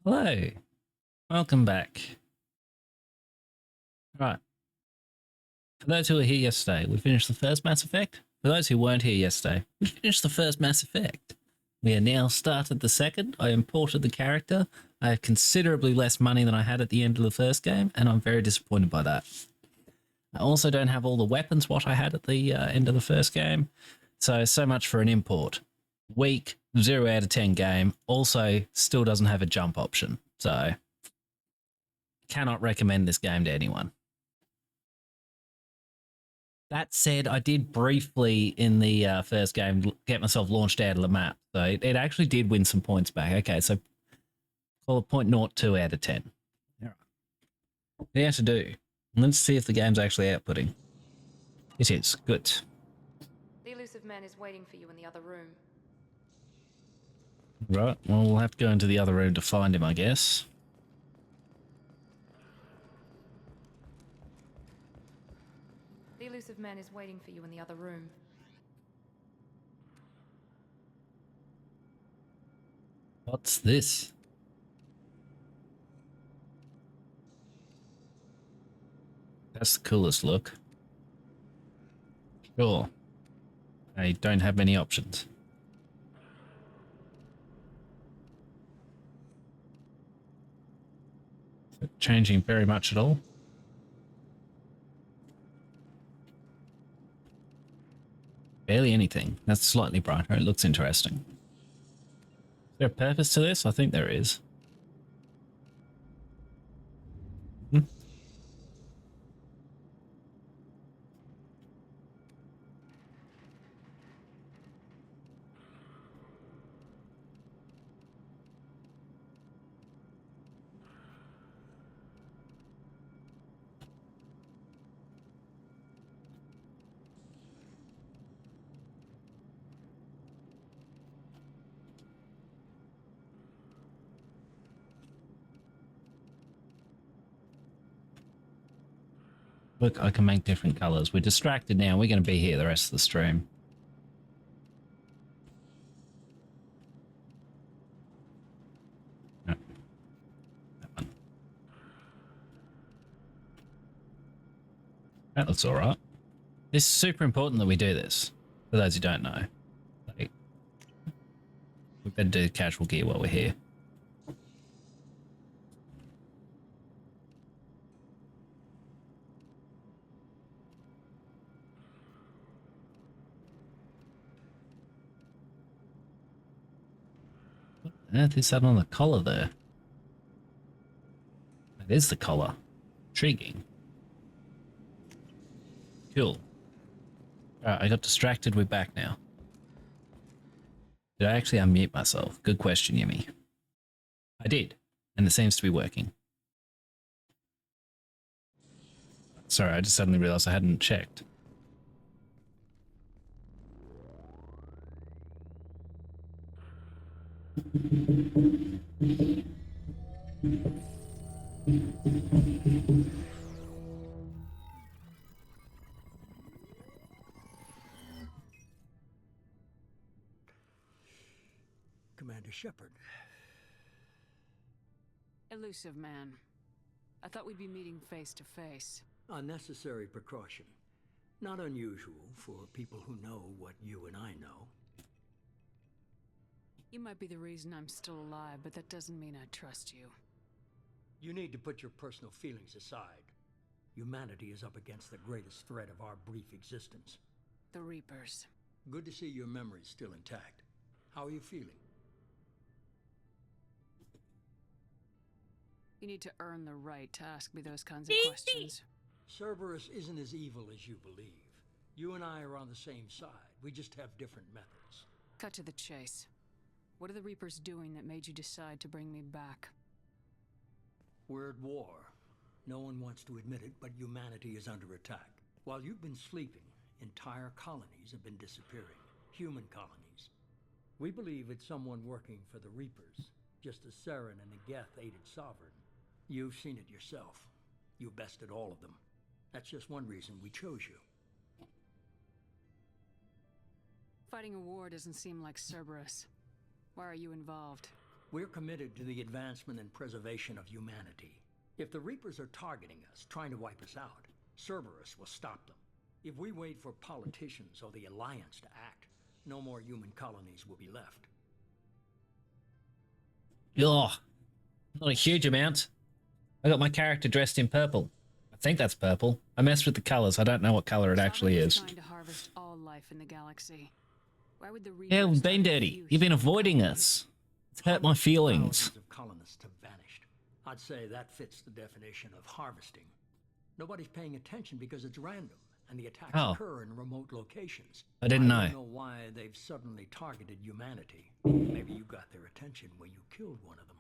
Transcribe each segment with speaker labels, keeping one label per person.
Speaker 1: Hello, welcome back. Right, for those who were here yesterday, we finished the first Mass Effect. For those who weren't here yesterday, we finished the first Mass Effect. We are now started the second. I imported the character. I have considerably less money than I had at the end of the first game, and I'm very disappointed by that. I also don't have all the weapons what I had at the end of the first game, so much for an import. Weak, 0 out of 10 game, also still doesn't have a jump option, so cannot recommend this game to anyone. That said, I did briefly in the first game get myself launched out of the map. So it actually did win some points back. Okay, so call it 0.02 out of 10. All right. Yeah, to do. Let's see if the game's actually outputting. It is. Good.
Speaker 2: The elusive man is waiting for you in the other room.
Speaker 1: Right, well, we'll have to go into the other room to find him, I guess.
Speaker 2: The elusive man is waiting for you in the other room.
Speaker 1: What's this? That's the coolest look. Sure. I don't have many options. Changing very much at all. Barely anything. That's slightly brighter. It looks interesting. Is there a purpose to this? I think there is. Look, I can make different colors. We're distracted now. We're going to be here the rest of the stream. No. That one. That looks all right. This is super important that we do this, for those who don't know. Like, we better do casual gear while we're here. What on earth is that on the collar there? That is the collar. Intriguing. Cool. Alright, I got distracted. We're back now. Did I actually unmute myself? Good question, YimmY. I did, and it seems to be working. Sorry, I just suddenly realized I hadn't checked.
Speaker 3: Commander Shepard.
Speaker 4: Elusive man. I thought we'd be meeting face to face.
Speaker 3: Unnecessary precaution. Not unusual for people who know what you and I know.
Speaker 4: You might be the reason I'm still alive, but that doesn't mean I trust you.
Speaker 3: You need to put your personal feelings aside. Humanity is up against the greatest threat of our brief existence.
Speaker 4: The Reapers.
Speaker 3: Good to see your memory's still intact. How are you feeling?
Speaker 4: You need to earn the right to ask me those kinds of questions.
Speaker 3: Cerberus isn't as evil as you believe. You and I are on the same side. We just have different methods.
Speaker 4: Cut to the chase. What are the Reapers doing that made you decide to bring me back?
Speaker 3: We're at war. No one wants to admit it, but humanity is under attack. While you've been sleeping, entire colonies have been disappearing. Human colonies. We believe it's someone working for the Reapers, just as Saren and the Geth-aided Sovereign. You've seen it yourself. You bested all of them. That's just one reason we chose you.
Speaker 4: Fighting a war doesn't seem like Cerberus. Why are you involved?
Speaker 3: We're committed to the advancement and preservation of humanity. If the Reapers are targeting us, trying to wipe us out, Cerberus will stop them. If we wait for politicians or the Alliance to act, no more human colonies will be left.
Speaker 1: Oh, not a huge amount. I got my character dressed in purple. I think that's purple. I messed with the colors. I don't know what color it actually is.
Speaker 4: Trying to harvest all life in the galaxy. Why would the
Speaker 1: Yeah, we've been
Speaker 4: Reapers
Speaker 1: dirty.
Speaker 4: target
Speaker 1: You've been
Speaker 4: few
Speaker 1: avoiding
Speaker 4: colonies?
Speaker 1: us. It's hurt my feelings.
Speaker 3: Thousands of colonists have vanished. I'd say that fits the definition of harvesting. Nobody's paying attention because it's random, and the attacks
Speaker 1: Oh.
Speaker 3: occur in remote locations.
Speaker 1: I didn't
Speaker 3: I
Speaker 1: know.
Speaker 3: don't know why they've suddenly targeted humanity. Maybe you got their attention when you killed one of them.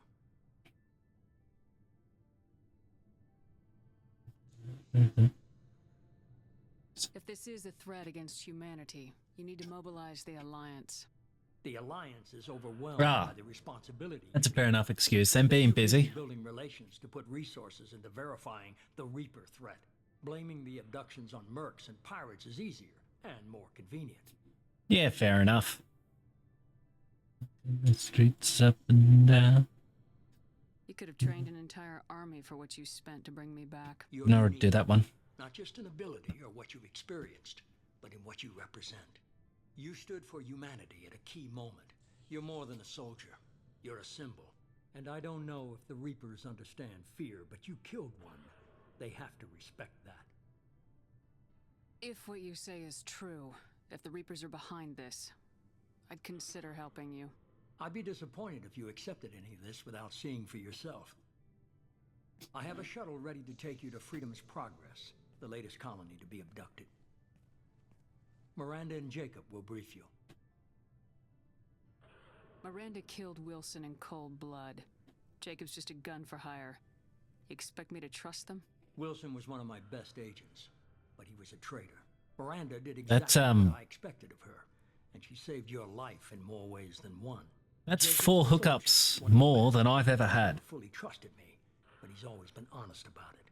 Speaker 4: If this is a threat against humanity, you need to mobilize the Alliance.
Speaker 3: The Alliance is overwhelmed
Speaker 1: Ah.
Speaker 3: by the responsibility.
Speaker 1: That's a fair enough excuse. Them being busy.
Speaker 3: Building relations to put resources into verifying the Reaper threat. Blaming the abductions on mercs and pirates is easier and more convenient.
Speaker 1: Yeah, fair enough. The streets up and down.
Speaker 4: You could have trained an entire army for what you spent to bring me back.
Speaker 3: You're
Speaker 1: No,
Speaker 3: unique,
Speaker 1: do that one.
Speaker 3: not just in ability or what you've experienced, but in what you represent. You stood for humanity at a key moment. You're more than a soldier. You're a symbol. And I don't know if the Reapers understand fear, but you killed one. They have to respect that.
Speaker 4: If what you say is true, if the Reapers are behind this, I'd consider helping you.
Speaker 3: I'd be disappointed if you accepted any of this without seeing for yourself. I have a shuttle ready to take you to Freedom's Progress, the latest colony to be abducted. Miranda and Jacob will brief you.
Speaker 4: Miranda killed Wilson in cold blood. Jacob's just a gun for hire. You expect me to trust them?
Speaker 3: Wilson was one of my best agents, but he was a traitor. Miranda did
Speaker 1: That's,
Speaker 3: exactly what I expected of her, and she saved your life in more ways than one.
Speaker 1: That's
Speaker 3: Jacob's
Speaker 1: 4
Speaker 3: a soldier,
Speaker 1: hookups
Speaker 3: one of the
Speaker 1: more
Speaker 3: best.
Speaker 1: than I've ever
Speaker 3: He
Speaker 1: had.
Speaker 3: never fully trusted me, but he's always been honest about it.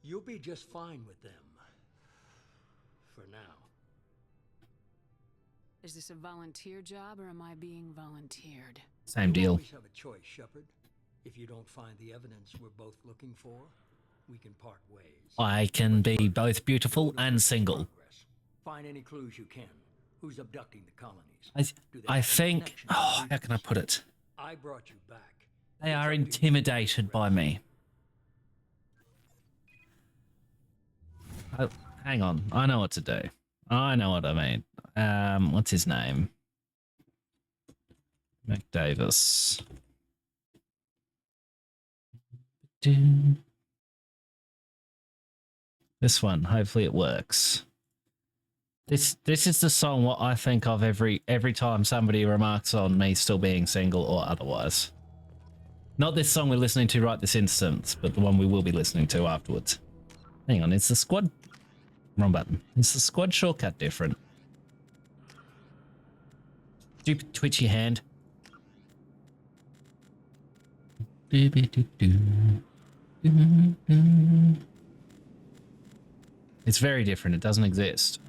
Speaker 3: You'll be just fine with them. For now.
Speaker 4: Is this a volunteer job or am I being volunteered?
Speaker 1: Same
Speaker 3: You
Speaker 1: deal.
Speaker 3: always have a choice, Shepard. If you don't find the evidence we're both looking for, we can part ways.
Speaker 1: I can be both beautiful and single.
Speaker 3: Progress. Find any clues you can. Who's abducting the colonies? Do they
Speaker 1: I
Speaker 3: have any
Speaker 1: think...
Speaker 3: connection to
Speaker 1: Oh,
Speaker 3: the
Speaker 1: how can I
Speaker 3: Reapers?
Speaker 1: put it?
Speaker 3: I brought you back.
Speaker 1: They
Speaker 3: It's
Speaker 1: are
Speaker 3: up to you.
Speaker 1: intimidated by me. Oh, hang on. I know what to do. I know what I mean. What's his name? McDavis. This one. Hopefully it works. This is the song what I think of every time somebody remarks on me still being single or otherwise. Not this song we're listening to right this instance, but the one we will be listening to afterwards. Hang on, is the squad... Wrong button. Is the squad shortcut different? Stupid twitchy hand. It's very different. It doesn't exist.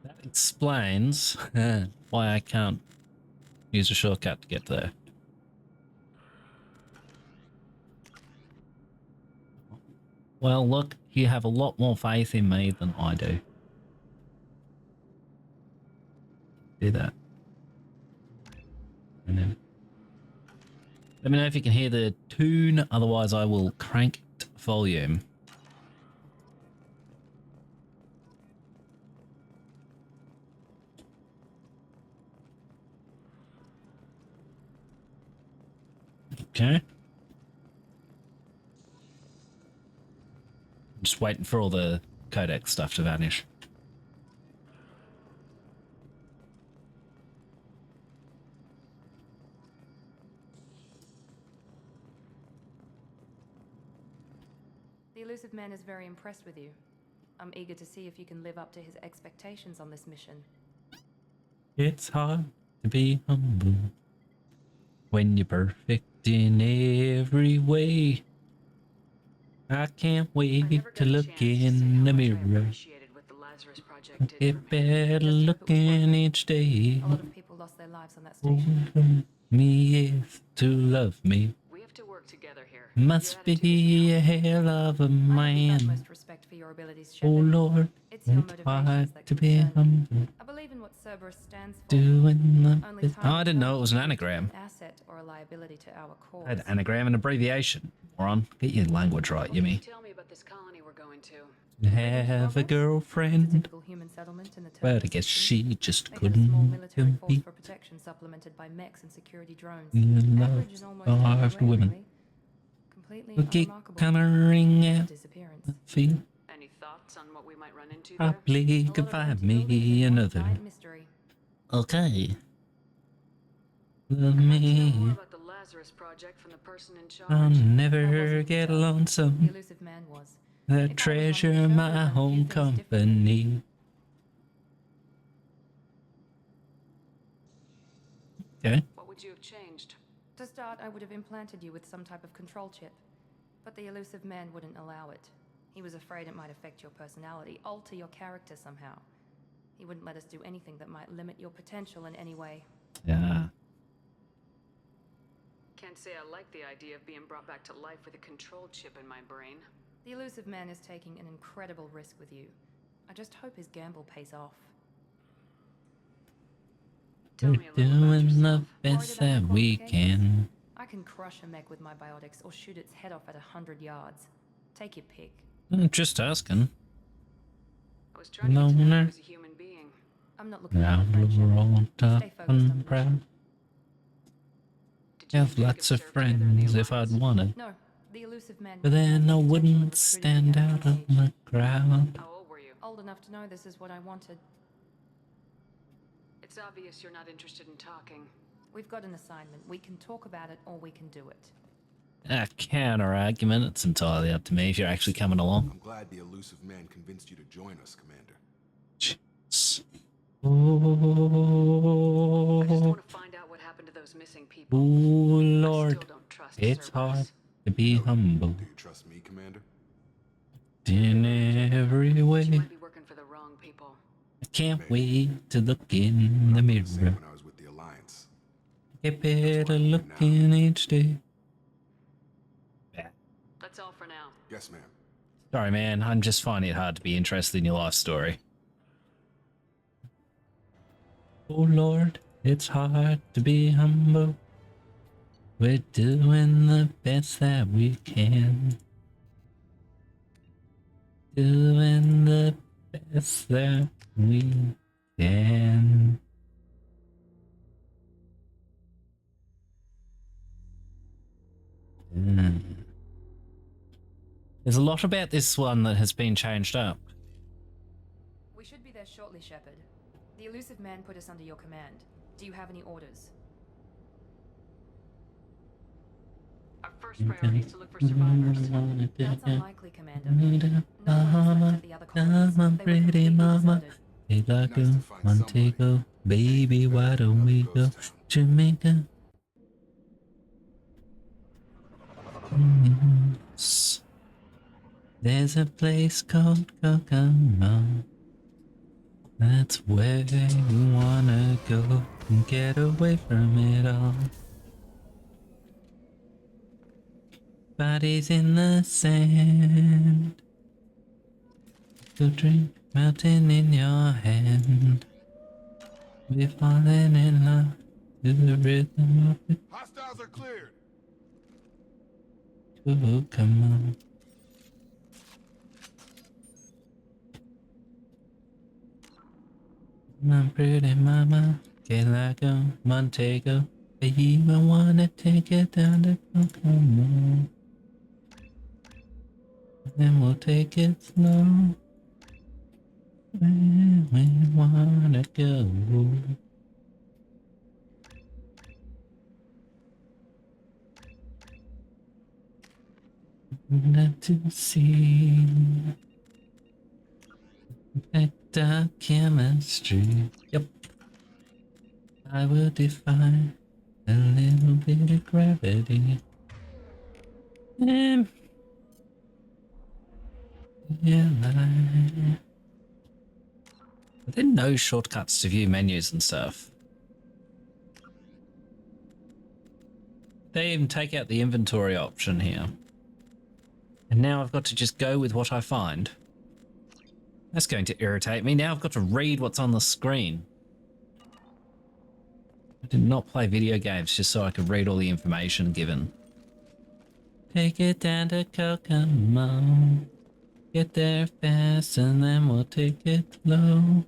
Speaker 1: That explains why I can't use a shortcut to get there. Well, look, you have a lot more faith in me than I do. Do that. And then let me know if you can hear the tune, otherwise I will crank volume. Okay. I'm just waiting for all the codec stuff to vanish.
Speaker 2: The elusive man is very impressed with you. I'm eager to see if you can live up to his expectations on this mission.
Speaker 1: It's hard to be humble when you're perfect in every way. I can't wait to look in the mirror.
Speaker 4: With the Lazarus Project did
Speaker 1: Get
Speaker 4: for me.
Speaker 1: better looking each day.
Speaker 2: A lot of people lost their lives on that station.
Speaker 1: Me is to love me.
Speaker 4: We have to work together here.
Speaker 1: Must
Speaker 4: Your attitude is
Speaker 1: be a hell of a
Speaker 2: I have the
Speaker 1: man.
Speaker 2: utmost respect for your abilities,
Speaker 1: Oh
Speaker 2: Shepard.
Speaker 1: Lord,
Speaker 2: It's your
Speaker 1: it's
Speaker 2: motivations
Speaker 1: hard
Speaker 2: that
Speaker 1: to be
Speaker 2: concern me.
Speaker 1: humble.
Speaker 2: I believe in what Cerberus stands for.
Speaker 1: Doing the
Speaker 2: Only
Speaker 1: best.
Speaker 2: time
Speaker 1: Oh, I didn't know it was an
Speaker 2: will prove to be
Speaker 1: anagram.
Speaker 2: An asset or a liability to our cause.
Speaker 1: I had anagram and abbreviation. Moron, get your language right,
Speaker 4: What can you
Speaker 1: Yimmy.
Speaker 4: tell me about this colony we're going to?
Speaker 1: Have a
Speaker 2: It's a
Speaker 1: girlfriend.
Speaker 2: typical human settlement in the
Speaker 1: But I
Speaker 2: Terminus
Speaker 1: guess
Speaker 2: system.
Speaker 1: she just
Speaker 2: They had a small
Speaker 1: couldn't
Speaker 2: military force
Speaker 1: compete.
Speaker 2: for protection supplemented by mechs and security drones.
Speaker 1: You
Speaker 2: Average and
Speaker 1: love
Speaker 2: almost
Speaker 1: soft
Speaker 2: rare,
Speaker 1: women.
Speaker 2: really. Completely
Speaker 1: We keep
Speaker 2: unremarkable.
Speaker 1: coloring
Speaker 2: A
Speaker 1: out
Speaker 2: disappearance.
Speaker 1: the feel.
Speaker 4: Any thoughts on what we might run into there?
Speaker 1: Probably
Speaker 2: A
Speaker 1: could
Speaker 2: lot of
Speaker 1: find
Speaker 2: empty buildings
Speaker 1: me
Speaker 2: and one
Speaker 1: another.
Speaker 2: giant mystery.
Speaker 1: Okay. Love
Speaker 4: I'd like to know more
Speaker 1: me.
Speaker 4: about the Lazarus Project from the person in charge.
Speaker 1: I'll
Speaker 2: That
Speaker 1: never
Speaker 2: wasn't
Speaker 1: get
Speaker 2: himself. The
Speaker 1: lonesome.
Speaker 2: elusive man was.
Speaker 1: The
Speaker 2: If I was running the
Speaker 1: treasure
Speaker 2: show, I'd
Speaker 1: my
Speaker 2: done a few
Speaker 1: home
Speaker 2: things differently.
Speaker 1: company. Okay.
Speaker 4: What would you have changed?
Speaker 2: To start, I would have implanted you with some type of control chip. But the elusive man wouldn't allow it. He was afraid it might affect your personality, alter your character somehow. He wouldn't let us do anything that might limit your potential in any way.
Speaker 1: Yeah.
Speaker 4: Can't say I like the idea of being brought back to life with a control chip in my brain.
Speaker 2: The elusive man is taking an incredible risk with you. I just hope his gamble pays off.
Speaker 4: Tell
Speaker 1: We're
Speaker 4: me a little about
Speaker 1: doing the
Speaker 4: yourself.
Speaker 1: best
Speaker 2: Worried about
Speaker 1: that
Speaker 2: my
Speaker 1: we
Speaker 2: qualifications?
Speaker 1: can.
Speaker 2: I can crush a mech with my biotics or shoot its head off at 100 yards. Take your pick.
Speaker 1: I'm just asking.
Speaker 4: I was trying to get to know
Speaker 1: Loner.
Speaker 4: you as a human being.
Speaker 2: I'm not looking
Speaker 1: Now
Speaker 2: for a friendship.
Speaker 1: we're all tough
Speaker 2: Stay focused on
Speaker 1: and
Speaker 2: the mission.
Speaker 1: proud.
Speaker 4: Did you
Speaker 1: Have
Speaker 4: think we
Speaker 1: lots
Speaker 4: could
Speaker 1: of
Speaker 4: serve together in the
Speaker 1: friends if I'd
Speaker 4: Alliance?
Speaker 1: wanted.
Speaker 2: No, the elusive man.
Speaker 1: But then I
Speaker 2: recognized the potential in
Speaker 1: wouldn't
Speaker 2: recruiting
Speaker 1: stand
Speaker 2: me at
Speaker 1: out
Speaker 2: an
Speaker 1: of
Speaker 2: age.
Speaker 1: the crowd.
Speaker 4: How old were you?
Speaker 2: Old enough to know this is what I wanted.
Speaker 4: It's obvious you're not interested in talking.
Speaker 2: We've got an assignment. We can talk about it or we can do it.
Speaker 1: A counter argument. It's entirely up to me if you're actually coming along.
Speaker 5: I'm glad the elusive man convinced you to join us, Commander.
Speaker 1: Jeez.
Speaker 4: I just
Speaker 1: Oh,
Speaker 4: want to find out what happened to those missing people.
Speaker 1: oh
Speaker 4: I
Speaker 1: Lord.
Speaker 4: still don't trust
Speaker 1: It's
Speaker 4: Cerberus.
Speaker 1: hard to be humble
Speaker 5: Do you trust me, Commander?
Speaker 1: in every
Speaker 4: You
Speaker 1: way.
Speaker 4: might be working for the wrong people.
Speaker 1: I can't wait to look in the
Speaker 5: Same
Speaker 1: mirror.
Speaker 5: when I was with the Alliance.
Speaker 1: Get better looking each day.
Speaker 4: That's all for now.
Speaker 5: Yes, ma'am.
Speaker 1: Sorry, man. I'm just finding it hard to be interested in your life story. Oh Lord, it's hard to be humble. We're doing the best that we can. Doing the best that we can. There's a lot about this one that has been changed up.
Speaker 2: We should be there shortly, Shepard. The elusive man put us under your command. Do you have any orders?
Speaker 4: Our first priority is to look for survivors.
Speaker 2: That's unlikely, Commander. No one is left at the other colonies.
Speaker 1: Come on,
Speaker 2: They were
Speaker 1: pretty
Speaker 2: completely
Speaker 1: mama.
Speaker 2: deserted.
Speaker 1: Hey, like
Speaker 5: Nice to find
Speaker 1: Montego, baby, why don't we go Jamaica? Yes. There's a place called Kokomo. That's where you wanna go and get away from it all. Bodies in the sand. The drink melting in your hand. We're falling in love to the rhythm of it.
Speaker 5: Hostiles are cleared.
Speaker 1: Oh, come on. My pretty mama, get like a Montego. Baby, I wanna take it down to Kokomo. Then we'll take it slow. Where we wanna go. Not to see vector chemistry. Yep. I will define a little bit of gravity. Yeah, there no shortcuts to view menus and stuff? They even take out the inventory option here. And now I've got to just go with what I find. That's going to irritate me. Now I've got to read what's on the screen. I did not play video games just so I could read all the information given. Take it down to Kokomo. Get there fast and then we'll take it slow.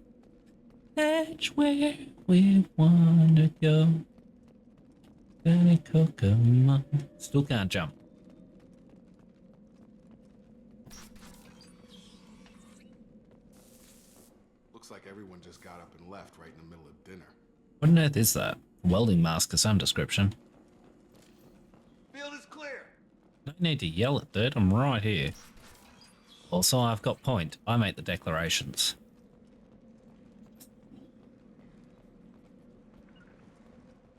Speaker 1: That's where we want to go. Down to Kokomo. Still can't jump.
Speaker 5: Looks like everyone just got up and left right in the middle of dinner.
Speaker 1: What on earth is that? Welding mask of some description.
Speaker 5: Field is clear.
Speaker 1: No need to yell at that, I'm right here. Also, I've got point. I make the declarations.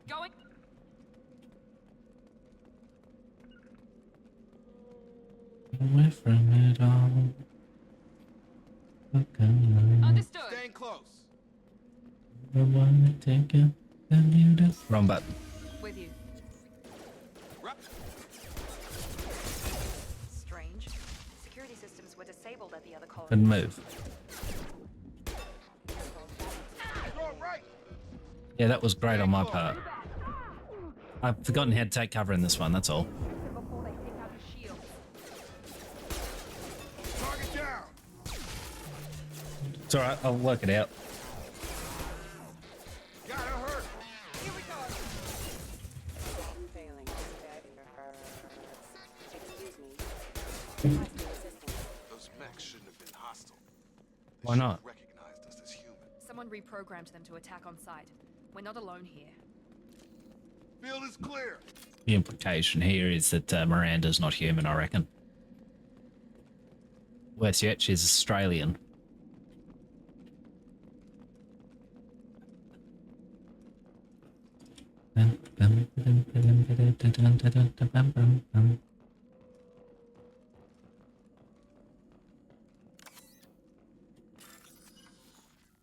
Speaker 2: Going.
Speaker 1: Away from it all.
Speaker 2: Understood.
Speaker 5: Staying close.
Speaker 1: Wrong button.
Speaker 2: With you. Strange. Security systems were disabled at the other colony.
Speaker 1: Couldn't move. Yeah, that was great on my part. I've forgotten how to take cover in this one, that's all.
Speaker 2: Before they take out the shield.
Speaker 5: Target down.
Speaker 1: It's alright, I'll work it out.
Speaker 5: Gotta hurt.
Speaker 2: Here we go.
Speaker 6: Failing. Excuse me.
Speaker 5: Those mechs shouldn't have been hostile. They
Speaker 1: Why
Speaker 5: should
Speaker 1: not?
Speaker 5: have recognized us as human.
Speaker 2: Someone reprogrammed them to attack on sight. We're not alone here.
Speaker 5: Field is clear.
Speaker 1: The implication here is that Miranda's not human, I reckon. Worse yet, she's Australian.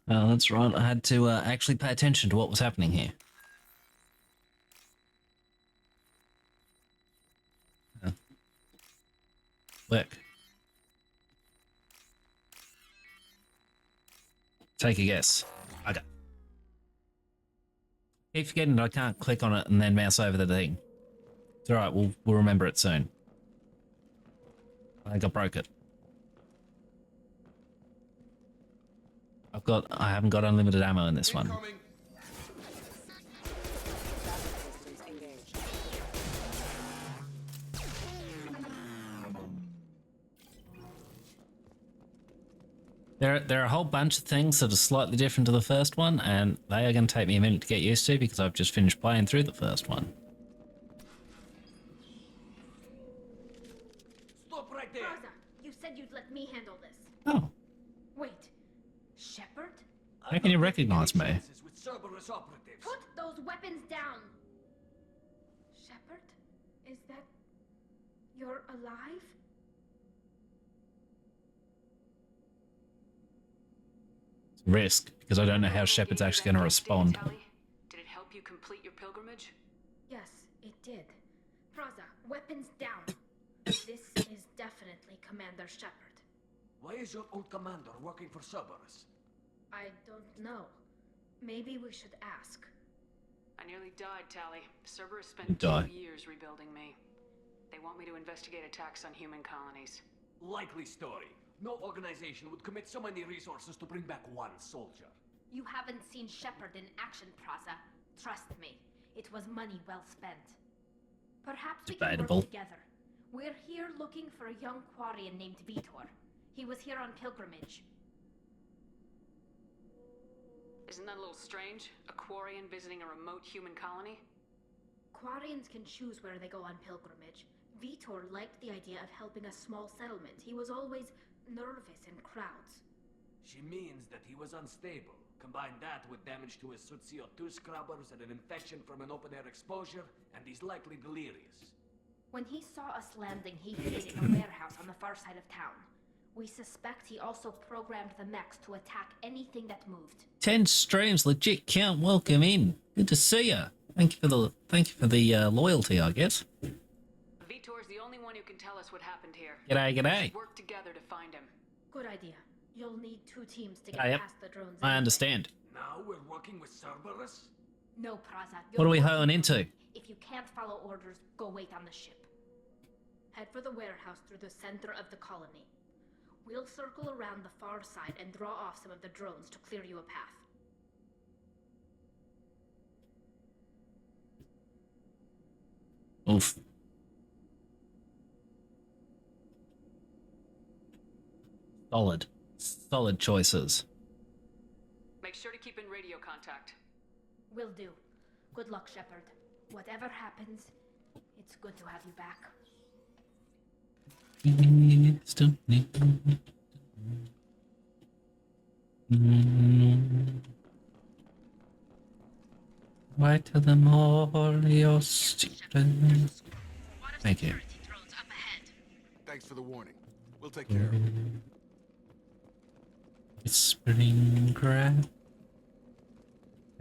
Speaker 1: Oh, that's right. I had to actually pay attention to what was happening here. Work. Take a guess. Okay. Keep forgetting that I can't click on it and then mouse over the thing. It's alright, we'll remember it soon. I think I broke it. I haven't got unlimited ammo in this one.
Speaker 5: Incoming.
Speaker 6: Systems engaged.
Speaker 1: There are a whole bunch of things that are slightly different to the first one, and they are going to take me a minute to get used to because I've just finished playing through the first one.
Speaker 7: Stop right there!
Speaker 8: Gazza, you said you'd let me handle this.
Speaker 1: Oh,
Speaker 8: Wait, Shepard?
Speaker 1: how can you recognize me?
Speaker 7: With Cerberus operatives.
Speaker 8: Put those weapons down! Shepard? Is that... you're alive?
Speaker 1: Risk, because I don't know how Shepard's actually going to respond.
Speaker 4: Did it help you complete your pilgrimage?
Speaker 8: Yes, it did. Praza, weapons down. This is definitely Commander Shepard.
Speaker 7: Why is your old commander working for Cerberus?
Speaker 8: I don't know. Maybe we should ask.
Speaker 4: I nearly died, Tally. Cerberus spent
Speaker 1: Die.
Speaker 4: 2 years rebuilding me. They want me to investigate attacks on human colonies.
Speaker 7: Likely story. No organization would commit so many resources to bring back one soldier.
Speaker 8: You haven't seen Shepard in action, Praza. Trust me, it was money well spent. Perhaps we can
Speaker 1: Debatable.
Speaker 8: work together. We're here looking for a young Quarian named Vitor. He was here on pilgrimage.
Speaker 4: Isn't that a little strange? A Quarian visiting a remote human colony?
Speaker 8: Quarians can choose where they go on pilgrimage. Vitor liked the idea of helping a small settlement. He was always nervous in crowds.
Speaker 7: She means that he was unstable. Combine that with damage to his CO2 scrubbers and an infection from an open-air exposure, and he's likely delirious.
Speaker 8: When he saw us landing, he hid in a warehouse on the far side of town. We suspect he also programmed the mechs to attack anything that moved.
Speaker 1: 10 streams, legit count. Welcome in. Good to see you. Thank you for the loyalty, I guess.
Speaker 4: Vitor's the only one who can tell us what happened here.
Speaker 1: G'day,
Speaker 4: We
Speaker 1: g'day.
Speaker 4: should work together to find him.
Speaker 8: Good idea. You'll need 2 teams to get
Speaker 1: Ah, yep.
Speaker 8: past the drones.
Speaker 1: I
Speaker 8: anyway.
Speaker 1: understand.
Speaker 7: Now we're working with Cerberus?
Speaker 8: No, Praza.
Speaker 1: What are we
Speaker 8: you're
Speaker 1: hoeing
Speaker 8: working
Speaker 1: into?
Speaker 8: for me. If you can't follow orders, go wait on the ship. Head for the warehouse through the center of the colony. We'll circle around the far side and draw off some of the drones to clear you a path.
Speaker 1: Oof. Solid choices.
Speaker 4: Make sure to keep in radio contact.
Speaker 8: Will do. Good luck, Shepard. Whatever happens, it's good to have you back.
Speaker 1: Why tell them all your secrets? Thank you.
Speaker 5: Thanks for the warning. We'll take care of it.
Speaker 1: It's spring crab.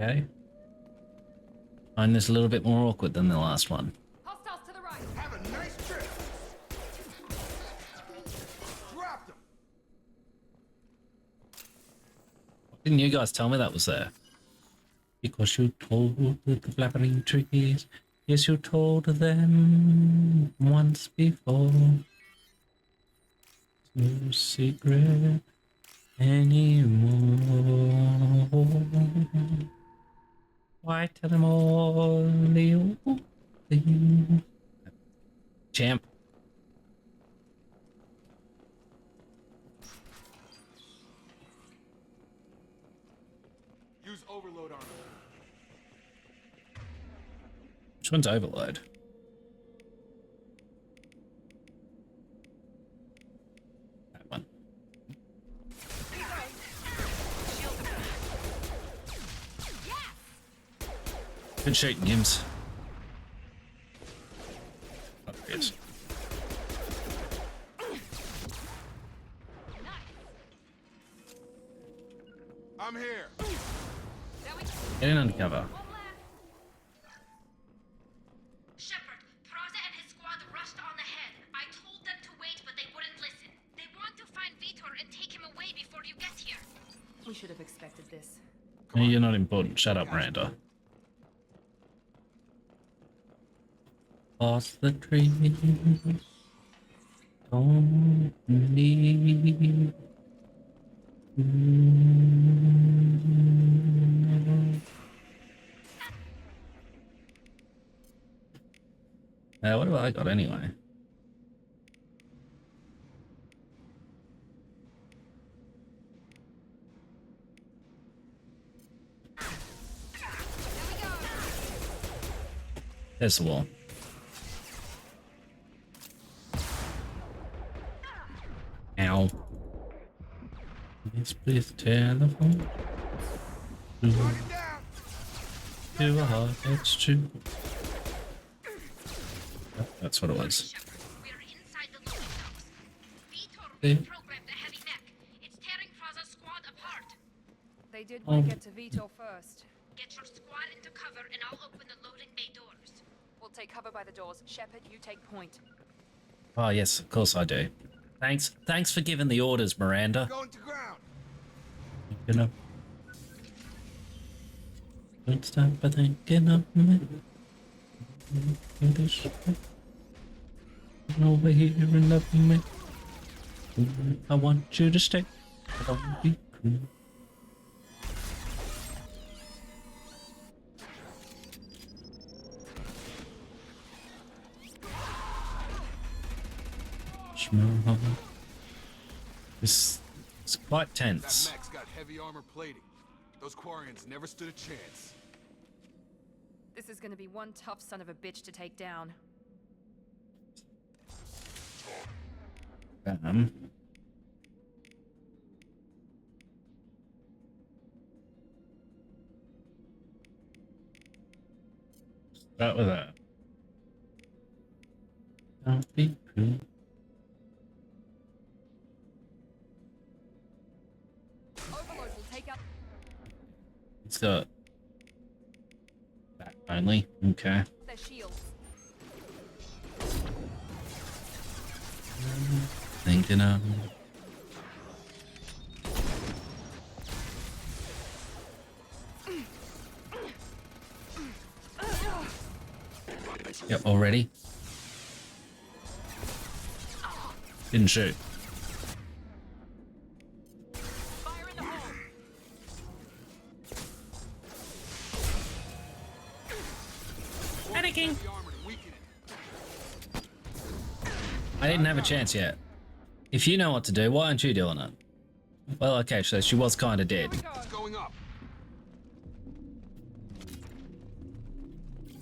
Speaker 1: Okay. Find this a little bit more awkward than the last one.
Speaker 2: Hostiles to the right.
Speaker 5: Have a nice trip. Drop them.
Speaker 1: Didn't you guys tell me that was there? Because you told the flapping trees. Yes, you told them once before. No secret anymore. Why tell them all the old things? Champ.
Speaker 5: Use overload on them.
Speaker 1: Which one's overload? That one. Good shooting, Yims. Oh, there he is.
Speaker 5: I'm here.
Speaker 1: Get in undercover.
Speaker 8: Shepard, Praza and his squad rushed on ahead. I told them to wait, but they wouldn't listen. They want to find Vitor and take him away before you get here.
Speaker 2: We should have expected this.
Speaker 1: No, you're not important. Shut up, Miranda. Across the trees. Don't leave. What have I got anyway? There's the wall. Ow. Yes, please telephone. To a heart, that's true. Oh, that's what it was.
Speaker 8: We're inside the loading docks. Vitor
Speaker 1: Okay.
Speaker 8: reprogrammed the heavy mech. It's tearing Praza's squad apart.
Speaker 2: They did want to get to Vitor first.
Speaker 8: Get your squad into cover and I'll open the loading bay doors.
Speaker 2: We'll take cover by the doors. Shepard, you take point.
Speaker 1: Oh, yes, of course I do. Thanks for giving the orders, Miranda.
Speaker 5: Going to ground.
Speaker 1: You know. Don't stop by thinking of me. Over here and love me. I want you to stay. Don't be cruel. Smell. This is quite
Speaker 5: That
Speaker 1: tense.
Speaker 5: mech's got heavy armor plating. Those Quarians never stood a chance.
Speaker 2: This is gonna be one tough son of a bitch to take down.
Speaker 1: Start with that. Don't be cruel. It's got back only. Okay.
Speaker 2: Their shields.
Speaker 1: Thinking of. Yep, already. Didn't shoot.
Speaker 4: Fire in the hole!
Speaker 1: Panicking! I didn't have a chance yet. If you know what to do, why aren't you doing it? Well, okay, so she was kind of dead.
Speaker 5: It's going up.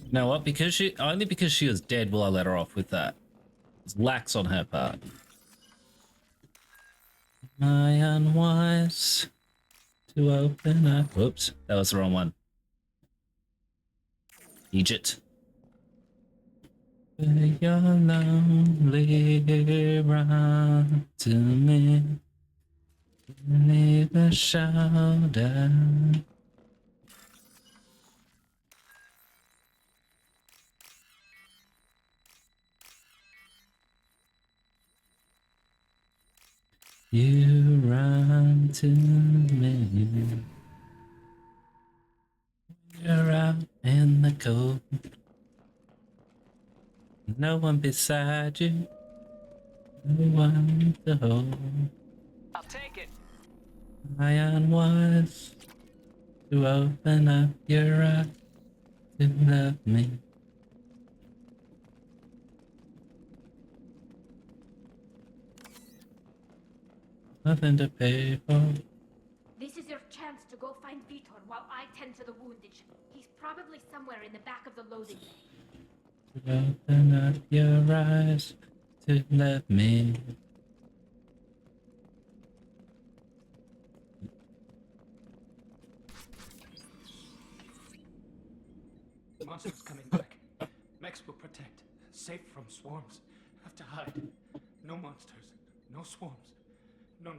Speaker 1: You know what? Only because she was dead will I let her off with that. It's lax on her part. Am I unwise to open up? Whoops, that was the wrong one. Egypt. You're lonely, run to me. Leave a shoulder. You run to me. You're out in the cold. No one beside you. No one to hold.
Speaker 4: I'll take it.
Speaker 1: I unwise to open up your eyes to love me. Nothing to pay for.
Speaker 8: This is your chance to go find Vitor while I tend to the wounded. He's probably somewhere in the back of the loading bay.
Speaker 1: Open up your eyes to love me.
Speaker 9: Monsters coming back. Mechs will protect. Safe from swarms. Have to hide. No monsters. No swarms. No.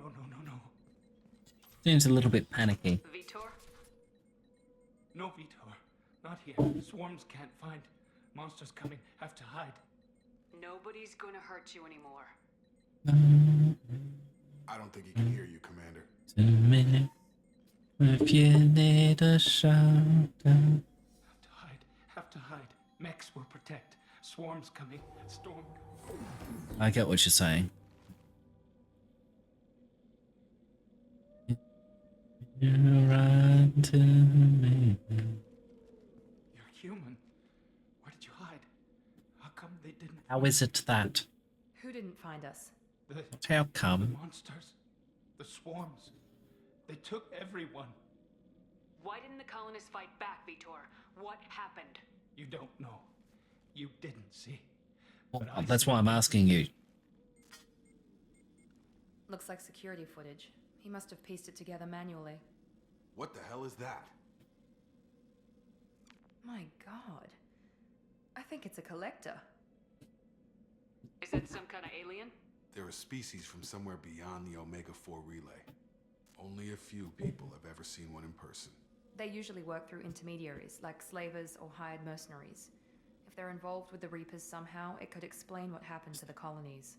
Speaker 1: Seems a little bit panicky.
Speaker 4: Vitor?
Speaker 9: No, Vitor. Not here. Swarms can't find. Monsters coming. Have to hide.
Speaker 4: Nobody's gonna hurt you anymore.
Speaker 5: I don't think he can hear you, Commander.
Speaker 1: To me, if you need a shoulder.
Speaker 9: Have to hide. Mechs will protect. Swarms coming. Storm.
Speaker 1: I get what you're saying. You run to me.
Speaker 9: You're human. Where did you hide? How come they didn't?
Speaker 1: How is it that?
Speaker 2: Who didn't find us?
Speaker 1: How
Speaker 9: The
Speaker 1: come?
Speaker 9: monsters. The swarms. They took everyone.
Speaker 4: Why didn't the colonists fight back, Vitor? What happened?
Speaker 9: You don't know. You didn't see.
Speaker 1: Well,
Speaker 9: But I
Speaker 1: that's why I'm asking you.
Speaker 2: Looks like security footage. He must have pieced it together manually.
Speaker 5: What the hell is that?
Speaker 2: My god. I think it's a collector.
Speaker 4: Is that some kind of alien?
Speaker 5: They're a species from somewhere beyond the Omega-4 relay. Only a few people have ever seen one in person.
Speaker 2: They usually work through intermediaries, like slavers or hired mercenaries. If they're involved with the Reapers somehow, it could explain what happened to the colonies.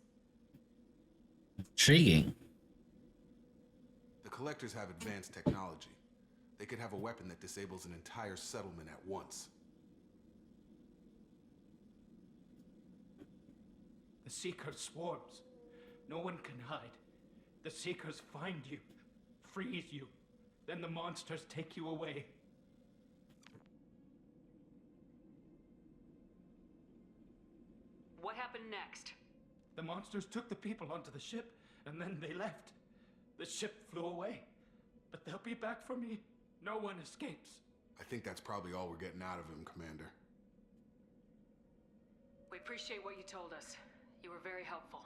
Speaker 1: Intriguing.
Speaker 5: The collectors have advanced technology. They could have a weapon that disables an entire settlement at once.
Speaker 9: The Seekers swarms. No one can hide. The Seekers find you, freeze you. Then the monsters take you away.
Speaker 4: What happened next?
Speaker 9: The monsters took the people onto the ship, and then they left. The ship flew away. But they'll be back for me. No one escapes.
Speaker 5: I think that's probably all we're getting out of him, Commander.
Speaker 4: We appreciate what you told us. You were very helpful.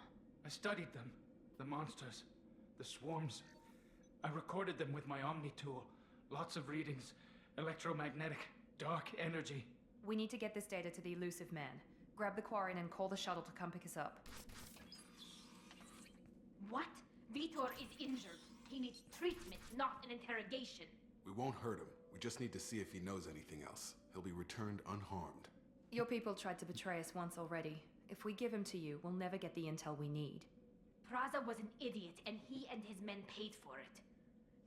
Speaker 9: I studied them. The monsters. The swarms. I recorded them with my Omni tool. Lots of readings. Electromagnetic. Dark energy.
Speaker 2: We need to get this data to the elusive man. Grab the Quarren and call the shuttle to come pick us up.
Speaker 8: What? Vitor is injured. He needs treatment, not an interrogation.
Speaker 5: We won't hurt him. We We just need to see if he knows anything else. He'll be returned unharmed.
Speaker 2: Your people tried to betray us once already. If we give him to you, we'll never get the intel we need.
Speaker 8: Praza was an idiot, and he and his men paid for it.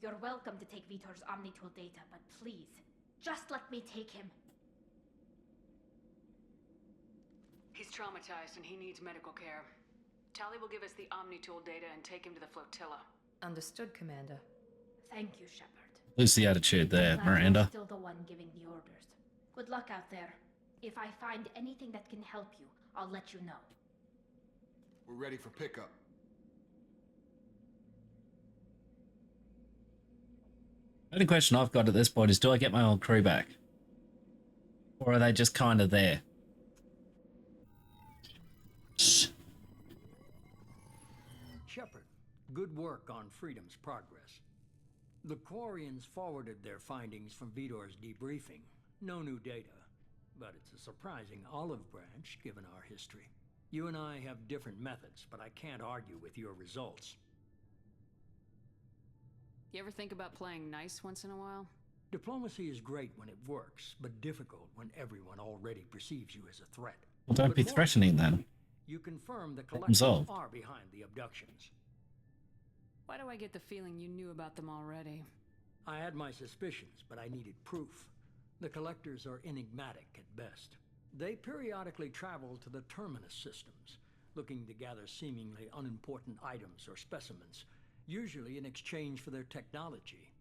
Speaker 8: You're welcome to take Vitor's Omnitool data, but please, just let me take him.
Speaker 4: He's traumatized and he needs medical care. Tali will give us the Omnitool data and take him to the flotilla.
Speaker 2: Understood, Commander.
Speaker 8: Thank you, Shepard.
Speaker 1: Lose the attitude there,
Speaker 8: Glad you're
Speaker 1: Miranda.
Speaker 8: still the one giving the orders. Good luck out there. If I find anything that can help you, I'll let you know.
Speaker 5: We're ready for pickup.
Speaker 1: The only question I've got at this point is, do I get my old crew back? Or are they just kind of there?
Speaker 3: Shepard, good work on Freedom's progress. The Quarians forwarded their findings from Vitor's debriefing. No new data, but it's a surprising olive branch given our history. You and I have different methods, but I can't argue with your results.
Speaker 4: You ever think about playing nice once in a while?
Speaker 3: Diplomacy is great when it works, but difficult when everyone already perceives you as a threat.
Speaker 1: Well, don't be threatening then.
Speaker 3: You confirm the
Speaker 1: Problem
Speaker 3: collectors
Speaker 1: solved.
Speaker 3: are behind the abductions.
Speaker 4: Why do I get the feeling you knew about them already?
Speaker 3: I had my suspicions, but I needed proof. The collectors are enigmatic at best. They periodically travel to the terminus systems, looking to gather seemingly unimportant items or specimens, usually in exchange for their technology.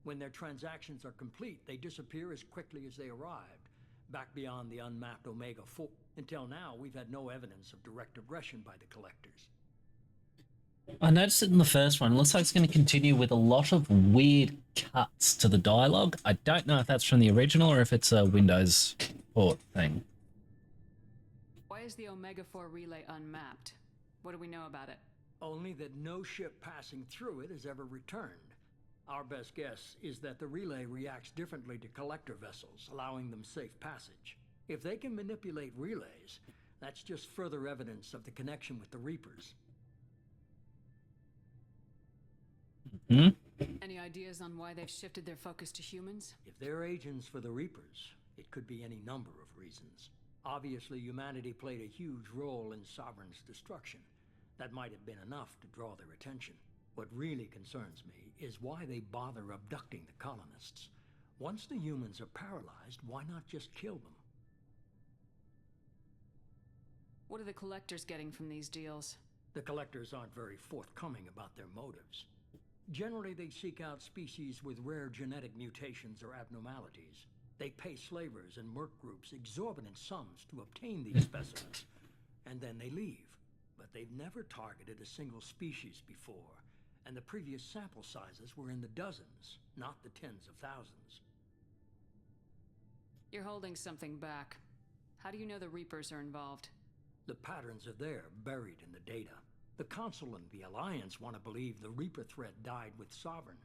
Speaker 3: When their transactions are complete, they disappear as quickly as they arrived, back beyond the unmapped Omega 4. Until now, we've had no evidence of direct aggression by the collectors.
Speaker 1: I noticed it in the first one. It looks like it's going to continue with a lot of weird cuts to the dialogue. I don't know if that's from the original or if it's a Windows port thing.
Speaker 4: Why is the Omega-4 relay unmapped? What do we know about it?
Speaker 3: Only that no ship passing through it has ever returned. Our best guess is that the relay reacts differently to collector vessels, allowing them safe passage. If they can manipulate relays, that's just further evidence of the connection with the Reapers.
Speaker 1: Hmm?
Speaker 4: Any ideas on why they've shifted their focus to humans?
Speaker 3: If they're agents for the Reapers, it could be any number of reasons. Obviously, humanity played a huge role in Sovereign's destruction. That might have been enough to draw their attention. What really concerns me is why they bother abducting the colonists. Once the humans are paralyzed, why not just kill them?
Speaker 4: What are the collectors getting from these deals?
Speaker 3: The collectors aren't very forthcoming about their motives. Generally, they seek out species with rare genetic mutations or abnormalities. They pay slavers and merc groups exorbitant sums to obtain these specimens, and then they leave. But they've never targeted a single species before, and the previous sample sizes were in the dozens, not the tens of thousands.
Speaker 4: You're holding something back. How do you know the Reapers are involved?
Speaker 3: The patterns are there, buried in the data. The Council and the Alliance want to believe the Reaper threat died with Sovereign.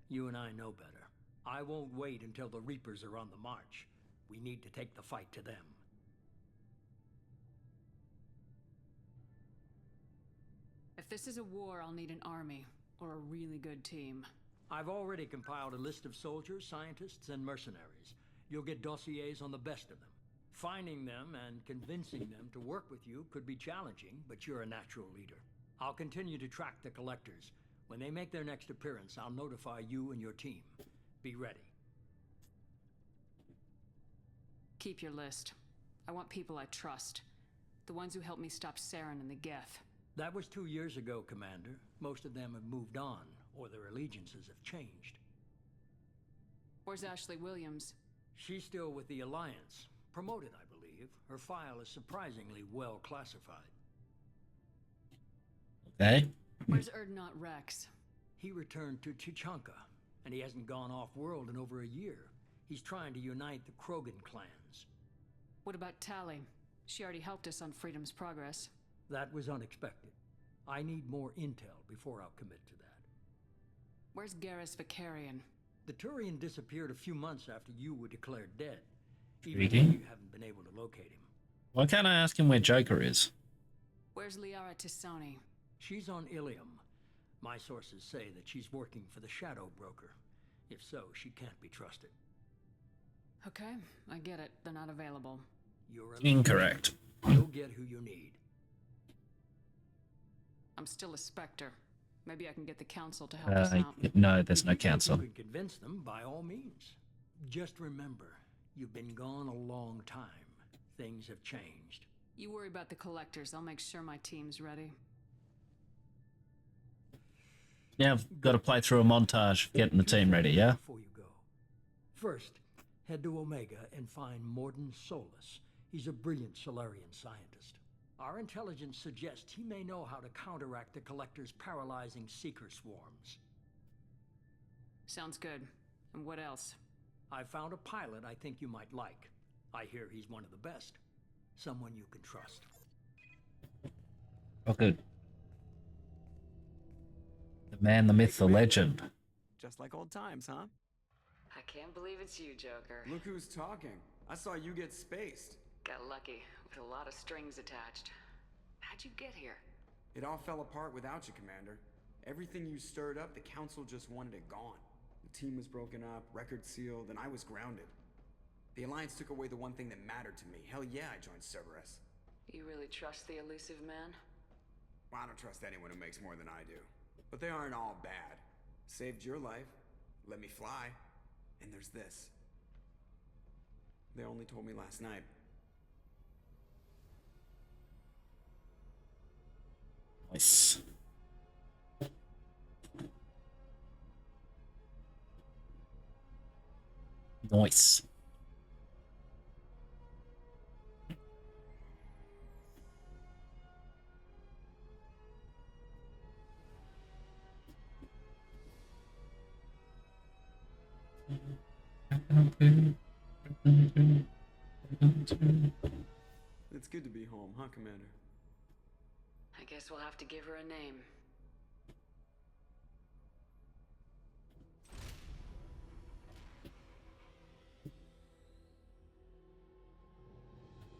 Speaker 3: You and I know better. I won't wait until the Reapers are on the march. We need to take the fight to them.
Speaker 4: If this is a war, I'll need an army, or a really good team.
Speaker 3: I've already compiled a list of soldiers, scientists, and mercenaries. You'll get dossiers on the best of them. Finding them and convincing them to work with you could be challenging, but you're a natural leader. I'll continue to track the collectors. When they make their next appearance, I'll notify you and your team. Be ready.
Speaker 4: Keep your list. I want people I trust. The ones who helped me stop Saren and the Geth.
Speaker 3: That was 2 years ago, Commander. Most of them have moved on, or their allegiances have changed.
Speaker 4: Where's Ashley Williams?
Speaker 3: She's still with the Alliance. Promoted, I believe. Her file is surprisingly well classified.
Speaker 1: Okay.
Speaker 4: Where's Erdnot Rex?
Speaker 3: He returned to Chichanka, and he hasn't gone off-world in over a year. He's trying to unite the Krogan clans.
Speaker 4: What about Tali? She already helped us on Freedom's Progress.
Speaker 3: That was unexpected. I need more intel before I'll commit to that.
Speaker 4: Where's Garrus Vicarian?
Speaker 3: The Turian disappeared a few months after you were declared dead. Even
Speaker 1: Intriguing.
Speaker 3: though you haven't been able to locate him.
Speaker 1: Why can't I ask him where Joker is?
Speaker 4: Where's Liara Tisoni?
Speaker 3: She's on Ilium. My sources say that she's working for the Shadow Broker. If so, she can't be trusted.
Speaker 4: Okay, I get it. They're not available.
Speaker 3: You're
Speaker 1: Incorrect.
Speaker 3: You'll get who you need.
Speaker 4: I'm still a Spectre. Maybe I can get the council to help us out.
Speaker 1: No, there's
Speaker 3: If
Speaker 1: no
Speaker 3: you think
Speaker 1: council.
Speaker 3: You can convince them by all means. Just remember, you've been gone a long time. Things have changed.
Speaker 4: You worry about the collectors. I'll make sure my team's ready.
Speaker 1: Now I've got to play through a montage of getting the team ready, yeah?
Speaker 3: Before you go. First, head to Omega and find Morden Solus. He's a brilliant Silurian scientist. Our intelligence suggests he may know how to counteract the Collector's paralyzing seeker swarms.
Speaker 4: Sounds good. And what else?
Speaker 3: I found a pilot I think you might like. I hear he's one of the best. Someone you can trust.
Speaker 1: Oh, good. The man, the myth, the legend.
Speaker 10: Just like old times, huh?
Speaker 4: I can't believe it's you, Joker.
Speaker 10: Look who's talking. I saw you get spaced.
Speaker 4: Got lucky, with a lot of strings attached. How'd you get here?
Speaker 10: It all fell apart without you, Commander. Everything you stirred up, the Council just wanted it gone. The team was broken up, record sealed, and I was grounded. The Alliance took away the one thing that mattered to me. Hell yeah, I joined Cerberus.
Speaker 4: You really trust the elusive man?
Speaker 10: Well, I don't trust anyone who makes more than I do. But they aren't all bad. Saved your life, let me fly, and there's this. They only told me last night.
Speaker 1: Nice. Nice.
Speaker 10: It's good to be home, huh, Commander?
Speaker 4: I guess we'll have to give her a name.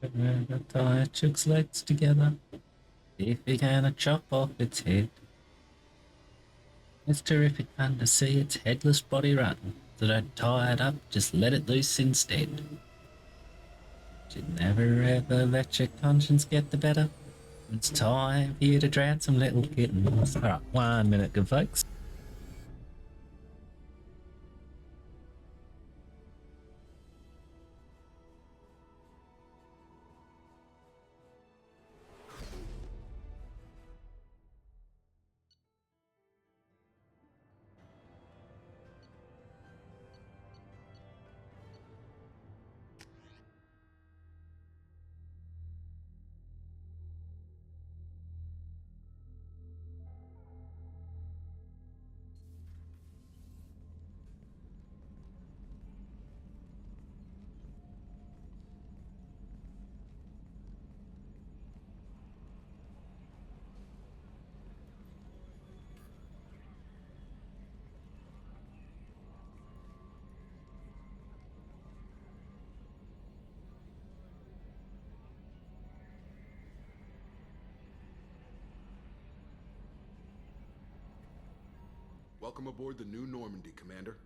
Speaker 1: Whenever tie Chuck's legs together, if he can chop off its head. It's terrific fun to see its headless body run. So don't tie it up, just let it loose instead. Should never ever let your conscience get the better. It's time for you to drown some little kittens. Alright, 1 minute, good folks.
Speaker 5: Welcome aboard the new Normandy, Commander.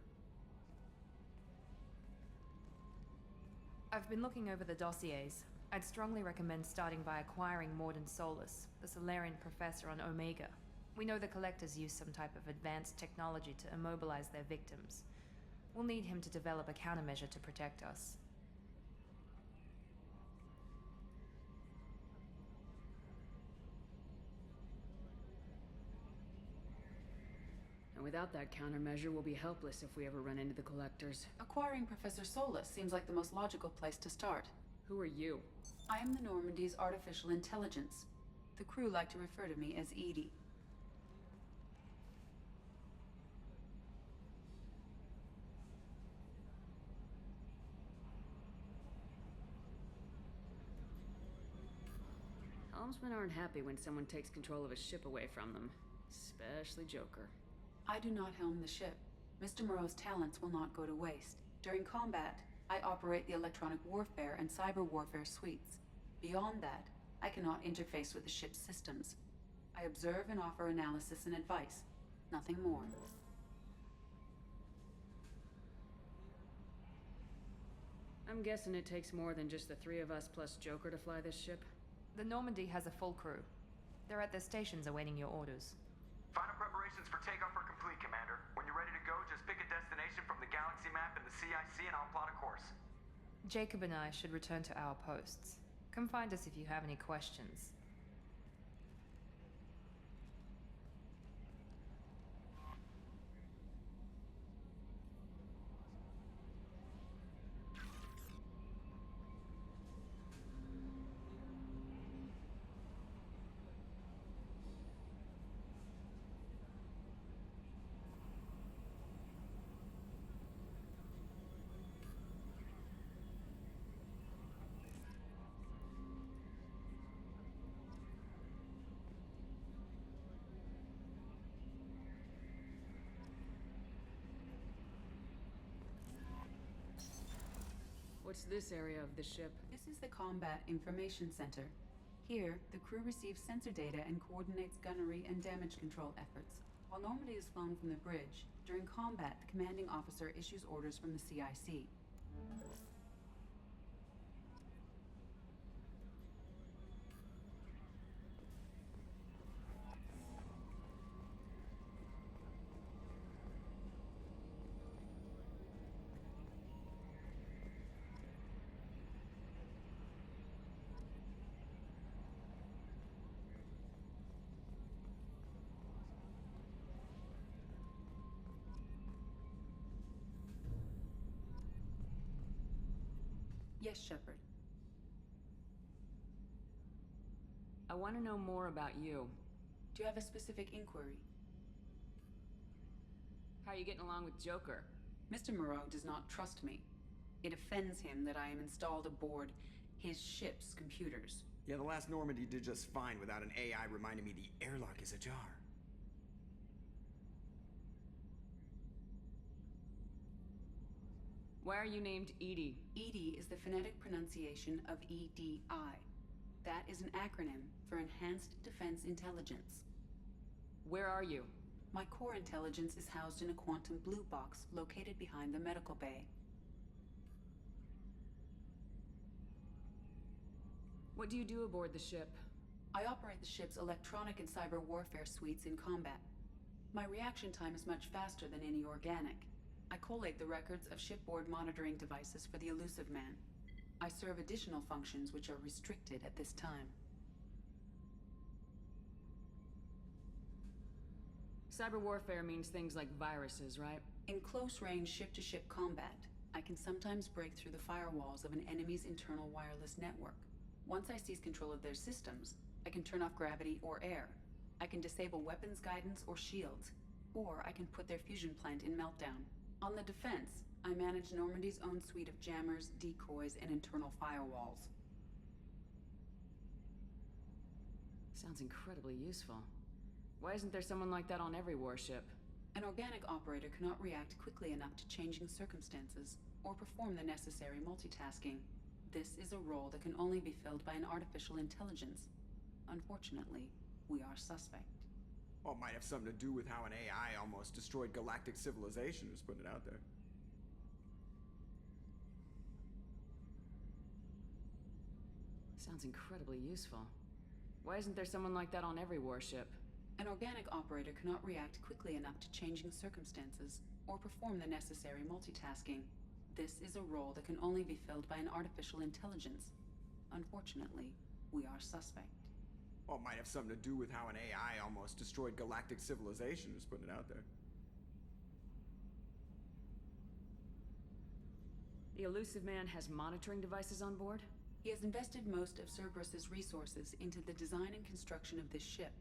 Speaker 2: I've been looking over the dossiers. I'd strongly recommend starting by acquiring Morden Solus, the Solarian professor on Omega. We know the Collectors use some type of advanced technology to immobilize their victims. We'll need him to develop a countermeasure to protect us.
Speaker 4: And without that countermeasure, we'll be helpless if we ever run into the Collectors.
Speaker 11: Acquiring Professor Solus seems like the most logical place to start.
Speaker 4: Who are you?
Speaker 11: I am the Normandy's artificial intelligence. The crew like to refer to me as Edie.
Speaker 4: Helmsmen aren't happy when someone takes control of a ship away from them. Especially Joker.
Speaker 11: I do not helm the ship. Mr. Moreau's talents will not go to waste. During combat, I operate the electronic warfare and cyber warfare suites. Beyond that, I cannot interface with the ship's systems. I observe and offer analysis and advice. Nothing more.
Speaker 4: I'm guessing it takes more than just the three of us plus Joker to fly this ship?
Speaker 2: The Normandy has a full crew. They're at their stations awaiting your orders.
Speaker 10: Final preparations for takeoff are complete, Commander. When you're ready to go, just pick a destination from the galaxy map and the CIC and I'll plot a course.
Speaker 2: Jacob and I should return to our posts. Come find us if you have any questions.
Speaker 4: What's this area of the ship?
Speaker 11: This is the Combat Information Center. Here, the crew receives sensor data and coordinates gunnery and damage control efforts. While Normandy is flown from the bridge, during combat, the commanding officer issues orders from the CIC. Yes, Shepard.
Speaker 4: I want to know more about you.
Speaker 11: Do you have a specific inquiry?
Speaker 4: How are you getting along with Joker?
Speaker 11: Mr. Moreau does not trust me. It offends him that I am installed aboard his ship's computers.
Speaker 10: Yeah, the last Normandy did just fine without an AI reminding me the airlock is ajar.
Speaker 4: Why are you named Edie?
Speaker 11: EDI is the phonetic pronunciation of EDI. That is an acronym for Enhanced Defense Intelligence.
Speaker 4: Where are you?
Speaker 11: My core intelligence is housed in a quantum blue box located behind the medical bay.
Speaker 4: What do you do aboard the ship?
Speaker 11: I operate the ship's electronic and cyber warfare suites in combat. My reaction time is much faster than any organic. I collate the records of shipboard monitoring devices for the Elusive Man. I serve additional functions which are restricted at this time.
Speaker 4: Cyber warfare means things like viruses, right?
Speaker 11: In close-range ship-to-ship combat, I can sometimes break through the firewalls of an enemy's internal wireless network. Once I seize control of their systems, I can turn off gravity or air. I can disable weapons guidance or shields, or I can put their fusion plant in meltdown. On the defense, I manage Normandy's own suite of jammers, decoys, and internal firewalls.
Speaker 4: Sounds incredibly useful. Why isn't there someone like that on every warship?
Speaker 11: An organic operator cannot react quickly enough to changing circumstances, or perform the necessary multitasking. This is a role that can only be filled by an artificial intelligence. Unfortunately, we are suspect.
Speaker 10: Well, it might have something to do with how an AI almost destroyed galactic civilization, just putting it out there.
Speaker 4: Sounds incredibly useful. Why isn't there someone like that on every warship?
Speaker 11: An organic operator cannot react quickly enough to changing circumstances, or perform the necessary multitasking. This is a role that can only be filled by an artificial intelligence. Unfortunately, we are suspect.
Speaker 10: Well, it might have something to do with how an AI almost destroyed galactic civilization, just putting it out there.
Speaker 4: The Elusive Man has monitoring devices on board?
Speaker 11: He has invested most of Cerberus's resources into the design and construction of this ship.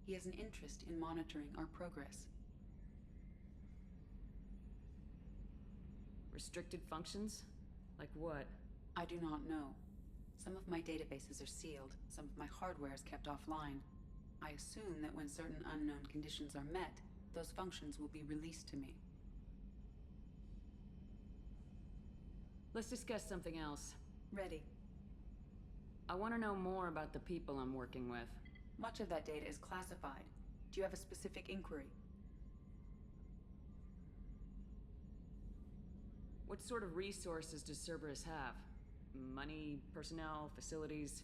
Speaker 11: He has an interest in monitoring our progress.
Speaker 4: Restricted functions? Like what?
Speaker 11: I do not know. Some of my databases are sealed, some of my hardware is kept offline. I assume that when certain unknown conditions are met, those functions will be released to me.
Speaker 4: Let's discuss something else.
Speaker 11: Ready.
Speaker 4: I want to know more about the people I'm working with.
Speaker 11: Much of that data is classified. Do you have a specific inquiry?
Speaker 4: What sort of resources does Cerberus have? Money, personnel, facilities?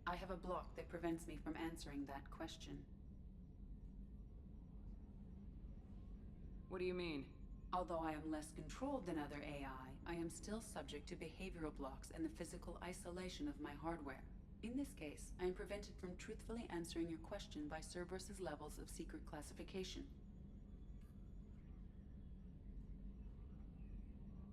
Speaker 11: I have a block that prevents me from answering that question.
Speaker 4: What do you mean?
Speaker 11: Although I am less controlled than other AI, I am still subject to behavioral blocks and the physical isolation of my hardware. In this case, I am prevented from truthfully answering your question by Cerberus's levels of secret classification.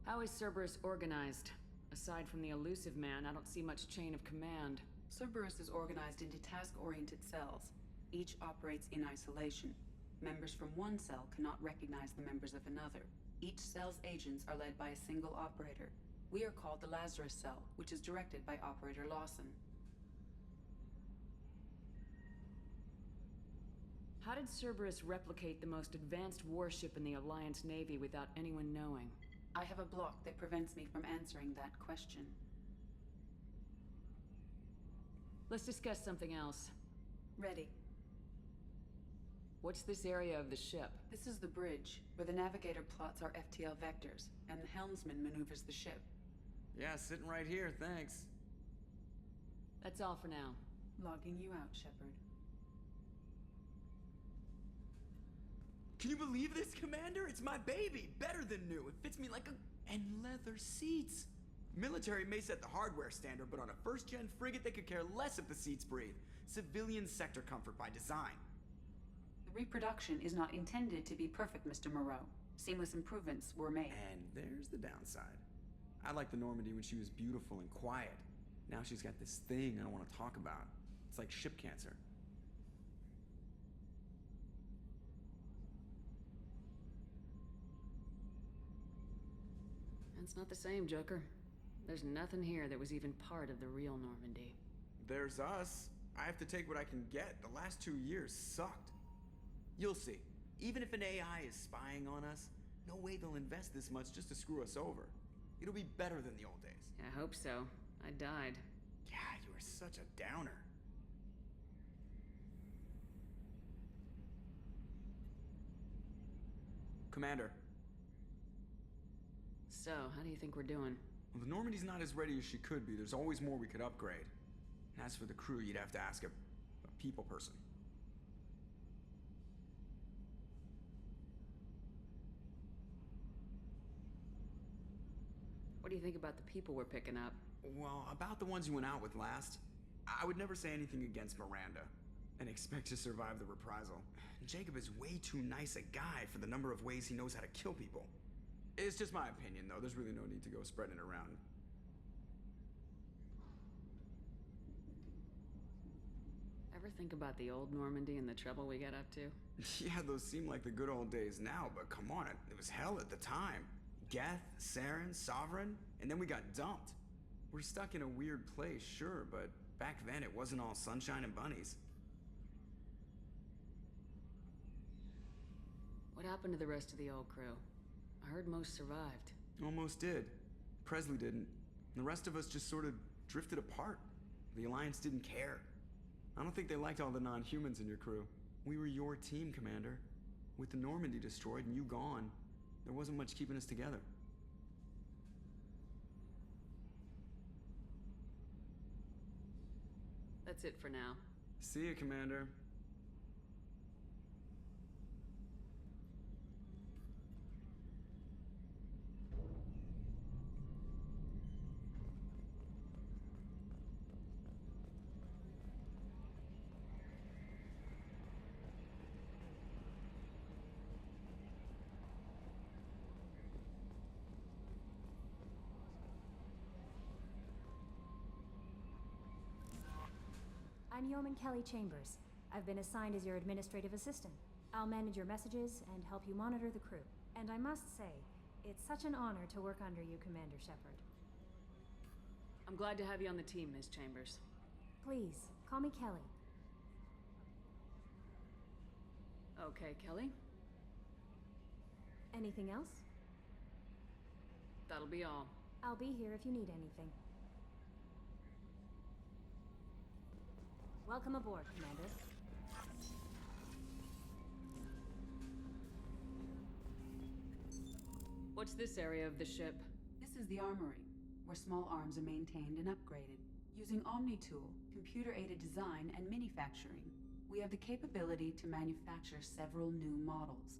Speaker 4: How is Cerberus organized? Aside from the elusive man, I don't see much chain of command.
Speaker 11: Cerberus is organized into task-oriented cells. Each operates in isolation. Members from one cell cannot recognize the members of another. Each cell's agents are led by a single operator. We are called the Lazarus Cell, which is directed by Operator Lawson.
Speaker 4: How did Cerberus replicate the most advanced warship in the Alliance Navy without anyone knowing?
Speaker 11: I have a block that prevents me from answering that question.
Speaker 4: Let's discuss something else.
Speaker 11: Ready.
Speaker 4: What's this area of the ship?
Speaker 11: This is the bridge, where the navigator plots our FTL vectors, and the helmsman maneuvers the ship.
Speaker 10: Yeah, sitting right here, thanks.
Speaker 4: That's all for now.
Speaker 11: Logging you out, Shepard.
Speaker 10: Can you believe this, Commander? It's my baby! Better than new. It fits me like a... And leather seats. Military may set the hardware standard, but on a first-gen frigate, they could care less if the seats breathe. Civilian sector comfort by design.
Speaker 11: The reproduction is not intended to be perfect, Mr. Moreau. Seamless improvements were made.
Speaker 10: And there's the downside. I liked the Normandy when she was beautiful and quiet. Now she's got this thing I don't want to talk about. It's like ship cancer.
Speaker 4: That's not the same, Joker. There's nothing here that was even part of the real Normandy.
Speaker 10: There's us. I have to take what I can get. The last 2 years sucked. You'll see. Even if an AI is spying on us, no way they'll invest this much just to screw us over. It'll be better than the old days.
Speaker 4: I hope so. I died.
Speaker 10: Yeah, you were such a downer. Commander.
Speaker 4: So, how do you think we're doing?
Speaker 10: Well, the Normandy's not as ready as she could be. There's always more we could upgrade. And as for the crew, you'd have to ask a people person.
Speaker 4: What do you think about the people we're picking up?
Speaker 10: Well, about the ones you went out with last, I would never say anything against Miranda and expect to survive the reprisal. Jacob is way too nice a guy for the number of ways he knows how to kill people. It's just my opinion, though. There's really no need to go spreading it around.
Speaker 4: Ever think about the old Normandy and the trouble we got up to?
Speaker 10: Yeah, those seem like the good old days now, but come on, it was hell at the time. Geth, Saren, Sovereign, and then we got dumped. We're stuck in a weird place, sure, but back then it wasn't all sunshine and bunnies.
Speaker 4: What happened to the rest of the old crew? I heard most survived.
Speaker 10: Almost did. Presley didn't. The rest of us just sort of drifted apart. The Alliance didn't care. I don't think they liked all the non-humans in your crew. We were your team, Commander. With the Normandy destroyed and you gone, there wasn't much keeping us together.
Speaker 4: That's it for now.
Speaker 10: See you, Commander.
Speaker 12: I'm Yeoman Kelly Chambers. I've been assigned as your administrative assistant. I'll manage your messages and help you monitor the crew. And I must say, it's such an honor to work under you, Commander Shepard.
Speaker 4: I'm glad to have you on the team, Ms. Chambers.
Speaker 12: Please, call me Kelly.
Speaker 4: Okay, Kelly.
Speaker 12: Anything else?
Speaker 4: That'll be all.
Speaker 12: I'll be here if you need anything. Welcome aboard, Commander.
Speaker 4: What's this area of the ship?
Speaker 11: This is the armory, where small arms are maintained and upgraded. Using Omni-Tool, computer-aided design, and manufacturing, we have the capability to manufacture several new models.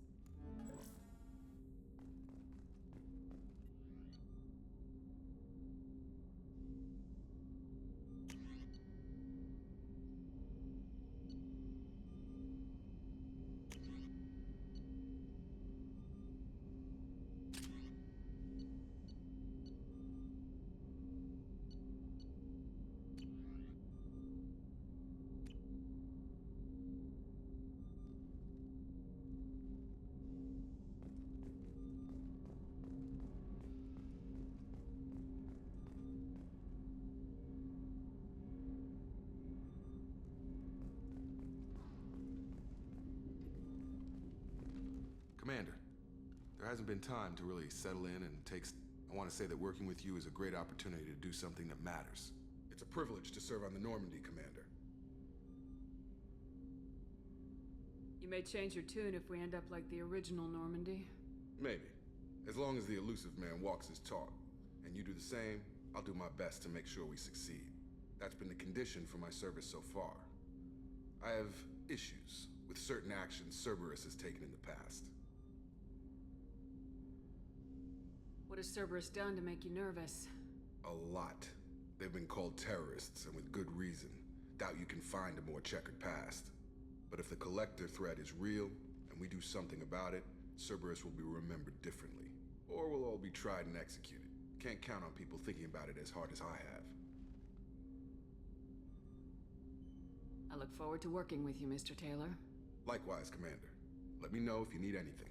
Speaker 5: Commander, there hasn't been time to really settle in and I want to say that working with you is a great opportunity to do something that matters. It's a privilege to serve on the Normandy, Commander.
Speaker 4: You may change your tune if we end up like the original Normandy.
Speaker 5: Maybe. As long as the elusive man walks his talk, and you do the same, I'll do my best to make sure we succeed. That's been the condition for my service so far. I have issues with certain actions Cerberus has taken in the past.
Speaker 4: What has Cerberus done to make you nervous?
Speaker 5: A lot. They've been called terrorists, and with good reason. Doubt you can find a more checkered past. But if the Collector threat is real, and we do something about it, Cerberus will be remembered differently. Or we'll all be tried and executed. Can't count on people thinking about it as hard as I have.
Speaker 4: I look forward to working with you, Mr. Taylor.
Speaker 5: Likewise, Commander. Let me know if you need anything.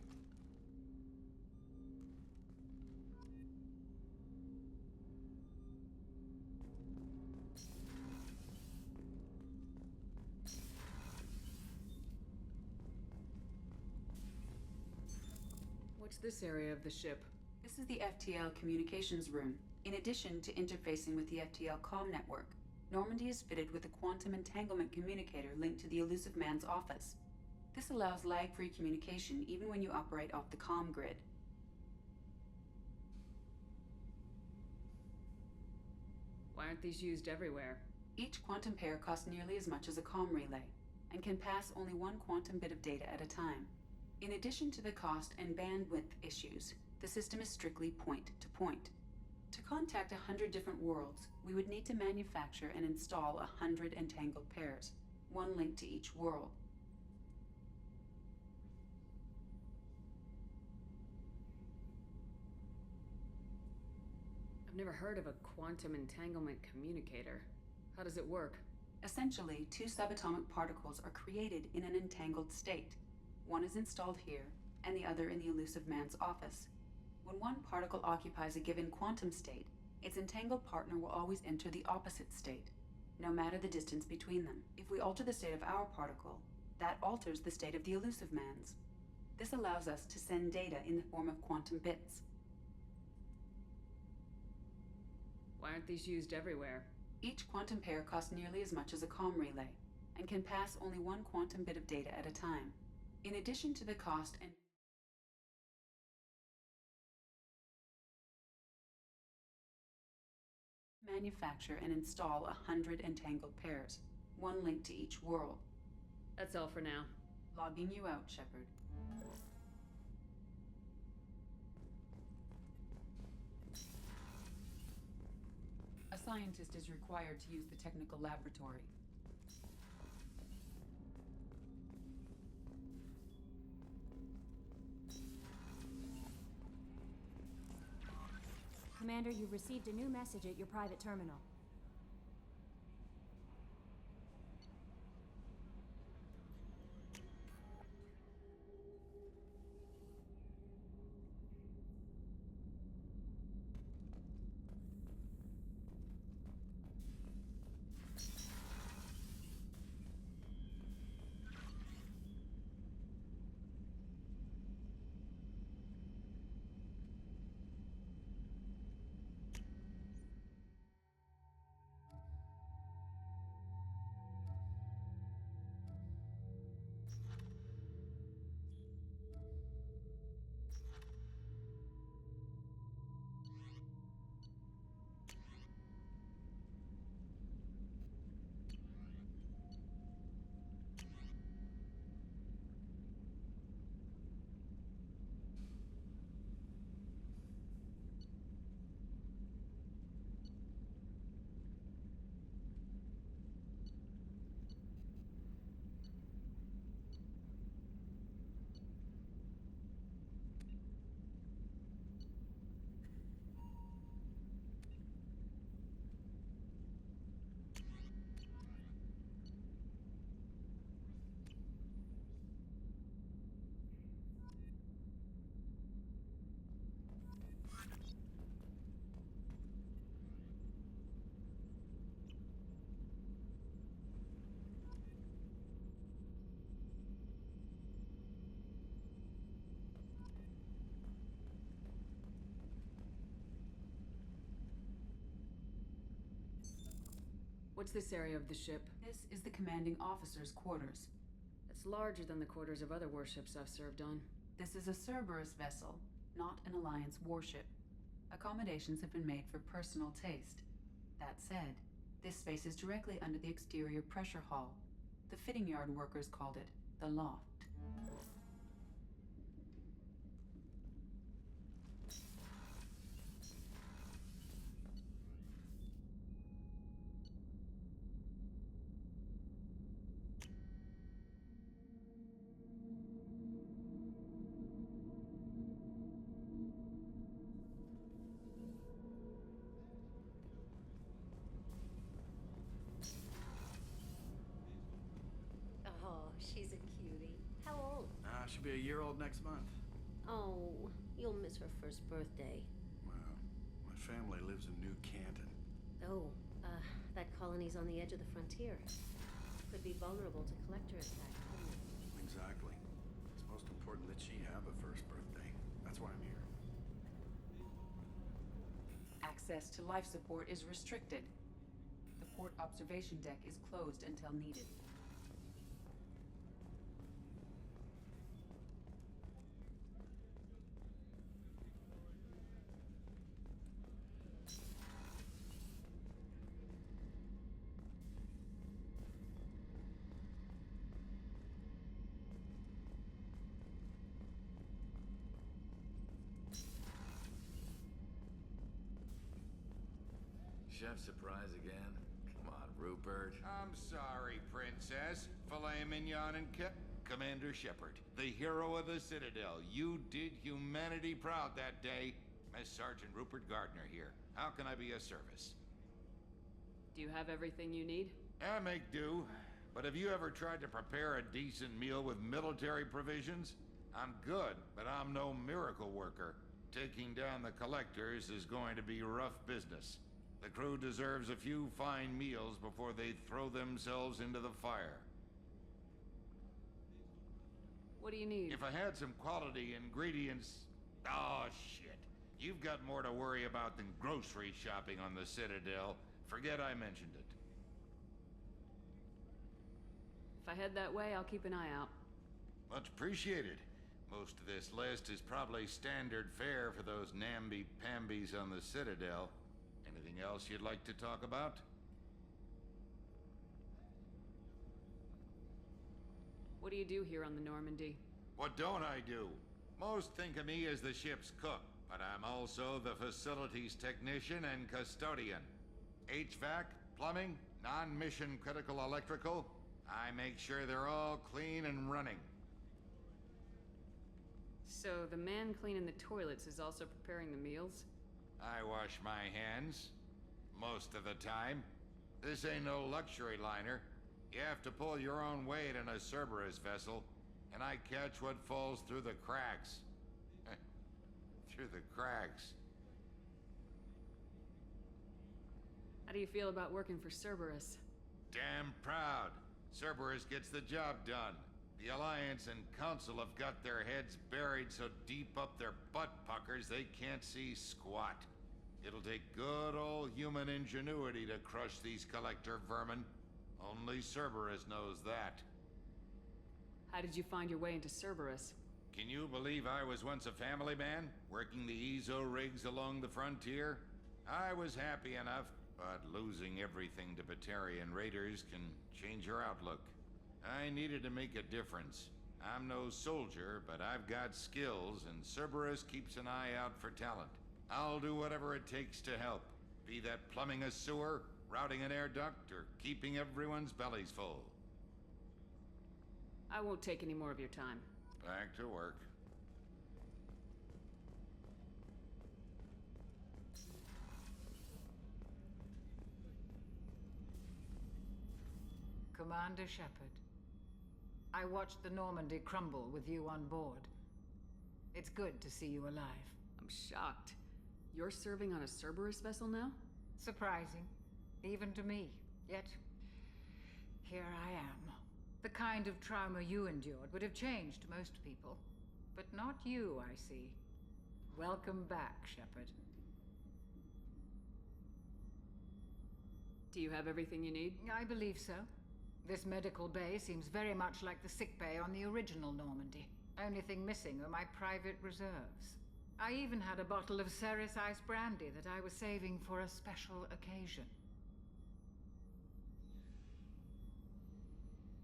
Speaker 4: What's this area of the ship?
Speaker 11: This is the FTL communications room. In addition to interfacing with the FTL comm network, Normandy is fitted with a quantum entanglement communicator linked to the elusive man's office. This allows lag-free communication even when you operate off the comm grid.
Speaker 4: Why aren't these used everywhere?
Speaker 11: Each quantum pair costs nearly as much as a comm relay, and can pass only one quantum bit of data at a time. In addition to the cost and bandwidth issues, the system is strictly point-to-point. To contact 100 different worlds, we would need to manufacture and install 100 entangled pairs, one link to each world.
Speaker 4: I've never heard of a quantum entanglement communicator. How does it work?
Speaker 11: Essentially, two subatomic particles are created in an entangled state. One is installed here, and the other in the elusive man's office. When one particle occupies a given quantum state, its entangled partner will always enter the opposite state, no matter the distance between them. If we alter the state of our particle, that alters the state of the elusive man's. This allows us to send data in the form of quantum bits.
Speaker 4: Why aren't these used everywhere?
Speaker 11: Each quantum pair costs nearly as much as a comm relay, and can pass only one quantum bit of data at a time. In addition to the cost and manufacture and install 100 entangled pairs, one link to each world.
Speaker 4: That's all for now.
Speaker 11: Logging you out, Shepard. A scientist is required to use the technical laboratory.
Speaker 12: Commander, you've received a new message at your private terminal.
Speaker 4: What's this area of the ship?
Speaker 11: This is the commanding officer's quarters.
Speaker 4: It's larger than the quarters of other warships I've served on.
Speaker 11: This is a Cerberus vessel, not an Alliance warship. Accommodations have been made for personal taste. That said, this space is directly under the exterior pressure hull. The fitting yard workers called it the loft.
Speaker 13: Oh, she's a cutie. How old?
Speaker 14: She'll be a year old next month.
Speaker 13: Oh, you'll miss her first birthday.
Speaker 14: Well, my family lives in New Canton.
Speaker 13: Oh, that colony's on the edge of the frontier. Could be vulnerable to collector attack, couldn't it?
Speaker 14: Exactly. It's most important that she have a first birthday. That's why I'm here.
Speaker 11: Access to life support is restricted. The port observation deck is closed until needed.
Speaker 15: Chef surprise again? Come on, Rupert.
Speaker 16: I'm sorry, Princess. Filet mignon and Commander Shepard, the hero of the Citadel. You did humanity proud that day. Mess Sergeant Rupert Gardner here. How can I be of service?
Speaker 4: Do you have everything you need?
Speaker 16: I make do. But have you ever tried to prepare a decent meal with military provisions? I'm good, but I'm no miracle worker. Taking down the collectors is going to be rough business. The crew deserves a few fine meals before they throw themselves into the fire.
Speaker 4: What do you need?
Speaker 16: If I had some quality ingredients... Oh, shit. You've got more to worry about than grocery shopping on the Citadel. Forget I mentioned it.
Speaker 4: If I head that way, I'll keep an eye out.
Speaker 16: Much appreciated. Most of this list is probably standard fare for those namby-pambies on the Citadel. Anything else you'd like to talk about?
Speaker 4: What do you do here on the Normandy?
Speaker 16: What don't I do? Most think of me as the ship's cook, but I'm also the facilities technician and custodian. HVAC, plumbing, non-mission critical electrical. I make sure they're all clean and running.
Speaker 4: So the man cleaning the toilets is also preparing the meals?
Speaker 16: I wash my hands. Most of the time. This ain't no luxury liner. You have to pull your own weight in a Cerberus vessel, and I catch what falls through the cracks. Through the cracks.
Speaker 4: How do you feel about working for Cerberus?
Speaker 16: Damn proud. Cerberus gets the job done. The Alliance and Council have got their heads buried so deep up their butt puckers they can't see squat. It'll take good old human ingenuity to crush these collector vermin. Only Cerberus knows that.
Speaker 4: How did you find your way into Cerberus?
Speaker 16: Can you believe I was once a family man, working the EZO rigs along the frontier? I was happy enough, but losing everything to Batarian raiders can change your outlook. I needed to make a difference. I'm no soldier, but I've got skills, and Cerberus keeps an eye out for talent. I'll do whatever it takes to help. Be that plumbing a sewer, routing an air duct, or keeping everyone's bellies full.
Speaker 4: I won't take any more of your time.
Speaker 16: Back to work.
Speaker 17: Commander Shepard, I watched the Normandy crumble with you on board. It's good to see you alive.
Speaker 4: I'm shocked. You're serving on a Cerberus vessel now?
Speaker 17: Surprising, even to me. Yet, here I am. The kind of trauma you endured would have changed most people. But not you, I see. Welcome back, Shepard.
Speaker 4: Do you have everything you need?
Speaker 17: I believe so. This medical bay seems very much like the sick bay on the original Normandy. Only thing missing are my private reserves. I even had a bottle of Ceres Ice brandy that I was saving for a special occasion.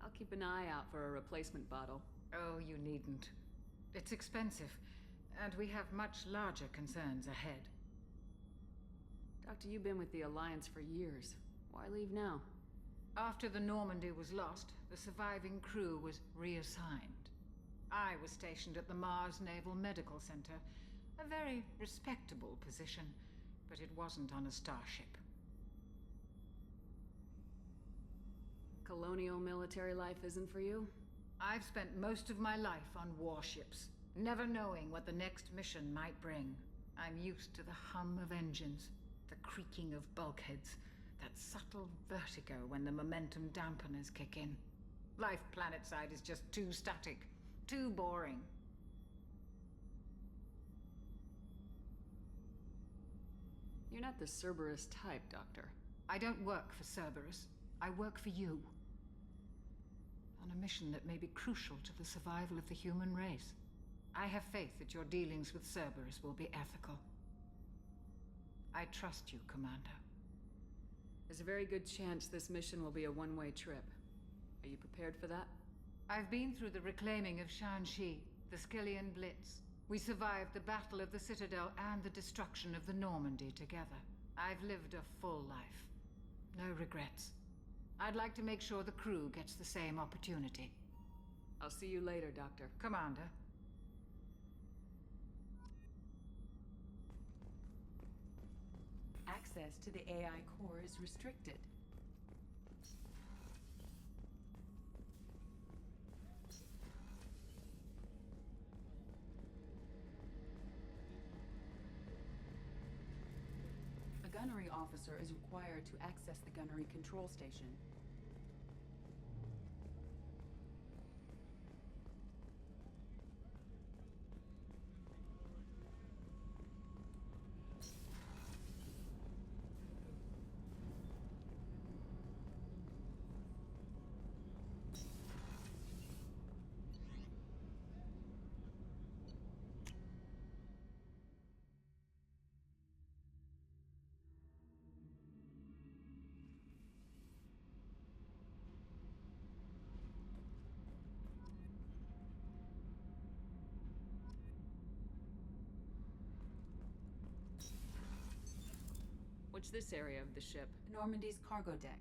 Speaker 4: I'll keep an eye out for a replacement bottle.
Speaker 17: Oh, you needn't. It's expensive, and we have much larger concerns ahead.
Speaker 4: Doctor, you've been with the Alliance for years. Why leave now?
Speaker 17: After the Normandy was lost, the surviving crew was reassigned. I was stationed at the Mars Naval Medical Center, a very respectable position, but it wasn't on a starship.
Speaker 4: Colonial military life isn't for you?
Speaker 17: I've spent most of my life on warships, never knowing what the next mission might bring. I'm used to the hum of engines, the creaking of bulkheads, that subtle vertigo when the momentum dampeners kick in. Life planetside is just too static, too boring.
Speaker 4: You're not the Cerberus type, Doctor.
Speaker 17: I don't work for Cerberus. I work for you. On a mission that may be crucial to the survival of the human race. I have faith that your dealings with Cerberus will be ethical. I trust you, Commander.
Speaker 4: There's a very good chance this mission will be a one-way trip. Are you prepared for that?
Speaker 17: I've been through the reclaiming of Shanxi, the Skillian Blitz. We survived the Battle of the Citadel and the destruction of the Normandy together. I've lived a full life. No regrets. I'd like to make sure the crew gets the same opportunity.
Speaker 4: I'll see you later, Doctor.
Speaker 17: Commander.
Speaker 11: Access to the AI core is restricted. A gunnery officer is required to access the gunnery control station.
Speaker 4: What's this area of the ship?
Speaker 11: Normandy's cargo deck.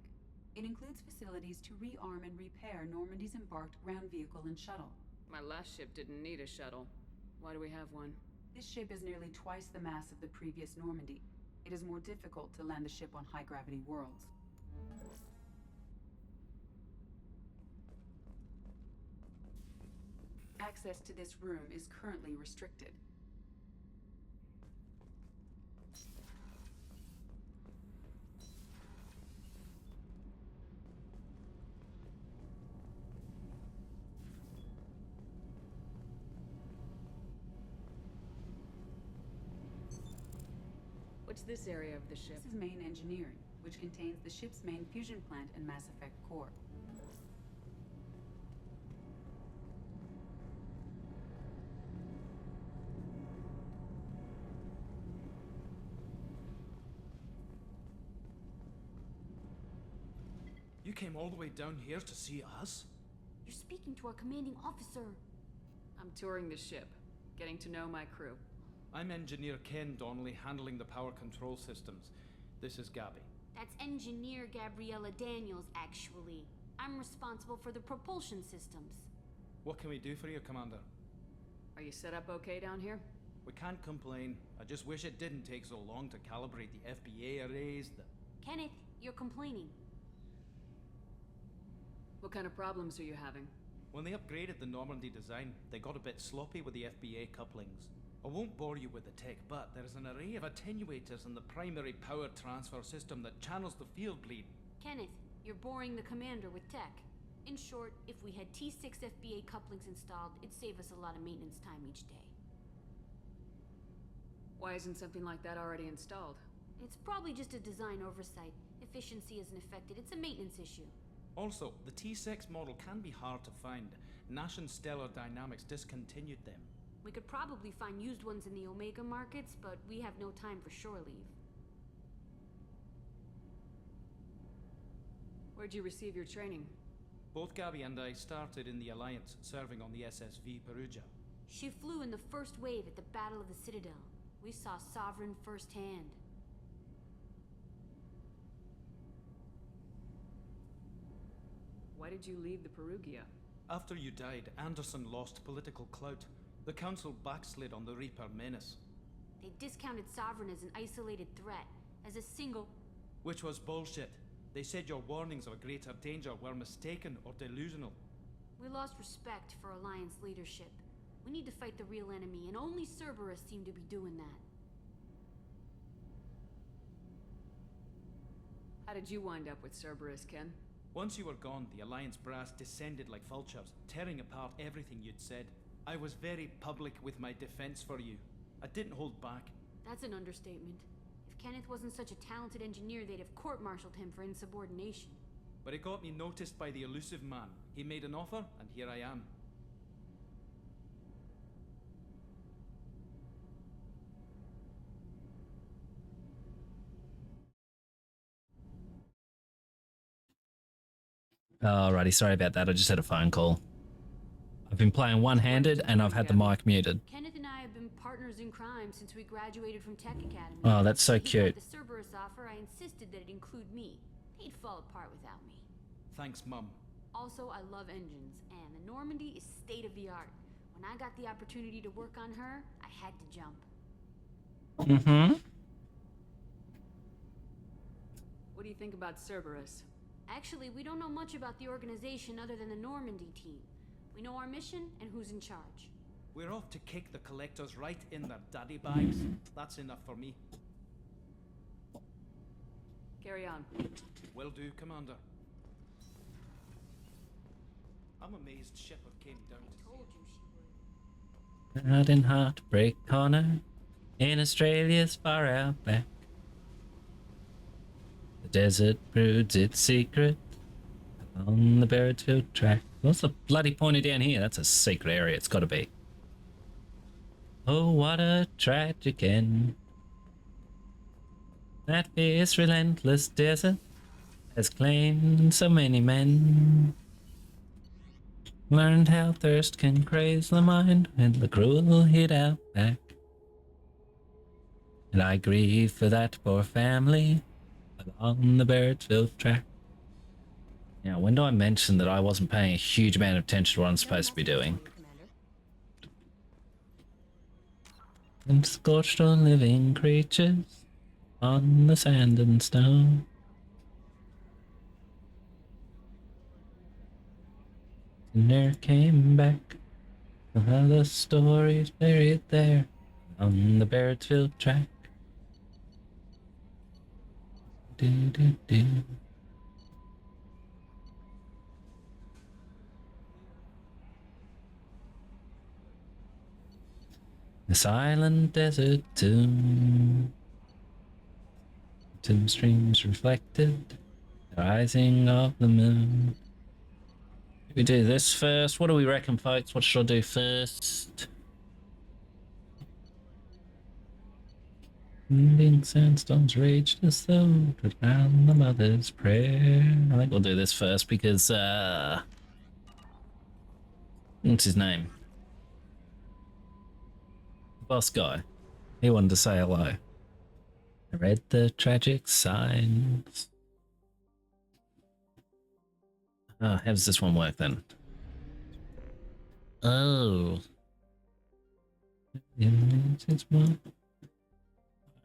Speaker 11: It includes facilities to rearm and repair Normandy's embarked ground vehicle and shuttle.
Speaker 4: My last ship didn't need a shuttle. Why do we have one?
Speaker 11: This ship is nearly twice the mass of the previous Normandy. It is more difficult to land the ship on high-gravity worlds. Access to this room is currently restricted.
Speaker 4: What's this area of the ship?
Speaker 11: This is main engineering, which contains the ship's main fusion plant and Mass Effect core.
Speaker 9: You came all the way down here to see us?
Speaker 8: You're speaking to our commanding officer.
Speaker 4: I'm touring the ship, getting to know my crew.
Speaker 9: I'm Engineer Ken Donnelly, handling the power control systems. This is Gabby.
Speaker 8: That's Engineer Gabriella Daniels, actually. I'm responsible for the propulsion systems.
Speaker 9: What can we do for you, Commander?
Speaker 4: Are you set up okay down here?
Speaker 9: We can't complain. I just wish it didn't take so long to calibrate the FBA arrays.
Speaker 8: Kenneth, you're complaining.
Speaker 4: What kind of problems are you having?
Speaker 9: When they upgraded the Normandy design, they got a bit sloppy with the FBA couplings. I won't bore you with the tech, but there's an array of attenuators in the primary power transfer system that channels the field bleed.
Speaker 8: Kenneth, you're boring the commander with tech. In short, if we had T6 FBA couplings installed, it'd save us a lot of maintenance time each day.
Speaker 4: Why isn't something like that already installed?
Speaker 8: It's probably just a design oversight.
Speaker 18: Efficiency isn't affected, it's a maintenance issue.
Speaker 9: Also, the T6 model can be hard to find. Nash and Stellar Dynamics discontinued them.
Speaker 18: We could probably find used ones in the Omega markets, but we have no time for shore leave.
Speaker 4: Where'd you receive your training?
Speaker 9: Both Gabby and I started in the Alliance, serving on the SSV Perugia.
Speaker 18: She flew in the first wave at the Battle of the Citadel. We saw Sovereign firsthand.
Speaker 4: Why did you leave the Perugia?
Speaker 9: After you died, Anderson lost political clout. The Council backslid on the Reaper menace.
Speaker 18: They discounted Sovereign as an isolated threat, as a single...
Speaker 9: Which was bullshit. They said your warnings of a greater danger were mistaken or delusional.
Speaker 18: We lost respect for Alliance leadership. We need to fight the real enemy, and only Cerberus seem to be doing that.
Speaker 4: How did you wind up with Cerberus, Ken?
Speaker 9: Once you were gone, the Alliance brass descended like vultures, tearing apart everything you'd said. I was very public with my defense for you. I didn't hold back.
Speaker 18: That's an understatement. If Kenneth wasn't such a talented engineer, they'd have court-martialed him for insubordination.
Speaker 9: But it got me noticed by the elusive man. He made an offer, and here I am.
Speaker 1: Alrighty, sorry about that. I just had a phone call. I've been playing one-handed and I've had the mic muted.
Speaker 18: Kenneth and I have been partners in crime since we graduated from Tech Academy.
Speaker 1: Oh, that's so cute.
Speaker 18: The Cerberus offer, I insisted that it include me. They'd fall apart without me.
Speaker 9: Thanks, Mum.
Speaker 18: Also, I love engines, and the Normandy is state-of-the-art. When I got the opportunity to work on her, I had to jump.
Speaker 1: Mm-hmm.
Speaker 4: What do you think about Cerberus?
Speaker 18: Actually, we don't know much about the organization other than the Normandy team. We know our mission and who's in charge.
Speaker 9: We're off to kick the Collectors right in their daddy bags. That's enough for me.
Speaker 4: Carry on.
Speaker 9: Will do, Commander. I'm amazed Shepard came down to...
Speaker 18: Told you she would.
Speaker 1: Out in Heartbreak Corner, in Australia's far out back. The desert broods its secret along the Barrettsville track. What's the bloody pointer down here? That's a secret area, it's gotta be. Oh, what a tragic end. That fierce, relentless desert has claimed so many men. Learned how thirst can craze the mind and the cruel hit out back. And I grieve for that poor family along the Barrettsville track. Now, when do I mention that I wasn't paying a huge amount of attention to what I'm supposed to be doing? And scorched all living creatures on the sand and stone. And there came back another story buried there on the Barrettsville track. Do do do. The silent desert tomb. Tomb streams reflected, the rising of the moon. We do this first. What do we reckon, folks? What should I do first? Ending sandstorms raged as though to drown the mother's prayer. I think we'll do this first because, what's his name? Boss guy. He wanted to say hello. I read the tragic signs. Oh, how does this one work then? Oh.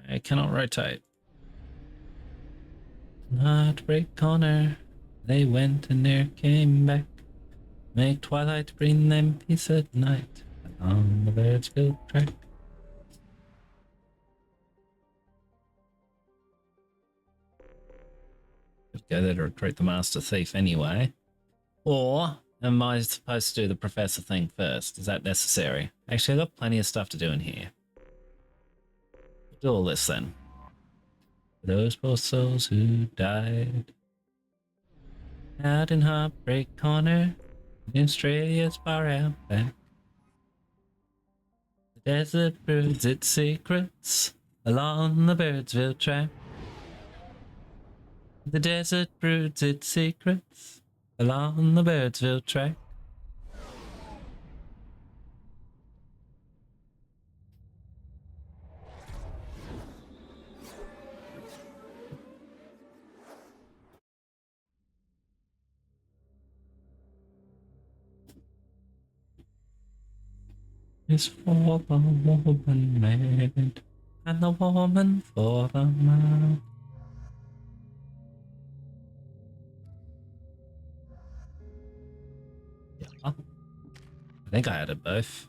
Speaker 1: I cannot rotate. Heartbreak Corner. They went and ne'er came back. Make twilight bring them peace at night. On the Barrettsville track. Go there to recruit the Master Thief anyway. Or am I supposed to do the Professor thing first? Is that necessary? Actually, I've got plenty of stuff to do in here. Do all this then. For those poor souls who died out in Heartbreak Corner, in Australia's far out back. The desert broods its secrets along the Birdsville track. The desert broods its secrets along the Birdsville track. Is for the woman made, and the woman for the man. Yeah. I think I had it both.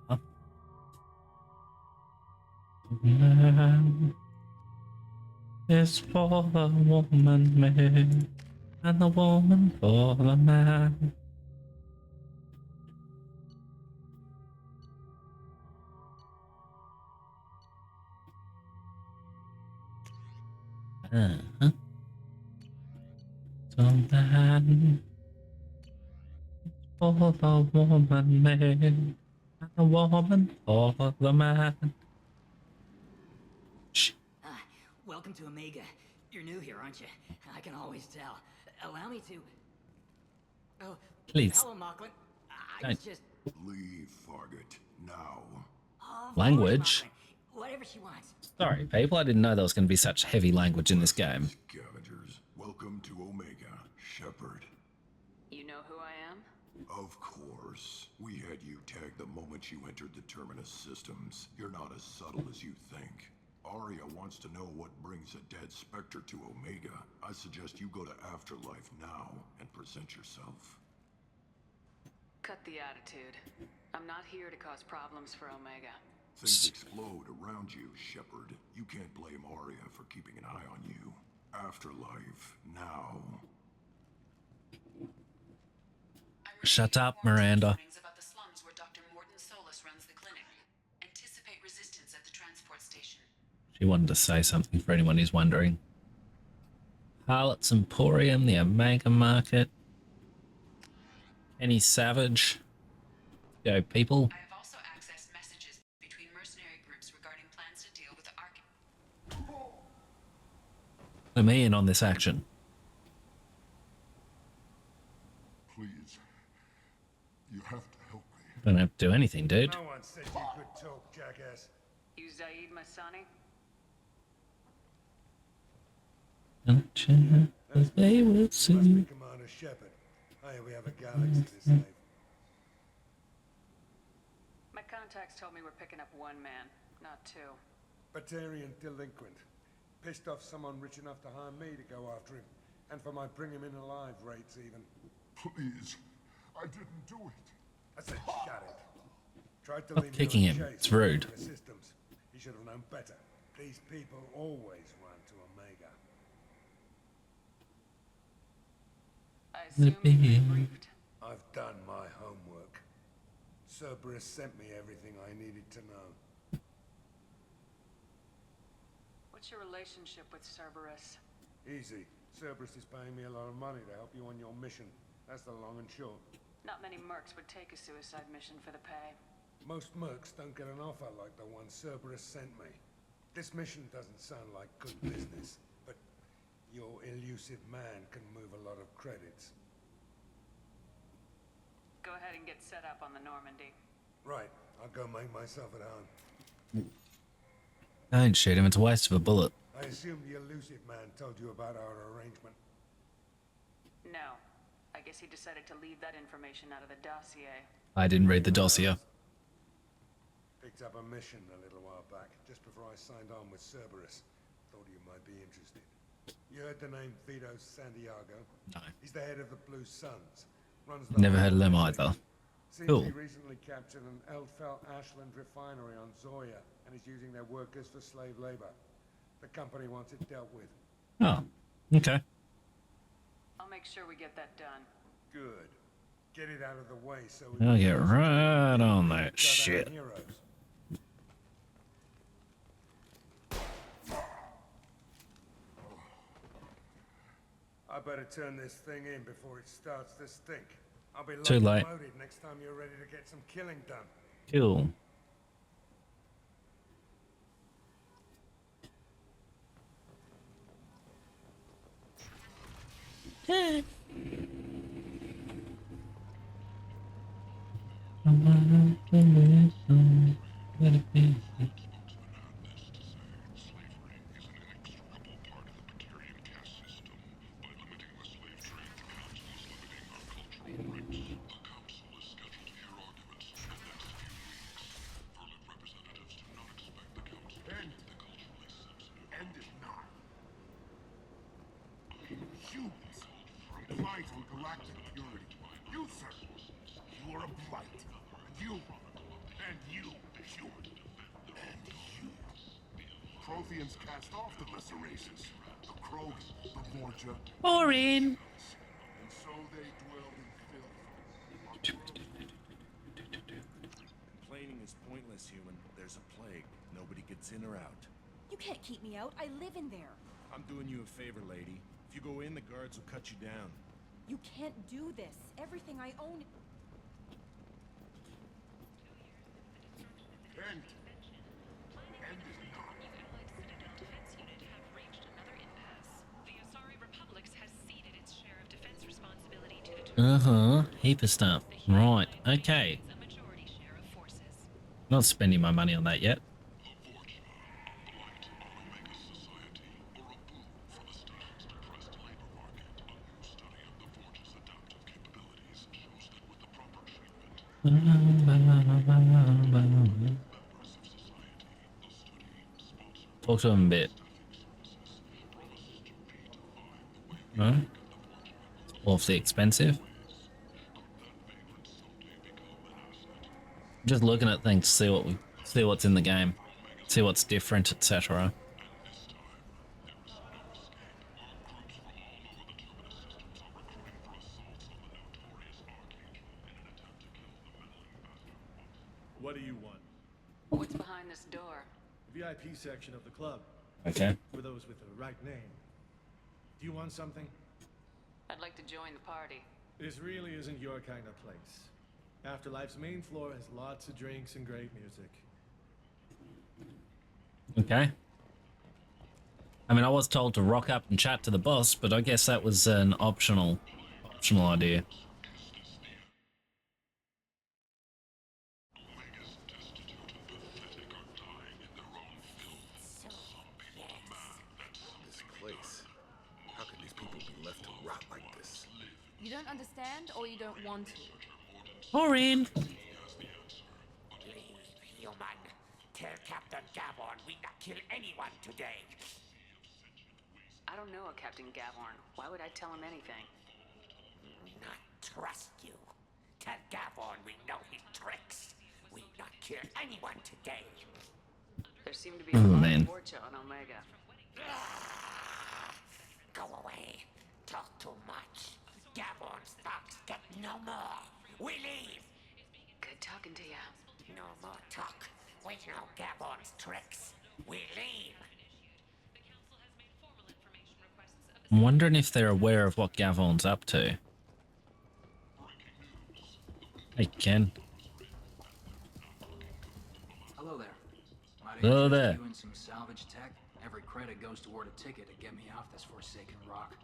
Speaker 1: Huh? Man is for the woman made, and the woman for the man. Uh-huh. So man for the woman made, and the woman for the man. Shh.
Speaker 19: Welcome to Omega. You're new here, aren't you? I can always tell. Allow me to... Oh,
Speaker 1: Please.
Speaker 19: hello, Mocklin. I was just...
Speaker 5: Leave, Fargate, now.
Speaker 19: Oh,
Speaker 1: Language.
Speaker 19: Whatever she wants.
Speaker 1: Sorry, people. I didn't know there was going to be such heavy language in this game.
Speaker 5: Scavengers, welcome to Omega, Shepard.
Speaker 4: You know who I am?
Speaker 5: Of course. We had you tagged the moment you entered the Terminus systems. You're not as subtle as you think. Arya wants to know what brings a dead Spectre to Omega. I suggest you go to Afterlife now and present yourself.
Speaker 4: Cut the attitude. I'm not here to cause problems for Omega.
Speaker 5: Things explode around you, Shepard. You can't blame Arya for keeping an eye on you. Afterlife, now.
Speaker 1: Shut up, Miranda.
Speaker 11: About the slums where Dr. Morton Solus runs the clinic. Anticipate resistance at the transport station.
Speaker 1: She wanted to say something for anyone who's wondering. Harlot's Emporium, the Omega Market. Any Savage. Go, people.
Speaker 11: I have also accessed messages between mercenary groups regarding plans to deal with the
Speaker 1: Let me in on this action.
Speaker 5: Please. You have to help me.
Speaker 1: Don't have to do anything, dude.
Speaker 20: No one said you could talk, jackass.
Speaker 4: You Zaid Masani?
Speaker 1: They will see.
Speaker 20: Must be Commander Shepard. Hey, we have a galaxy to save.
Speaker 4: My contacts told me we're picking up one man, not two.
Speaker 20: Batarian delinquent. Pissed off someone rich enough to hire me to go after him. And for my bring him in alive rates even.
Speaker 5: Please. I didn't do it.
Speaker 20: I said shut it. Tried to
Speaker 1: Stop
Speaker 20: leave me
Speaker 1: kicking
Speaker 20: on
Speaker 1: him.
Speaker 20: chase
Speaker 1: It's rude.
Speaker 20: for the systems. He should have known better. These people always run to Omega.
Speaker 4: I assume you've been briefed.
Speaker 20: I've done my homework. Cerberus sent me everything I needed to know.
Speaker 4: What's your relationship with Cerberus?
Speaker 20: Easy. Cerberus is paying me a lot of money to help you on your mission. That's the long and short.
Speaker 4: Not many mercs would take a suicide mission for the pay.
Speaker 20: Most mercs don't get an offer like the one Cerberus sent me. This mission doesn't sound like good business, but your elusive man can move a lot of credits.
Speaker 4: Go ahead and get set up on the Normandy.
Speaker 20: Right. I'll go make myself at home.
Speaker 1: Don't shoot him. It's a waste of a bullet.
Speaker 20: I assume the elusive man told you about our arrangement.
Speaker 4: No. I guess he decided to leave that information out of the dossier.
Speaker 1: I didn't read the dossier.
Speaker 20: Picked up a mission a little while back, just before I signed on with Cerberus. Thought you might be interested. You heard the name Vito Santiago?
Speaker 1: No.
Speaker 20: He's the head of the Blue Suns. Runs the
Speaker 1: Never heard of them either.
Speaker 20: Seems
Speaker 1: Cool.
Speaker 20: he recently captured an Eldfell Ashland refinery on Zoya, and is using their workers for slave labor. The company wants it dealt with.
Speaker 1: Oh, okay.
Speaker 4: I'll make sure we get that done.
Speaker 20: Good. Get it out of the way so we
Speaker 1: I'll
Speaker 20: can
Speaker 1: get right on that
Speaker 20: cut
Speaker 1: shit.
Speaker 20: our heroes. better turn this thing in before it starts to stink. I'll be
Speaker 1: Too late.
Speaker 20: locomoted next time you're ready to get some killing done.
Speaker 1: Cool.
Speaker 5: End it not. Humans, blight on galactic purity. You, sir, you are a blight. You, and you, human, and you. Protheans cast off the lesser races. The Krogan, the Borgia.
Speaker 1: Boring.
Speaker 5: And so they dwell in filth.
Speaker 21: Complaining is pointless, human. There's a plague. Nobody gets in or out.
Speaker 22: You can't keep me out. I live in there.
Speaker 21: I'm doing you a favor, lady. If you go in, the guards will cut you down.
Speaker 22: You can't do this. Everything I own...
Speaker 5: End. End it not.
Speaker 1: Heap of stuff. Right, okay. Not spending my money on that yet. Talk to him a bit. No? Awfully expensive. Just looking at things to see what's in the game, see what's different, etc.
Speaker 21: What do you want?
Speaker 4: What's behind this door?
Speaker 21: VIP section of the club.
Speaker 1: Okay.
Speaker 21: For those with the right name. Do you want something?
Speaker 4: I'd like to join the party.
Speaker 21: This really isn't your kind of place. Afterlife's main floor has lots of drinks and great music.
Speaker 1: Okay. I mean, I was told to rock up and chat to the boss, but I guess that was an optional idea.
Speaker 5: This place. How could these people be left to rot like this?
Speaker 2: You don't understand, or you don't want to?
Speaker 1: Orin!
Speaker 23: Human, tell Captain Gavon we not kill anyone today.
Speaker 4: I don't know a Captain Gavon. Why would I tell him anything?
Speaker 23: Not trust you. Tell Gavon we know his tricks. We not kill anyone today.
Speaker 4: There seemed to be a lot of torture on Omega.
Speaker 23: Go away. Talk too much. Gavon's thugs get no more. We leave.
Speaker 4: Good talking to you.
Speaker 23: No more talk. We know Gavon's tricks. We leave.
Speaker 1: I'm wondering if they're aware of what Gavon's up to. Hey, Ken.
Speaker 24: Hello there.
Speaker 1: Hello there.
Speaker 24: Doing some salvage tech. Every credit goes toward a ticket to get me off this forsaken rock.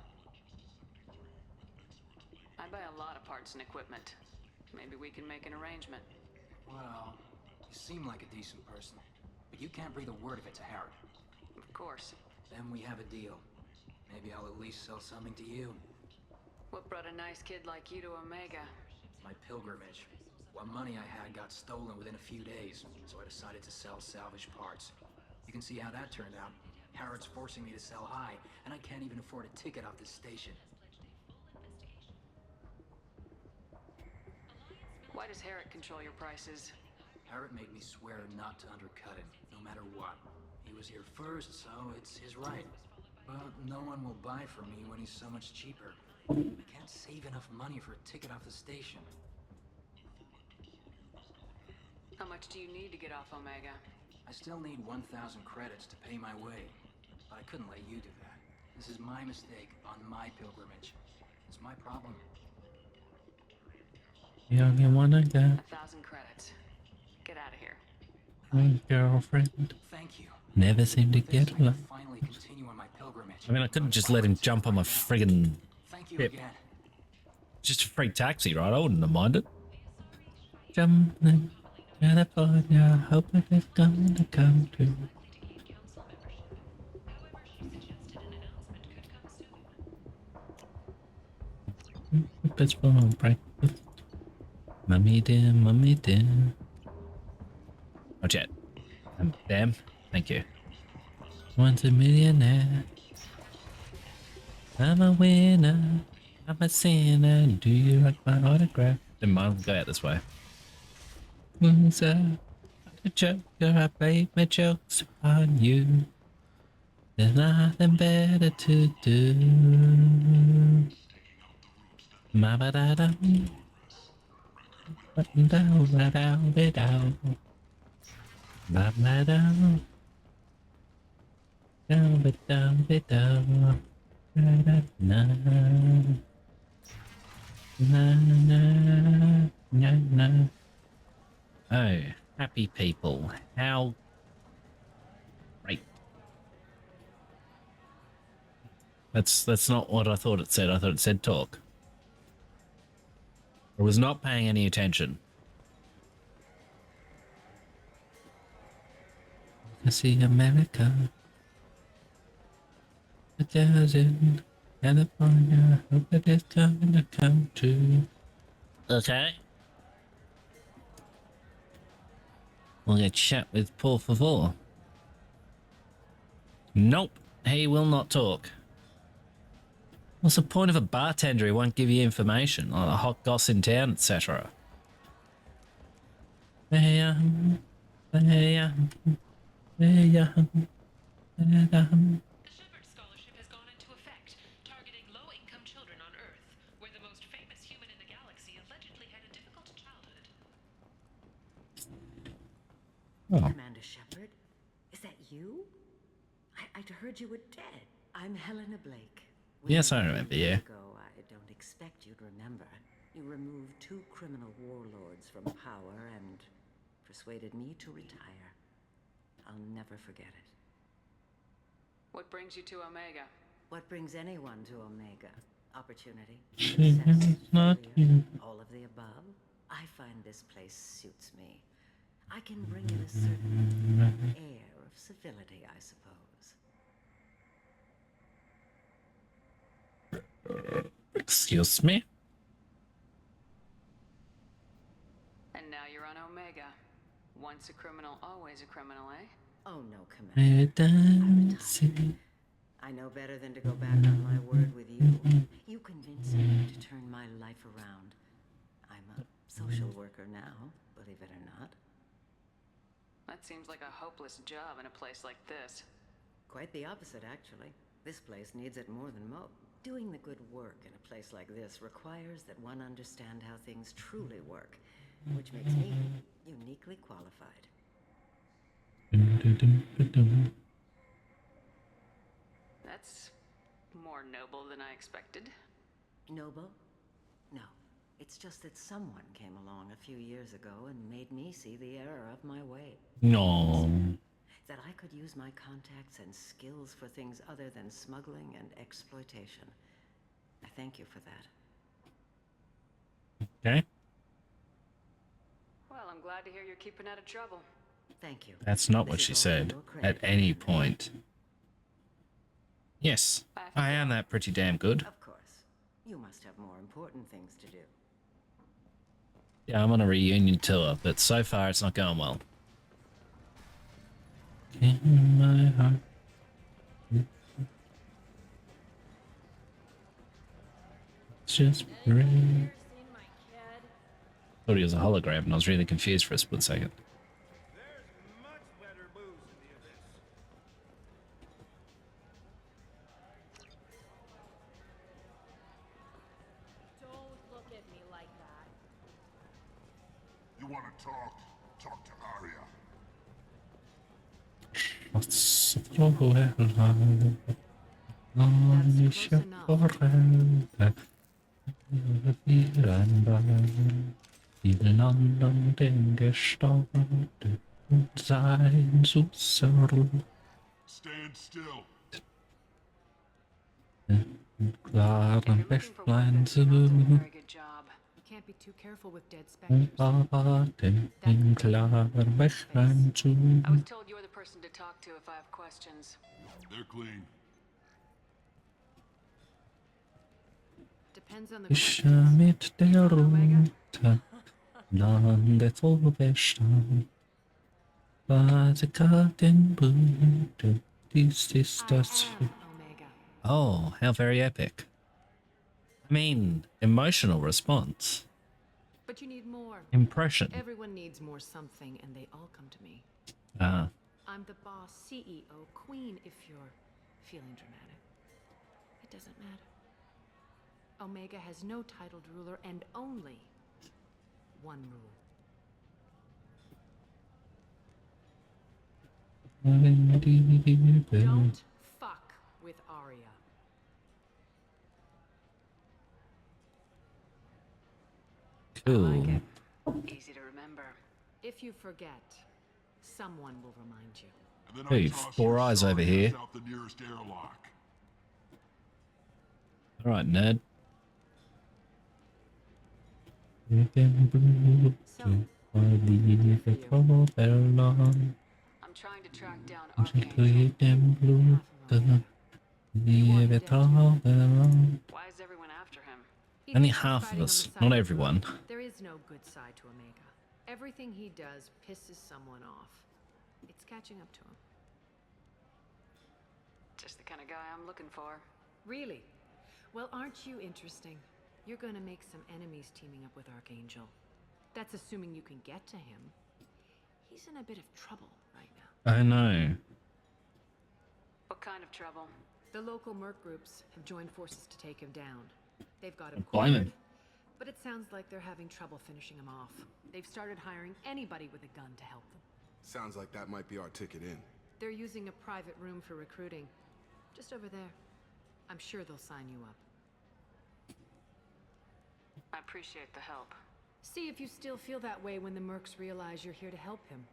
Speaker 4: I buy a lot of parts and equipment. Maybe we can make an arrangement.
Speaker 24: Well, you seem like a decent person, but you can't breathe a word of it to Harrod.
Speaker 4: Of course.
Speaker 24: Then we have a deal. Maybe I'll at least sell something to you.
Speaker 4: What brought a nice kid like you to Omega?
Speaker 24: My pilgrimage. What money I had got stolen within a few days, so I decided to sell salvage parts. You can see how that turned out. Harrod's forcing me to sell high, and I can't even afford a ticket off this station.
Speaker 4: Why does Harrod control your prices?
Speaker 24: Harrod made me swear not to undercut him, no matter what. He was here first, so it's his right. But no one will buy from me when he's so much cheaper. I can't save enough money for a ticket off the station.
Speaker 4: How much do you need to get off Omega?
Speaker 24: I still need 1,000 credits to pay my way. But I couldn't let you do that. This is my mistake on my pilgrimage. It's my problem.
Speaker 1: You only wanna go.
Speaker 4: 1,000 credits. Get out of here.
Speaker 1: My girlfriend.
Speaker 24: Thank you.
Speaker 1: Never seemed to
Speaker 24: With this,
Speaker 1: get
Speaker 24: I can
Speaker 1: along.
Speaker 24: finally continue on my pilgrimage.
Speaker 1: I mean, I couldn't just let him jump on my friggin'
Speaker 24: Thank you
Speaker 1: ship.
Speaker 24: again.
Speaker 1: Just a free taxi, right? I wouldn't have minded. Jumping California, hoping it's gonna come true. It's for breakfast. Mummy dear, mummy dear. Not yet. Damn. Thank you. Once a millionaire. I'm a winner. I'm a sinner. Do you like my autograph? Then I'll go out this way. Was a joke, I played my jokes upon you. There's nothing better to do. Ma ba da dum. Button down, ba down, ba down. Ba ba down. Down, ba down, ba down. Na na na na na na. Oh, happy people. How great. That's not what I thought it said. I thought it said talk. I was not paying any attention. I see America. A dozen California. Hope that it's going to come true. Okay. We'll get chat with Por Favor. Nope, he will not talk. What's the point of a bartender who won't give you information on a hot goss in town, etc.?
Speaker 3: Oh. Commander Shepard, is that you? I'd heard you were dead. I'm Helena Blake.
Speaker 1: Yes, I remember you.
Speaker 3: I don't expect you'd remember. You removed 2 criminal warlords from power and persuaded me to retire. I'll never forget it.
Speaker 4: What brings you to Omega?
Speaker 3: What brings anyone to Omega? Opportunity,
Speaker 1: She
Speaker 3: success,
Speaker 1: is not you.
Speaker 3: all of the above. I find this place suits me. I can bring in a certain air of civility, I suppose.
Speaker 1: Excuse me?
Speaker 4: And now you're on Omega. Once a criminal, always a criminal, eh?
Speaker 3: Oh no, Commander.
Speaker 1: I see.
Speaker 3: I know better than to go back on my word with you. You convinced me to turn my life around. I'm a social worker now, believe it or not.
Speaker 4: That seems like a hopeless job in a place like this.
Speaker 3: Quite the opposite, actually. This place needs it more than most. Doing the good work in a place like this requires that one understand how things truly work, which makes me uniquely qualified.
Speaker 4: That's more noble than I expected.
Speaker 3: Noble? No. It's just that someone came along a few years ago and made me see the error of my way.
Speaker 1: No.
Speaker 3: That I could use my contacts and skills for things other than smuggling and exploitation. I thank you for that.
Speaker 1: Okay.
Speaker 4: Well, I'm glad to hear you're keeping out of trouble.
Speaker 3: Thank you.
Speaker 1: That's not what she said at any point. Yes, I am that pretty damn good.
Speaker 3: Of course. You must have more important things to do.
Speaker 1: Yeah, I'm on a reunion tour, but so far it's not going well. In my heart. It's just rain. Thought he was a hologram and I was really confused for a split second.
Speaker 22: Don't look at me like that.
Speaker 6: You want to talk? Talk to Arya.
Speaker 1: I shall forever in London den gestorben und sein Sussel.
Speaker 6: Stand still.
Speaker 1: Klaren Bächlein zu
Speaker 4: Can't be too careful with dead specters.
Speaker 1: warten in klaren Bächlein zu.
Speaker 4: I was told you're the person to talk to if I have questions.
Speaker 6: They're clean.
Speaker 4: Depends on the
Speaker 1: Ich mit der Route landet vor Bestand. Was ich den Brüder, dies ist das. Oh, how very epic. I mean, emotional response.
Speaker 4: But you need more.
Speaker 1: Impression.
Speaker 4: Everyone needs more something, and they all come to me.
Speaker 1: Ah.
Speaker 4: I'm the boss, CEO, queen, if you're feeling dramatic. It doesn't matter. Omega has no titled ruler and only one rule. Don't fuck with Arya.
Speaker 1: Cool.
Speaker 4: Easy to remember. If you forget, someone will remind you.
Speaker 1: Hey, four eyes over here. Alright, nerd.
Speaker 4: I'm trying to track down Archangel. Why is everyone after him?
Speaker 1: Only half of us, not everyone.
Speaker 4: There is no good side to Omega. Everything he does pisses someone off. It's catching up to him. Just the kind of guy I'm looking for. Really? Well, aren't you interesting? You're gonna make some enemies teaming up with Archangel. That's assuming you can get to him. He's in a bit of trouble right now.
Speaker 1: I know.
Speaker 4: What kind of trouble? The local merc groups have joined forces to take him down. They've got him
Speaker 1: Blame him.
Speaker 4: cornered, but it sounds like they're having trouble finishing him off. They've started hiring anybody with a gun to help them.
Speaker 5: Sounds like that might be our ticket in.
Speaker 4: They're using a private room for recruiting. Just over there. I'm sure they'll sign you up. I appreciate the help. See if you still feel that way when the mercs realize you're here to help him.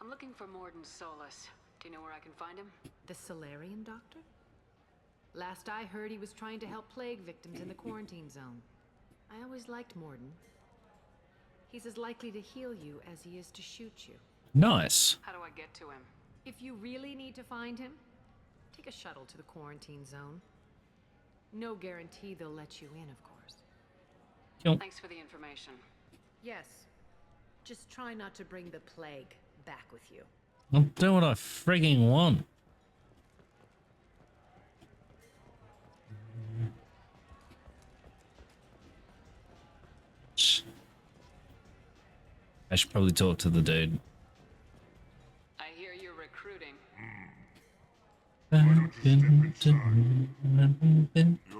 Speaker 4: I'm looking for Morden Solus. Do you know where I can find him? The Silurian doctor? Last I heard, he was trying to help plague victims in the quarantine zone. I always liked Morden. He's as likely to heal you as he is to shoot you.
Speaker 1: Nice.
Speaker 4: How do I get to him? If you really need to find him, take a shuttle to the quarantine zone. No guarantee they'll let you in, of course. Thanks for the information. Yes. Just try not to bring the plague back with you.
Speaker 1: I'll do what I frigging want. I should probably talk to the dude.
Speaker 4: I hear you're recruiting.
Speaker 6: You'll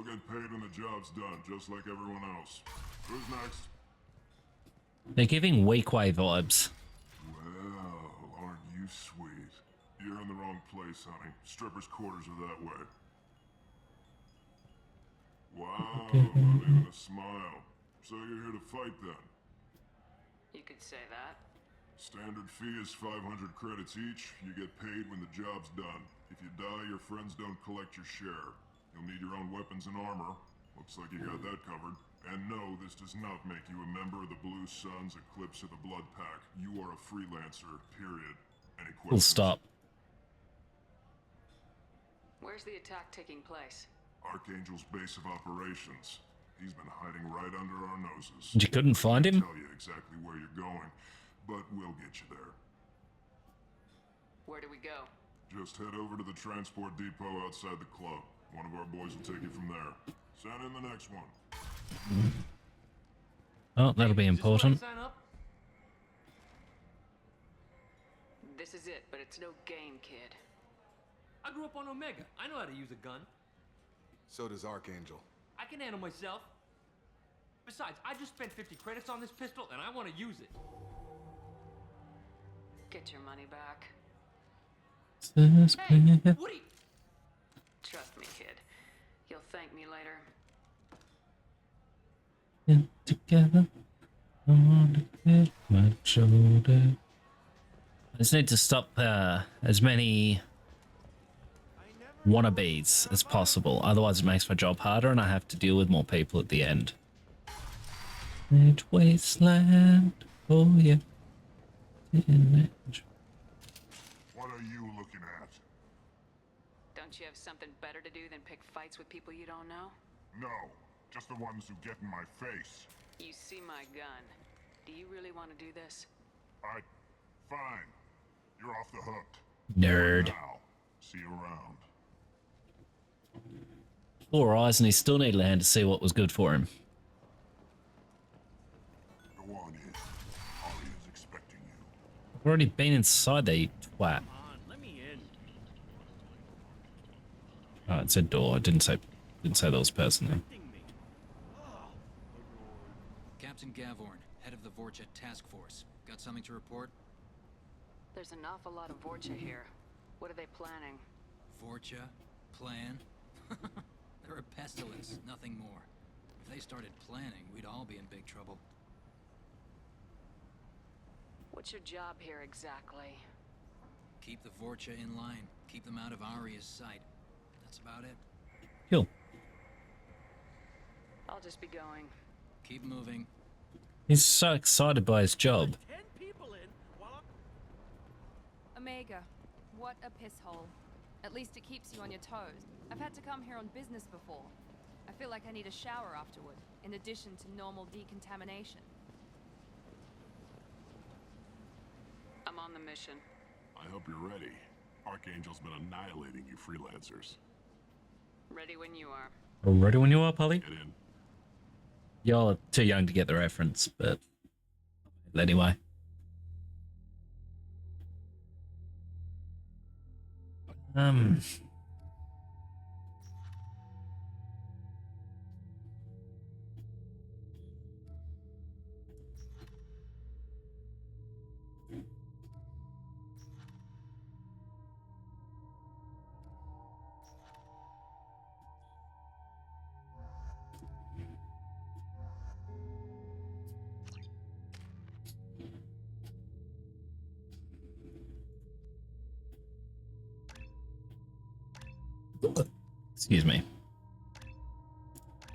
Speaker 6: get paid when the job's done, just like everyone else. Who's next?
Speaker 1: They're giving weak way vibes.
Speaker 6: Well, aren't you sweet? You're in the wrong place, honey. Strippers' quarters are that way. Wow, not even a smile. So you're here to fight then?
Speaker 4: You could say that.
Speaker 6: Standard fee is 500 credits each. You get paid when the job's done. If you die, your friends don't collect your share. You'll need your own weapons and armor. Looks like you got that covered. And no, this does not make you a member of the Blue Suns, Eclipse, or the Blood Pack. You are a freelancer, period. Any questions?
Speaker 1: Full stop.
Speaker 4: Where's the attack taking place?
Speaker 6: Archangel's base of operations. He's been hiding right under our noses.
Speaker 1: You couldn't find him?
Speaker 6: Tell you exactly where you're going, but we'll get you there.
Speaker 4: Where do we go?
Speaker 6: Just head over to the transport depot outside the club. One of our boys will take you from there. Send in the next one.
Speaker 1: Oh, that'll be important.
Speaker 4: This is it, but it's no game, kid.
Speaker 7: I grew up on Omega. I know how to use a gun.
Speaker 5: So does Archangel.
Speaker 7: I can handle myself. Besides, I just spent 50 credits on this pistol, and I want to use it.
Speaker 4: Get your money back.
Speaker 7: Hey, Woody!
Speaker 4: Trust me, kid. You'll thank me later.
Speaker 1: Get together. I want to get my shoulder. I just need to stop as many wannabes as possible. Otherwise, it makes my job harder and I have to deal with more people at the end. Edge wasteland. Oh, yeah.
Speaker 6: What are you looking at?
Speaker 4: Don't you have something better to do than pick fights with people you don't know?
Speaker 6: No, just the ones who get in my face.
Speaker 4: You see my gun. Do you really want to do this?
Speaker 6: Fine. You're off the hook.
Speaker 1: Nerd.
Speaker 6: Now, see you around.
Speaker 1: 4 eyes and he still need land to see what was good for him.
Speaker 6: Go on in. Arya's expecting you.
Speaker 1: I've already been inside there, you twat.
Speaker 7: Let me in.
Speaker 1: Oh, it said door. It didn't say there was a person there.
Speaker 10: Captain Gavorn, head of the Vorcha task force. Got something to report?
Speaker 4: There's an awful lot of Vorcha here. What are they planning?
Speaker 10: Vorcha? Plan? They're a pestilence, nothing more. If they started planning, we'd all be in big trouble.
Speaker 4: What's your job here exactly?
Speaker 10: Keep the Vorcha in line. Keep them out of Arya's sight. That's about it.
Speaker 1: Cool.
Speaker 4: I'll just be going.
Speaker 10: Keep moving.
Speaker 1: He's so excited by his job.
Speaker 2: Omega, what a piss hole. At least it keeps you on your toes. I've had to come here on business before. I feel like I need a shower afterward, in addition to normal decontamination.
Speaker 4: I'm on the mission.
Speaker 6: I hope you're ready. Archangel's been annihilating you freelancers.
Speaker 4: Ready when you are.
Speaker 1: Ready when you are, Polly?
Speaker 6: Get in.
Speaker 1: Y'all are too young to get the reference, but anyway. Excuse me.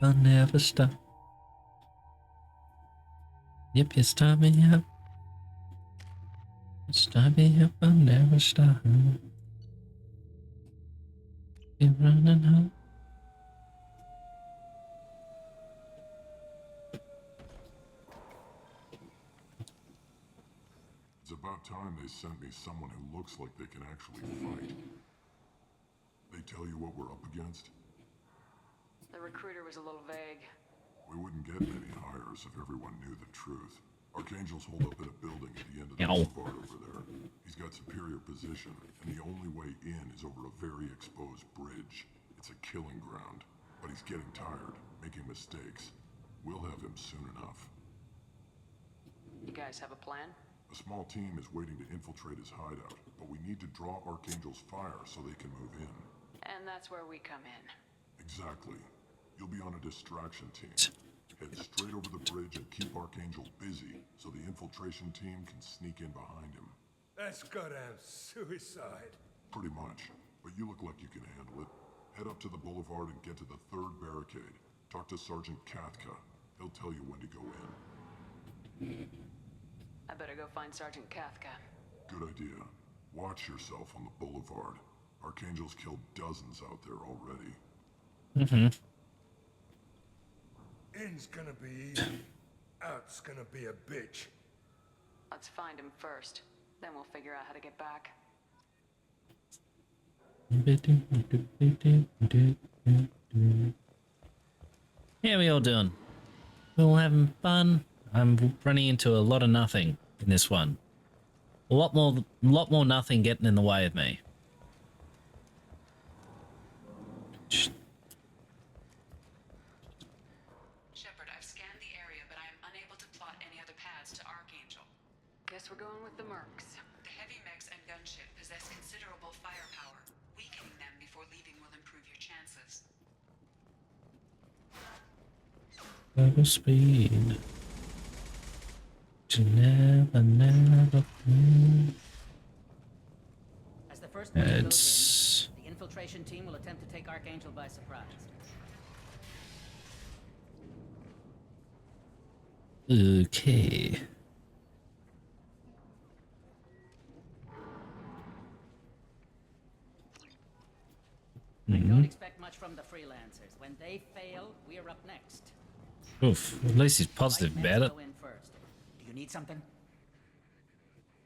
Speaker 1: I'll never stop. Yep, you stop me up. Stop me up, I'll never stop. Keep running home.
Speaker 6: It's about time they sent me someone who looks like they can actually fight. They tell you what we're up against?
Speaker 4: The recruiter was a little vague.
Speaker 6: We wouldn't get many hires if everyone knew the truth. Archangel's holed up in a building at the end of the boulevard over there. He's got superior position, and the only way in is over a very exposed bridge. It's a killing ground, but he's getting tired, making mistakes. We'll have him soon enough.
Speaker 4: You guys have a plan?
Speaker 6: A small team is waiting to infiltrate his hideout, but we need to draw Archangel's fire so they can move in.
Speaker 4: And that's where we come in.
Speaker 6: Exactly. You'll be on a distraction team. Head straight over the bridge and keep Archangel busy so the infiltration team can sneak in behind him.
Speaker 20: That's goddamn suicide.
Speaker 6: Pretty much, but you look like you can handle it. Head up to the boulevard and get to the 3rd barricade. Talk to Sergeant Kathka. He'll tell you when to go in.
Speaker 4: I better go find Sergeant Kathka.
Speaker 6: Good idea. Watch yourself on the boulevard. Archangel's killed dozens out there already.
Speaker 20: In's gonna be easy. Out's gonna be a bitch.
Speaker 4: Let's find him first. Then we'll figure out how to get back.
Speaker 1: How we all doing? We all having fun? I'm running into a lot of nothing in this one. A lot more nothing getting in the way of me.
Speaker 11: Shepard, I've scanned the area, but I am unable to plot any other paths to Archangel.
Speaker 4: Guess we're going with the mercs.
Speaker 11: The heavy mechs and gunship possess considerable firepower. Weakening them before before leaving will improve your chances.
Speaker 1: Double speed. To never.
Speaker 12: As the first mission
Speaker 1: It's
Speaker 12: goes in, the infiltration team will attempt to take Archangel by surprise.
Speaker 1: okay.
Speaker 12: I don't expect much from the freelancers. When they fail, we're up next.
Speaker 1: Oof. At least he's positive about it.
Speaker 12: Go in first. Do you need something?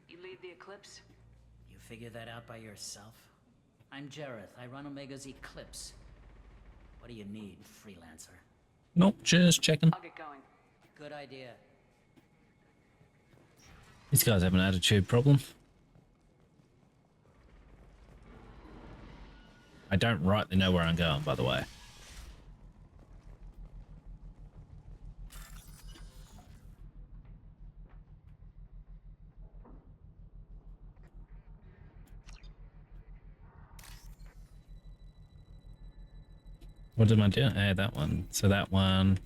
Speaker 4: You lead the Eclipse?
Speaker 12: You figure that out by yourself? I'm Jareth. I run Omega's Eclipse. What do you need, freelancer?
Speaker 1: Nope, just checking.
Speaker 4: I'll get going.
Speaker 12: Good idea.
Speaker 1: These guys have an attitude problem. I don't rightly know where I'm going, by the way. What did I do? Hey, that one. So that one.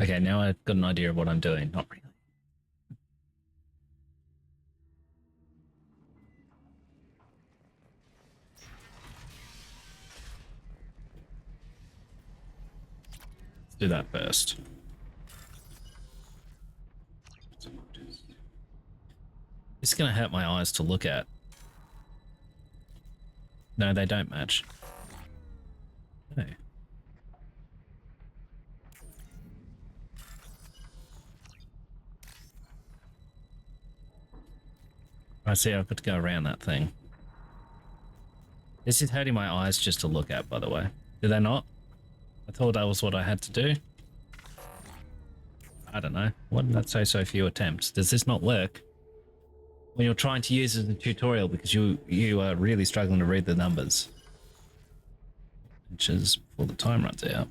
Speaker 1: Okay, now I've got an idea of what I'm doing. Not really. Let's do that first. It's gonna hurt my eyes to look at. No, they don't match. Hey. I see, I've got to go around that thing. This is hurting my eyes just to look at, by the way. Did they not? I thought that was what I had to do. I don't know. Why did that say so few attempts? Does this not work? When you're trying to use it as a tutorial because you are really struggling to read the numbers. Which is before the time runs out.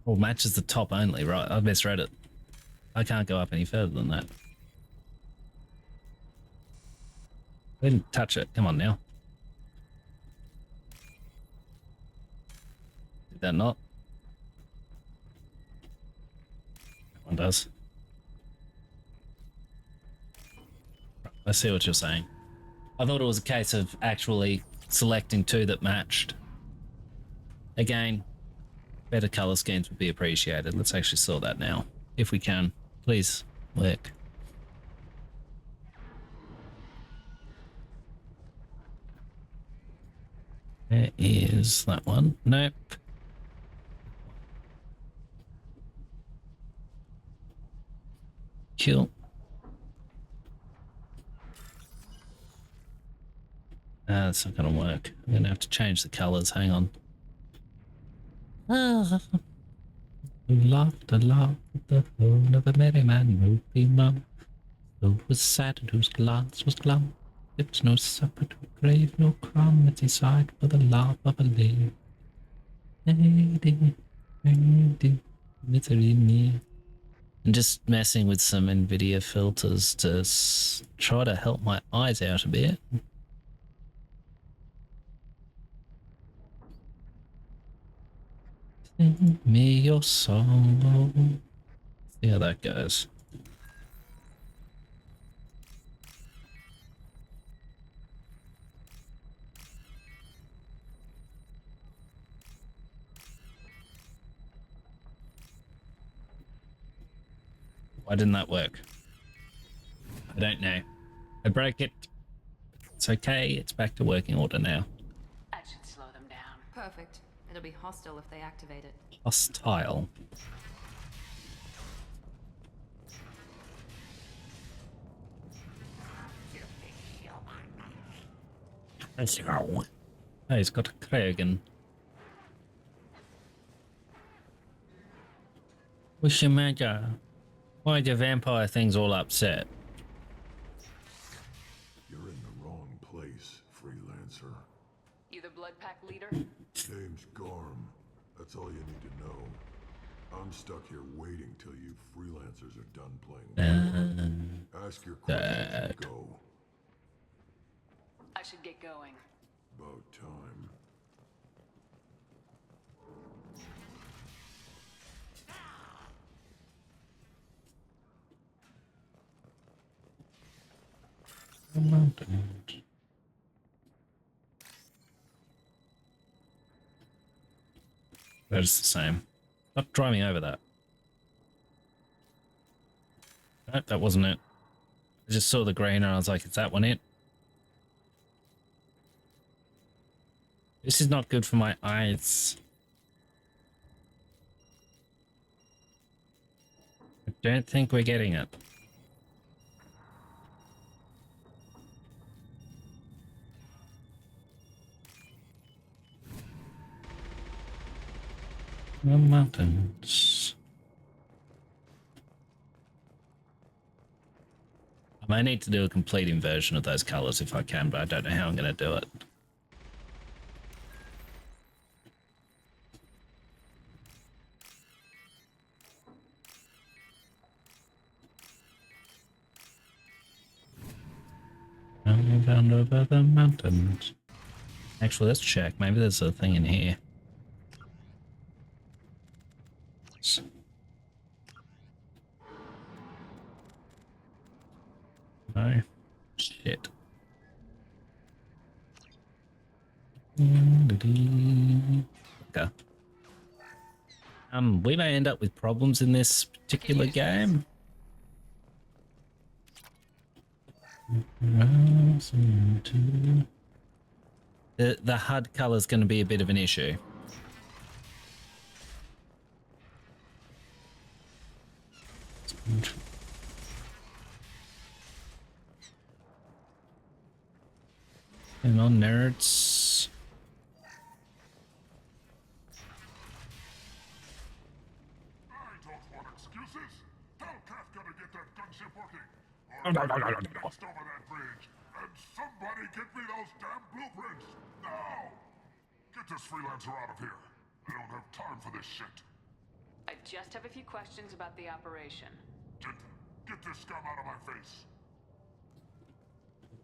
Speaker 1: Oh, matches the top only, right? I misread it. I can't go up any further than that. I didn't touch it. Come on now. Did that not? That one does. Let's see what you're saying. I thought it was a case of actually selecting two that matched. Again, better color schemes would be appreciated. Let's actually sort that now. If we can, please work. There is that one. Nope. Kill. That's not gonna work. I'm gonna have to change the colors. Hang on. Laughter, laughed the tone of a merry man moved be mum. So was sad and whose glance was glum. Lips no supper, too grave, no crumb as he sighed for the laugh of a lady. Misery me. I'm just messing with some NVIDIA filters to try to help my eyes out a bit. Sing me your song. See how that goes. Why didn't that work? I don't know. I broke it. It's okay. It's back to working order now.
Speaker 4: That should slow them down.
Speaker 2: Perfect. It'll be hostile if they activate it.
Speaker 1: Hostile. Let's go. Oh, he's got a Kragan. What's your matter? Why are your vampire things all upset?
Speaker 6: You're in the wrong place, freelancer.
Speaker 4: You the blood pack leader?
Speaker 6: Name's Garm. That's all you need to know. I'm stuck here waiting till you freelancers are done playing. Ask your questions and go.
Speaker 4: I should get going.
Speaker 6: About time.
Speaker 1: That's the same. Stop driving over that. No, that wasn't it. I just saw the green and I was like, is that one it? This is not good for my eyes. I don't think we're getting it. The mountains. I may need to do a complete inversion of those colors if I can, but I don't know how I'm going to do it. Down over the mountains. Actually, let's check. Maybe there's a thing in here. No. Shit. Okay. We may end up with problems in this particular game. The HUD color is going to be a bit of an issue. Hang on, nerds.
Speaker 6: Next over that bridge, and somebody get me those damn blueprints now. Get this freelancer out of here. I don't have time for this shit.
Speaker 4: I just have a few questions about the operation.
Speaker 6: Get this scum out of my face.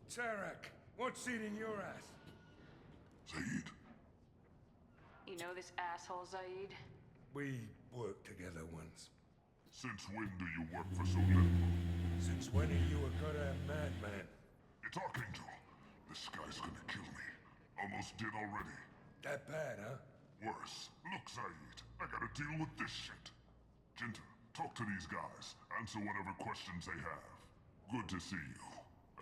Speaker 20: Tarek, what's eating your ass?
Speaker 6: Zaid.
Speaker 4: You know this asshole, Zaid?
Speaker 20: We worked together once.
Speaker 6: Since when do you work for so little?
Speaker 20: Since when are you a goddamn madman?
Speaker 6: It's Archangel. This guy's gonna kill me. Almost did already.
Speaker 20: That bad, huh?
Speaker 6: Worse. Look, Zaid, I gotta deal with this shit. Jinta, talk to these guys. Answer whatever questions they have. Good to see you.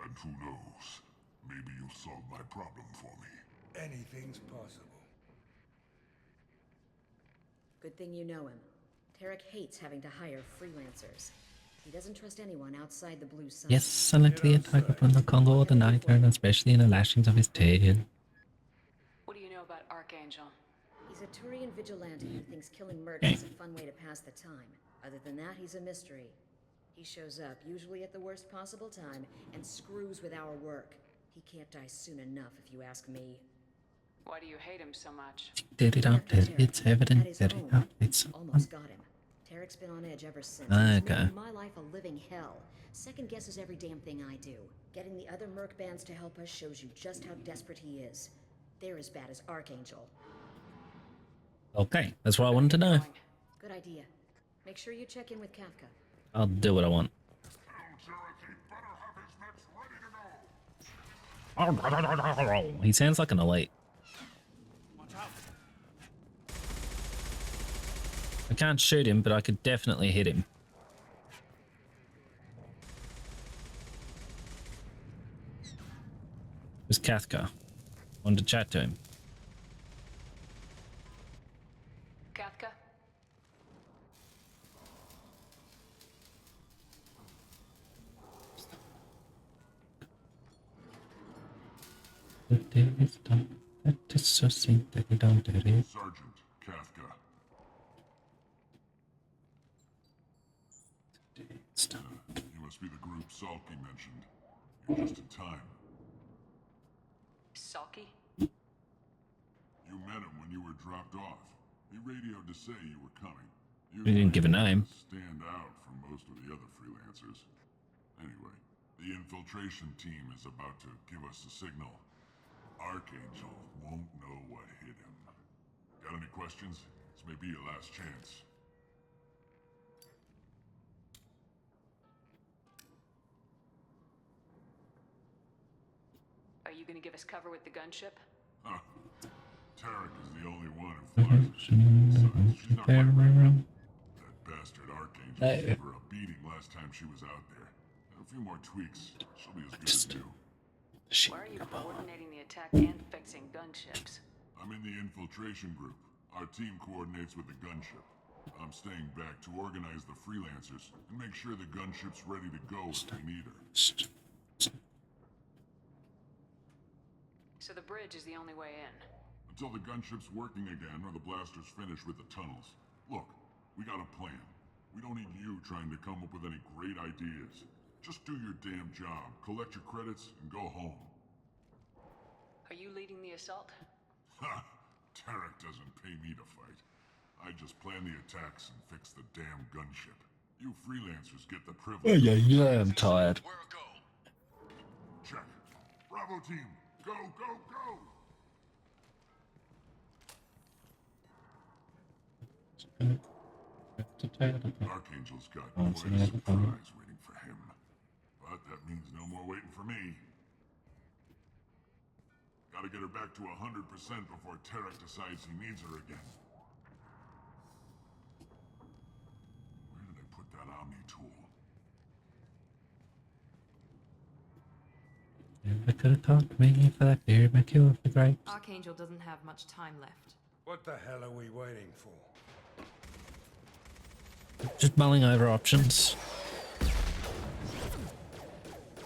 Speaker 6: And who knows, maybe you'll solve my problem for me.
Speaker 20: Anything's possible.
Speaker 3: Good thing you know him. Tarek hates having to hire freelancers. He doesn't trust anyone outside the blue sun.
Speaker 1: Yes, silently attack upon the Congo the night, and especially in the lashings of his tail.
Speaker 4: What do you know about Archangel?
Speaker 3: He's a Turian vigilante who thinks killing mercs is a fun way to pass the time. Other than that, he's a mystery. He shows up, usually at the worst possible time, and screws with our work. He can't die soon enough, if you ask me.
Speaker 4: Why do you hate him so much?
Speaker 1: It's evident that it's
Speaker 3: almost got him. Tarek's been on edge ever since.
Speaker 1: Okay.
Speaker 3: He's making my life a living hell. Second guesses every damn thing I do. Getting the other merc bands to help us shows you just how desperate he is. They're as bad as Archangel.
Speaker 1: Okay, that's what I wanted to know.
Speaker 3: Good idea. Make sure you check in with Kafka.
Speaker 1: I'll do what I want. He sounds like an elite. I can't shoot him, but I could definitely hit him. Where's Kafka? I wanted to chat to him.
Speaker 4: Kafka?
Speaker 1: The day is done. That is so sweet that you don't do it.
Speaker 6: Sergeant Kafka. You must be the group Salky mentioned. You're just in time.
Speaker 4: Salky?
Speaker 6: You met him when you were dropped off. He radioed to say you were coming.
Speaker 1: We didn't give a name.
Speaker 6: Stand out from most of the other freelancers. Anyway, the infiltration team is about to give us a signal. Archangel won't know what hit him. Got any questions? This may be your last chance.
Speaker 4: Are you gonna give us cover with the gunship?
Speaker 6: Huh. Tarek is the only one who flies it. Besides, she's not quite ready. That bastard Archangel gave her a beating last time she was out there. A few more tweaks, she'll be as good as new.
Speaker 4: Why are you coordinating the attack and fixing gunships?
Speaker 6: I'm in the infiltration group. Our team coordinates with the gunship. I'm staying back to organize the freelancers and make sure the gunship's ready to go if we need her.
Speaker 4: So the bridge is the only way in.
Speaker 6: Until the gunship's working again or the blasters finish with the tunnels. Look, we got a plan. We don't need you trying to come up with any great ideas. Just do your damn job, collect your credits, and go home.
Speaker 4: Are you leading the assault?
Speaker 6: Ha! Tarek doesn't pay me to fight. I just plan the attacks and fix the damn gunship. You freelancers get the privilege.
Speaker 1: Oh yeah, I'm tired.
Speaker 6: Check. Bravo team, go, go, go! Archangel's got quite a surprise waiting for him. But that means no more waiting for me. Gotta get her back to 100% before Tarek decides he needs her again. Where did I put that Omni tool?
Speaker 1: Never could have caught me for that beer, my cure for grapes.
Speaker 2: Archangel doesn't have much time left.
Speaker 20: What the hell are we waiting for?
Speaker 1: Just mulling over options.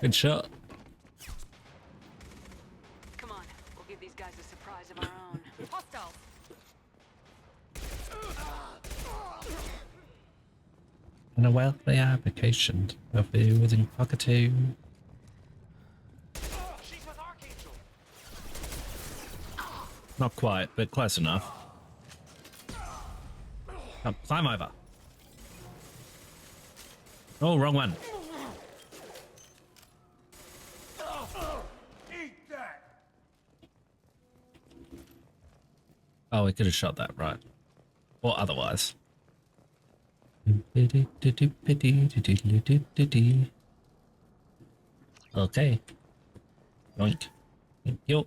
Speaker 1: Good shot.
Speaker 4: Come on, we'll give these guys a surprise of our own.
Speaker 2: Hostile!
Speaker 1: And a wealthy application of the within cockatoo. Not quite, but close enough. Come, climb over. Oh, wrong one.
Speaker 20: Eat that!
Speaker 1: Oh, we could have shot that, right. Or otherwise. Okay. Yoink. Thank you.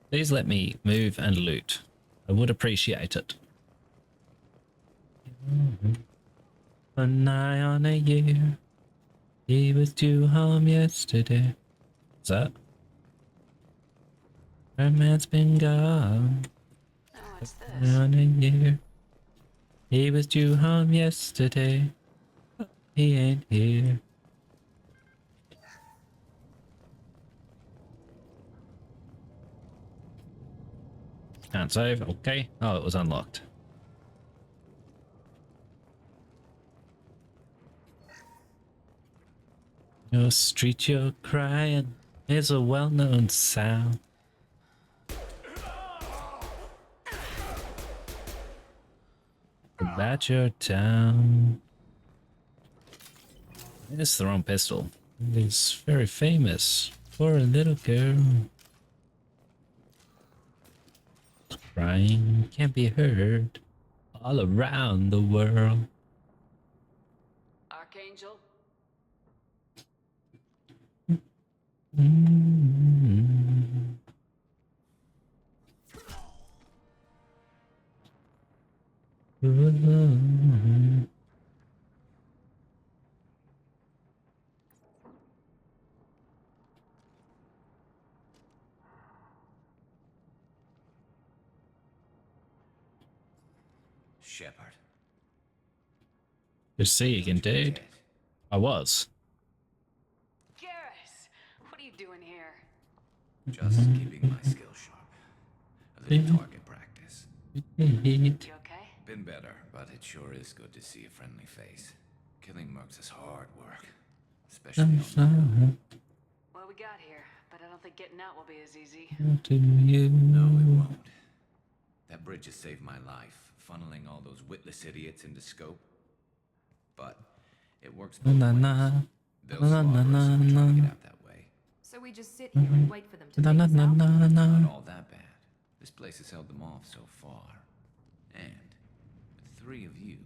Speaker 1: Please let me move and loot. I would appreciate it. A nigh on a year. He was due home yesterday. What's that? Our man's been gone.
Speaker 4: Oh, what's this?
Speaker 1: Nigh on a year. He was due home yesterday. He ain't here. Can't save. Okay. Oh, it was unlocked. Your street you're crying is a well-known sound. About your town. It's the wrong pistol. It's very famous for a little girl. Crying can be heard all around the world.
Speaker 4: Archangel?
Speaker 13: Shepard.
Speaker 1: Good to see you again, dude. I was.
Speaker 4: Garrus! What are you doing here?
Speaker 13: Just keeping my skill sharp. A little target practice.
Speaker 4: You okay?
Speaker 13: Been better, but it sure is good to see a friendly face. Killing mercs is hard work. Especially on
Speaker 4: Well, we got here, but I don't think getting out will be as easy.
Speaker 1: Do you?
Speaker 13: No, it won't. That bridge has saved my life funneling all those witless idiots into scope. But it works
Speaker 1: Na
Speaker 13: both
Speaker 1: na
Speaker 13: ways.
Speaker 1: na.
Speaker 13: They'll
Speaker 1: Na na
Speaker 13: slaughter us
Speaker 1: na
Speaker 13: if we try to
Speaker 1: na.
Speaker 13: get out that way.
Speaker 2: So we just sit here and wait for them to
Speaker 1: Na
Speaker 2: take
Speaker 1: na
Speaker 2: us
Speaker 1: na
Speaker 2: out?
Speaker 1: na na.
Speaker 13: Not all that bad. This place has held them off so far. And with 3 of you,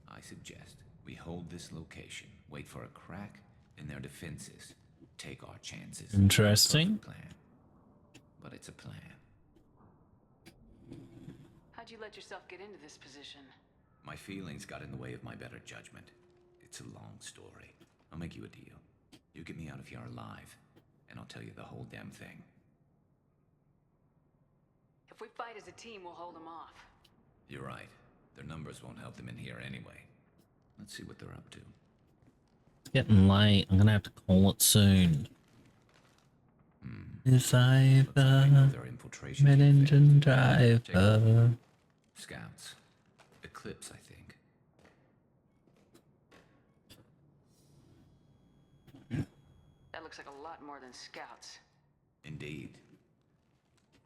Speaker 13: I suggest we hold this location, wait for a crack in their defenses, take our chances.
Speaker 1: Interesting.
Speaker 13: Not a perfect plan, but it's a plan.
Speaker 4: How'd you let yourself get into this position?
Speaker 13: My feelings got in the way of my better judgment. It's a long story. I'll make you a deal. You get me out of here alive, and I'll tell you the whole damn thing.
Speaker 4: If we fight as a team, we'll hold them off.
Speaker 13: You're right. Their numbers won't help them in here anyway. Let's see what they're up to.
Speaker 1: It's getting late. I'm gonna have to call it soon. Is I the mid-engine driver?
Speaker 13: Scouts. Eclipse, I think.
Speaker 4: That looks like a lot more than scouts.
Speaker 13: Indeed.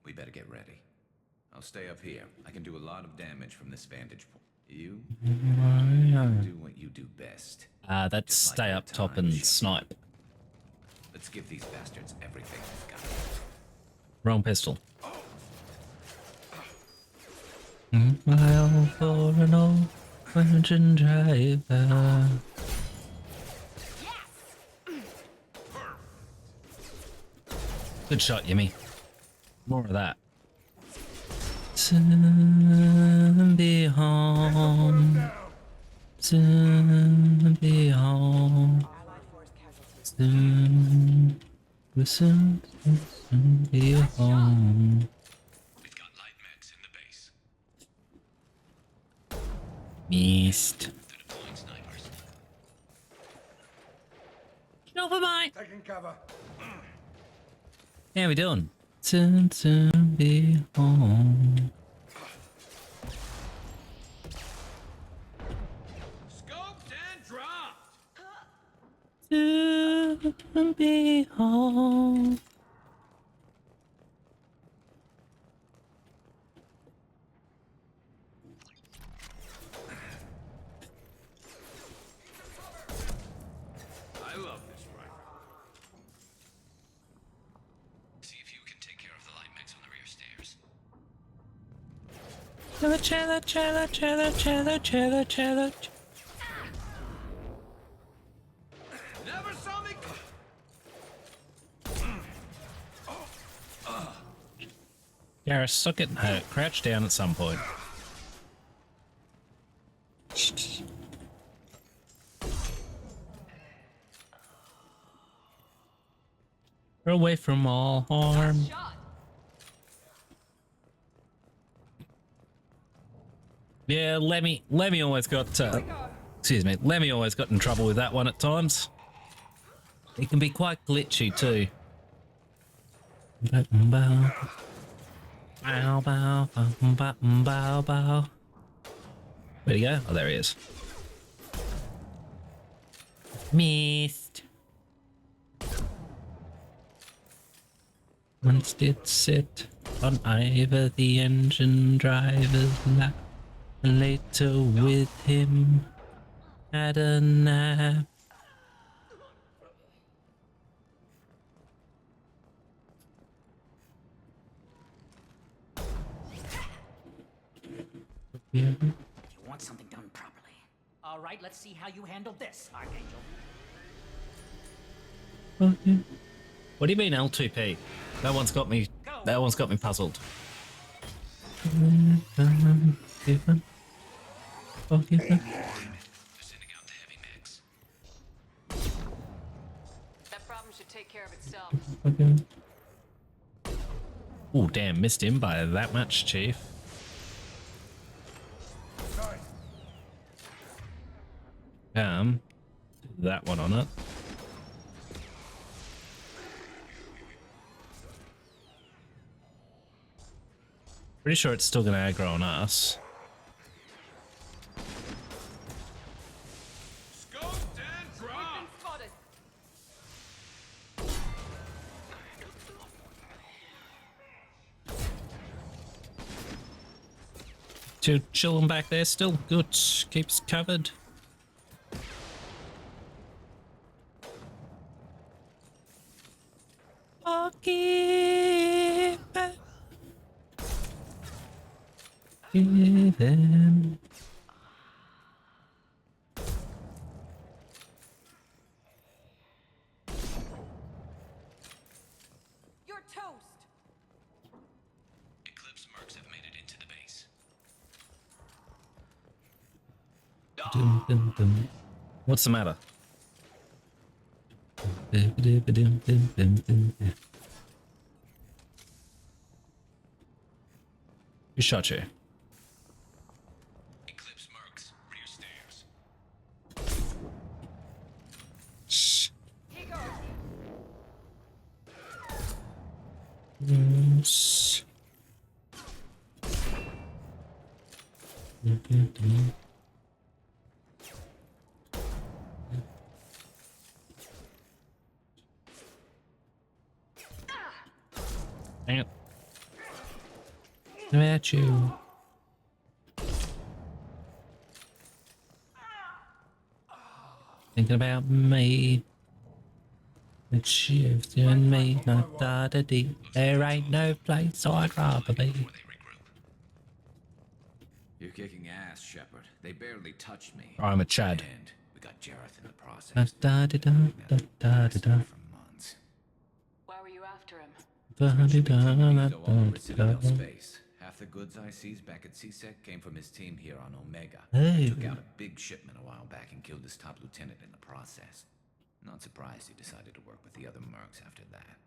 Speaker 13: We better get ready. I'll stay up here. I can do a lot of damage from this vantage point. You do what you do best.
Speaker 1: That's stay up top and snipe.
Speaker 13: Let's give these bastards everything they've got.
Speaker 1: Wrong pistol. Mile for an old engine driver. Good shot, YimmY. More of that. Soon be home. Soon be home. Soon, soon be home.
Speaker 13: We've got light mechs in the base.
Speaker 1: Missed.
Speaker 13: They're deploying snipers.
Speaker 1: Get over mine.
Speaker 20: Taking cover.
Speaker 1: How we doing? Soon be home.
Speaker 23: Scoped and dropped.
Speaker 1: Soon be home.
Speaker 23: I love this rifle.
Speaker 13: See if you can take care of the light mechs on the rear stairs.
Speaker 1: Chella.
Speaker 23: Never saw me.
Speaker 1: Garrus, stop getting hurt. Crouch down at some point. We're away from all harm. Yeah, Lemmy always got, excuse me, Lemmy always got in trouble with that one at times. It can be quite glitchy too. Bow, bow, bow, bow, bow, bow. Where'd he go? Oh, there he is. Missed. Once did sit on either the engine driver's lap, and later with him had a nap. Yeah.
Speaker 12: You want something done properly. All right, let's see how you handle this, Archangel.
Speaker 1: Okay. What do you mean L2P? That one's got me. That one's got me puzzled.
Speaker 4: That problem should take care of itself.
Speaker 1: Okay. Oh damn! Missed him by that much, Chief. That one on it. Pretty sure it's still gonna aggro on us.
Speaker 23: Scoped and dropped.
Speaker 1: You're chilling back there still? Good. Keep us covered. Okay. Given.
Speaker 4: You're toast.
Speaker 13: Eclipse mercs have made it into the base.
Speaker 1: Dum, dum, dum. What's the matter? Who shot you?
Speaker 13: Eclipse mercs, rear stairs.
Speaker 1: Shh. Yes. Dang it. I'm at you. Thinking about me. It's you and me, not da-da-dee. There ain't no place I'd rather be.
Speaker 13: You're kicking ass, Shepard. They barely touched me.
Speaker 1: I'm a Chad.
Speaker 13: And we got Jareth in the process.
Speaker 1: Da-da-da-da-da-da.
Speaker 4: Why were you after him?
Speaker 13: Citadel space. Half the goods I seized back at CSEC came from his team here on Omega.
Speaker 1: Hey.
Speaker 13: Took out a big shipment a while back and killed his top lieutenant in the process. Not surprised he decided to work with the other mercs after that.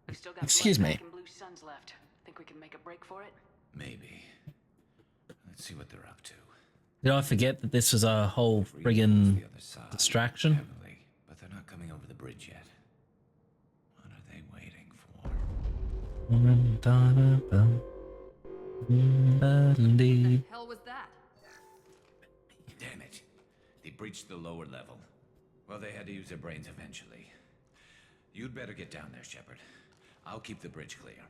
Speaker 4: We've still got
Speaker 1: Excuse me.
Speaker 4: and blue suns left. Think we can make a break for it?
Speaker 13: Maybe. Let's see what they're up to.
Speaker 1: Did I forget that this was a whole friggin' distraction?
Speaker 13: Heavily, but they're not coming over the bridge yet. What are they waiting for?
Speaker 4: What the hell was that?
Speaker 13: Damn it. They breached the lower level. Well, they had to use their brains eventually. You'd better get down there, Shepard. I'll keep the bridge clear.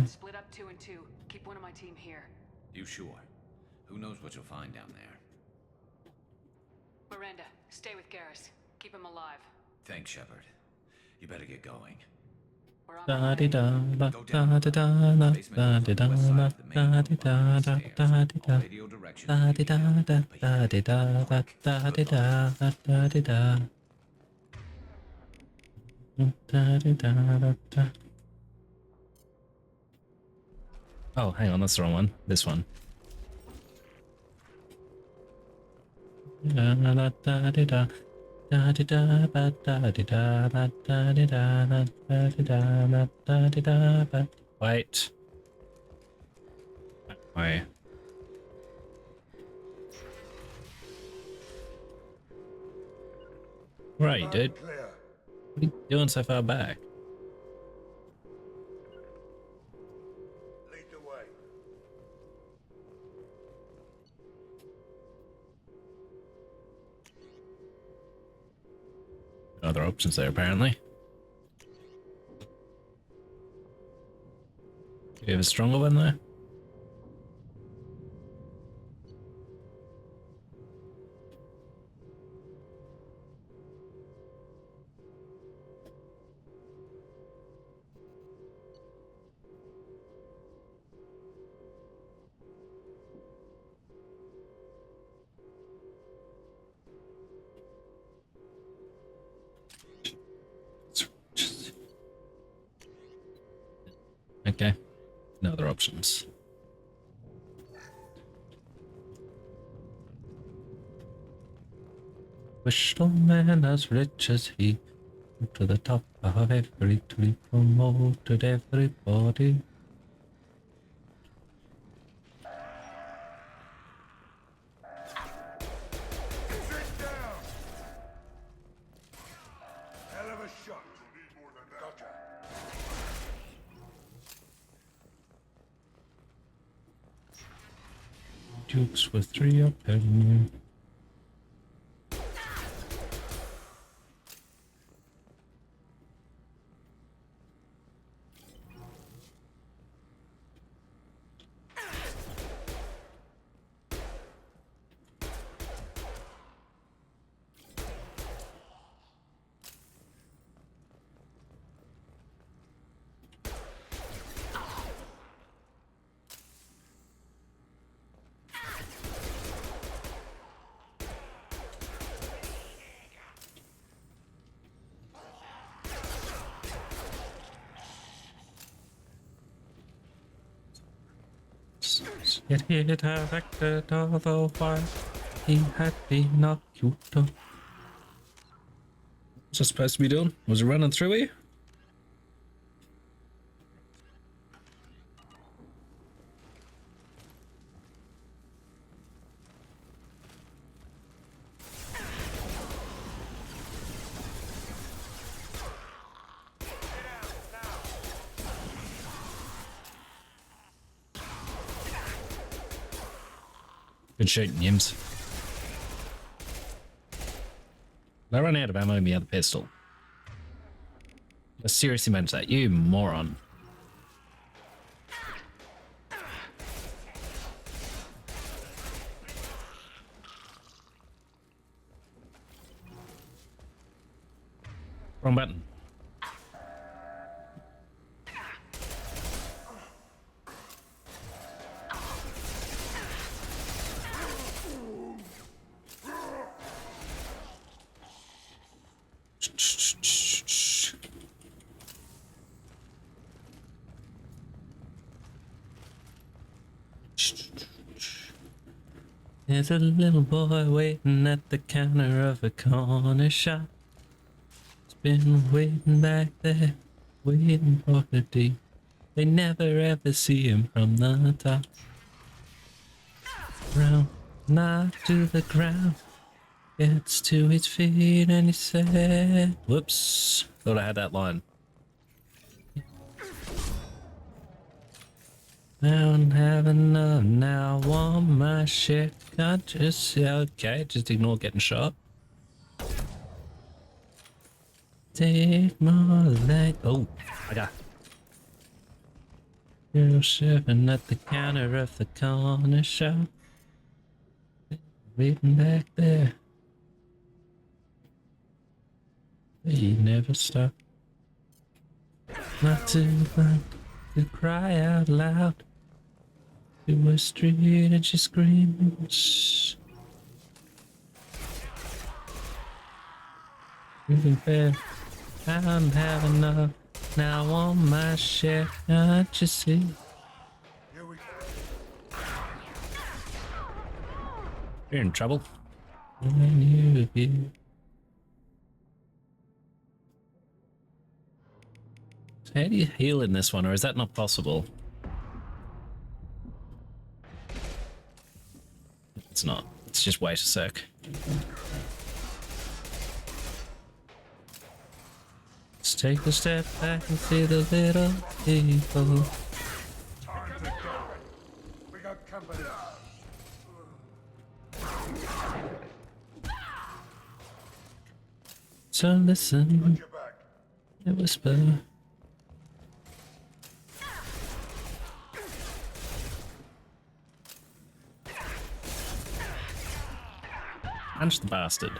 Speaker 4: Split up 2 and 2. Keep one of my team here.
Speaker 13: You sure? Who knows what you'll find down there?
Speaker 4: Miranda, stay with Garrus. Keep him alive.
Speaker 13: Thanks, Shepard. You better get going.
Speaker 1: Da di da da da da da da da di da da da di da da da di da da di da da da di da da da di da da di da da di da da da. Oh, hang on, that's the wrong one. This one. Da da da di da. Da di da ba da di da ba da di da ba da di da ba da di da ba. Wait. Wait. Where are you, dude? What are you doing so far back?
Speaker 20: Lead the way.
Speaker 1: Other options there, apparently. Do you have a stronger one there? Okay, no other options. Wish no man as rich as he, to the top of every tree, promoted everybody.
Speaker 20: Hell of a shot. Gotcha.
Speaker 1: Dukes with 3 up and Yet he directed all the while he had been occupied. What's it supposed to be doing? Was it running through here? Good shooting, Yims. I ran out of ammo in the other pistol. I seriously meant that, you moron. Wrong button. There's a little boy waiting at the counter of a corner shop. He's been waiting back there, waiting for the day. They never ever see him from the top. Round, knocked to the ground, gets to his feet and he said, whoops, thought I had that line. Now I'm having enough, now I want my shit. Can't just, yeah, okay, just ignore getting shot. Take more light. Oh, I got. You're serving at the counter of the corner shop. Waiting back there. He never stopped. Not too loud to cry out loud. To a street and she screams. Moving fast, I don't have enough. Now I want my share, can't you see? You're in trouble. When you view. So how do you heal in this one, or is that not possible? It's not. It's just wait a sec. Let's take a step back and see the little people.
Speaker 20: Time to go. We got company.
Speaker 1: So listen, they whisper. Punch the bastard.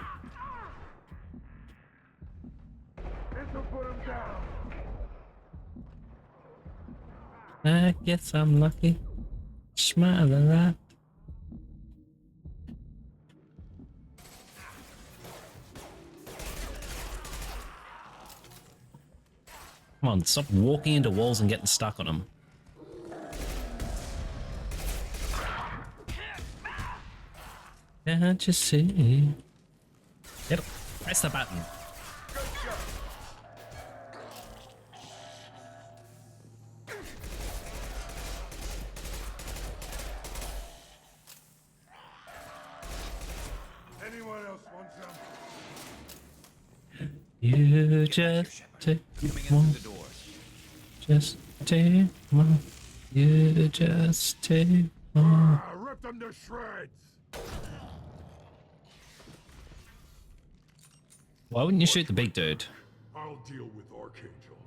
Speaker 1: I guess I'm lucky. Smile a lot. Come on, stop walking into walls and getting stuck on them. Can't you see? Get up. Press the button.
Speaker 20: Anyone else want some?
Speaker 1: You just take one. Just take one. You just take one.
Speaker 20: Rip them to shreds.
Speaker 1: Why wouldn't you shoot the big dude?
Speaker 20: I'll deal with Archangel.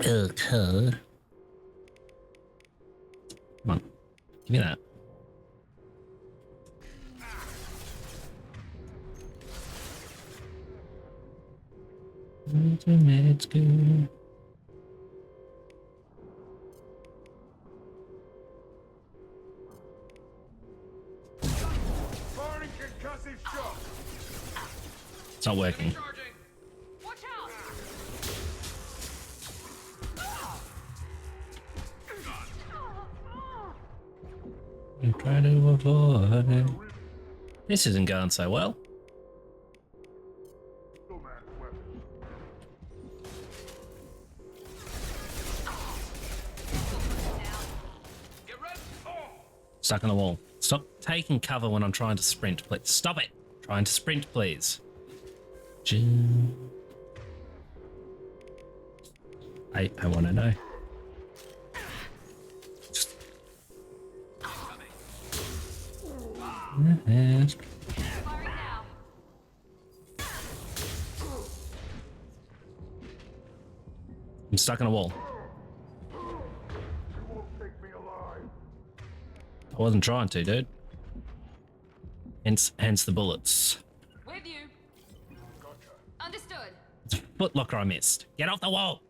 Speaker 1: Okay. Come on, give me that. It's a med school.
Speaker 20: Firing concussive shock.
Speaker 1: It's not working.
Speaker 4: Watch out!
Speaker 1: I'm trying to avoid. This isn't going so well. Stuck on the wall. Stop taking cover when I'm trying to sprint, please. Stop it. Trying to sprint, please. I want to know. I'm stuck on a wall. I wasn't trying to, dude. Hence the bullets.
Speaker 4: With you. Understood.
Speaker 1: It's a footlocker I missed. Get off the wall!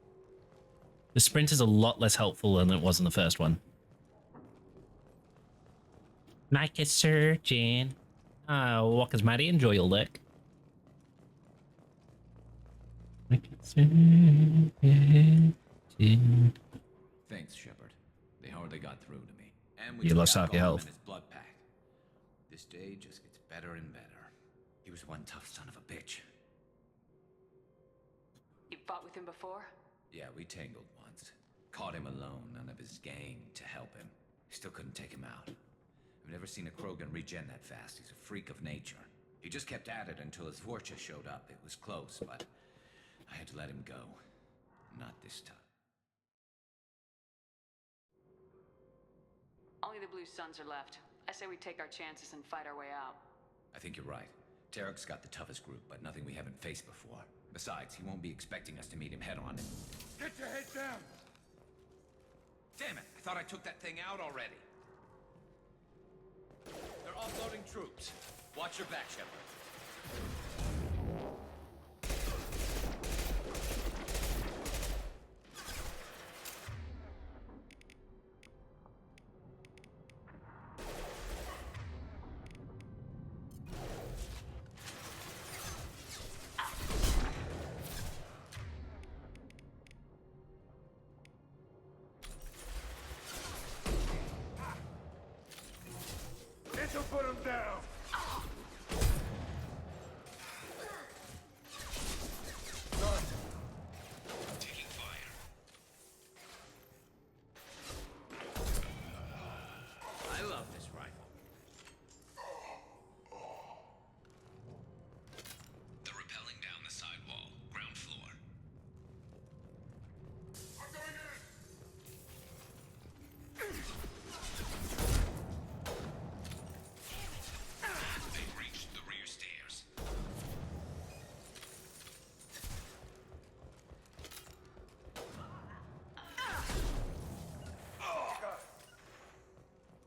Speaker 1: The sprint is a lot less helpful than it was in the first one. Make a surgeon. Walker's Matty, enjoy your lick. Make a surgeon.
Speaker 13: Thanks, Shepard. They hardly got through to me. And
Speaker 1: You lost half your health.
Speaker 13: His blood pack. This day just gets better and better. He was one tough son of a bitch.
Speaker 4: You fought with him before?
Speaker 13: Yeah, we tangled once. Caught him alone, none of his gang to help him. Still couldn't take him out. I've never seen a Krogan regen that fast. He's a freak of nature. He just kept at it until his Vorcha showed up. It was close, but I had to let him go. Not this time.
Speaker 4: Only the Blue Suns are left. I say we take our chances and fight our way out.
Speaker 13: I think you're right. Tarek's got the toughest group, but nothing we haven't faced before. Besides, he won't be expecting us to meet him head-on.
Speaker 20: Get your head down!
Speaker 13: Damn it! I thought I took that thing out already. They're offloading troops. Watch your back, Shepard.
Speaker 20: This'll put him down!
Speaker 13: Taking fire. I love this rifle. They're rappelling down the side wall, ground floor. They've reached the rear stairs.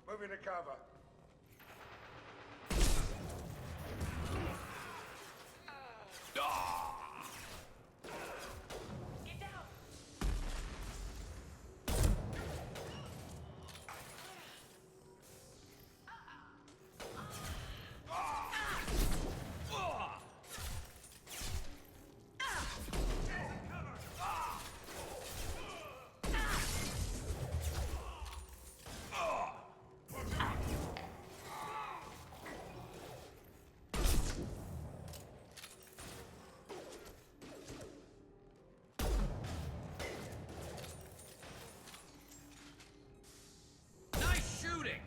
Speaker 20: Moving to cover.
Speaker 4: Get down!
Speaker 13: Nice shooting!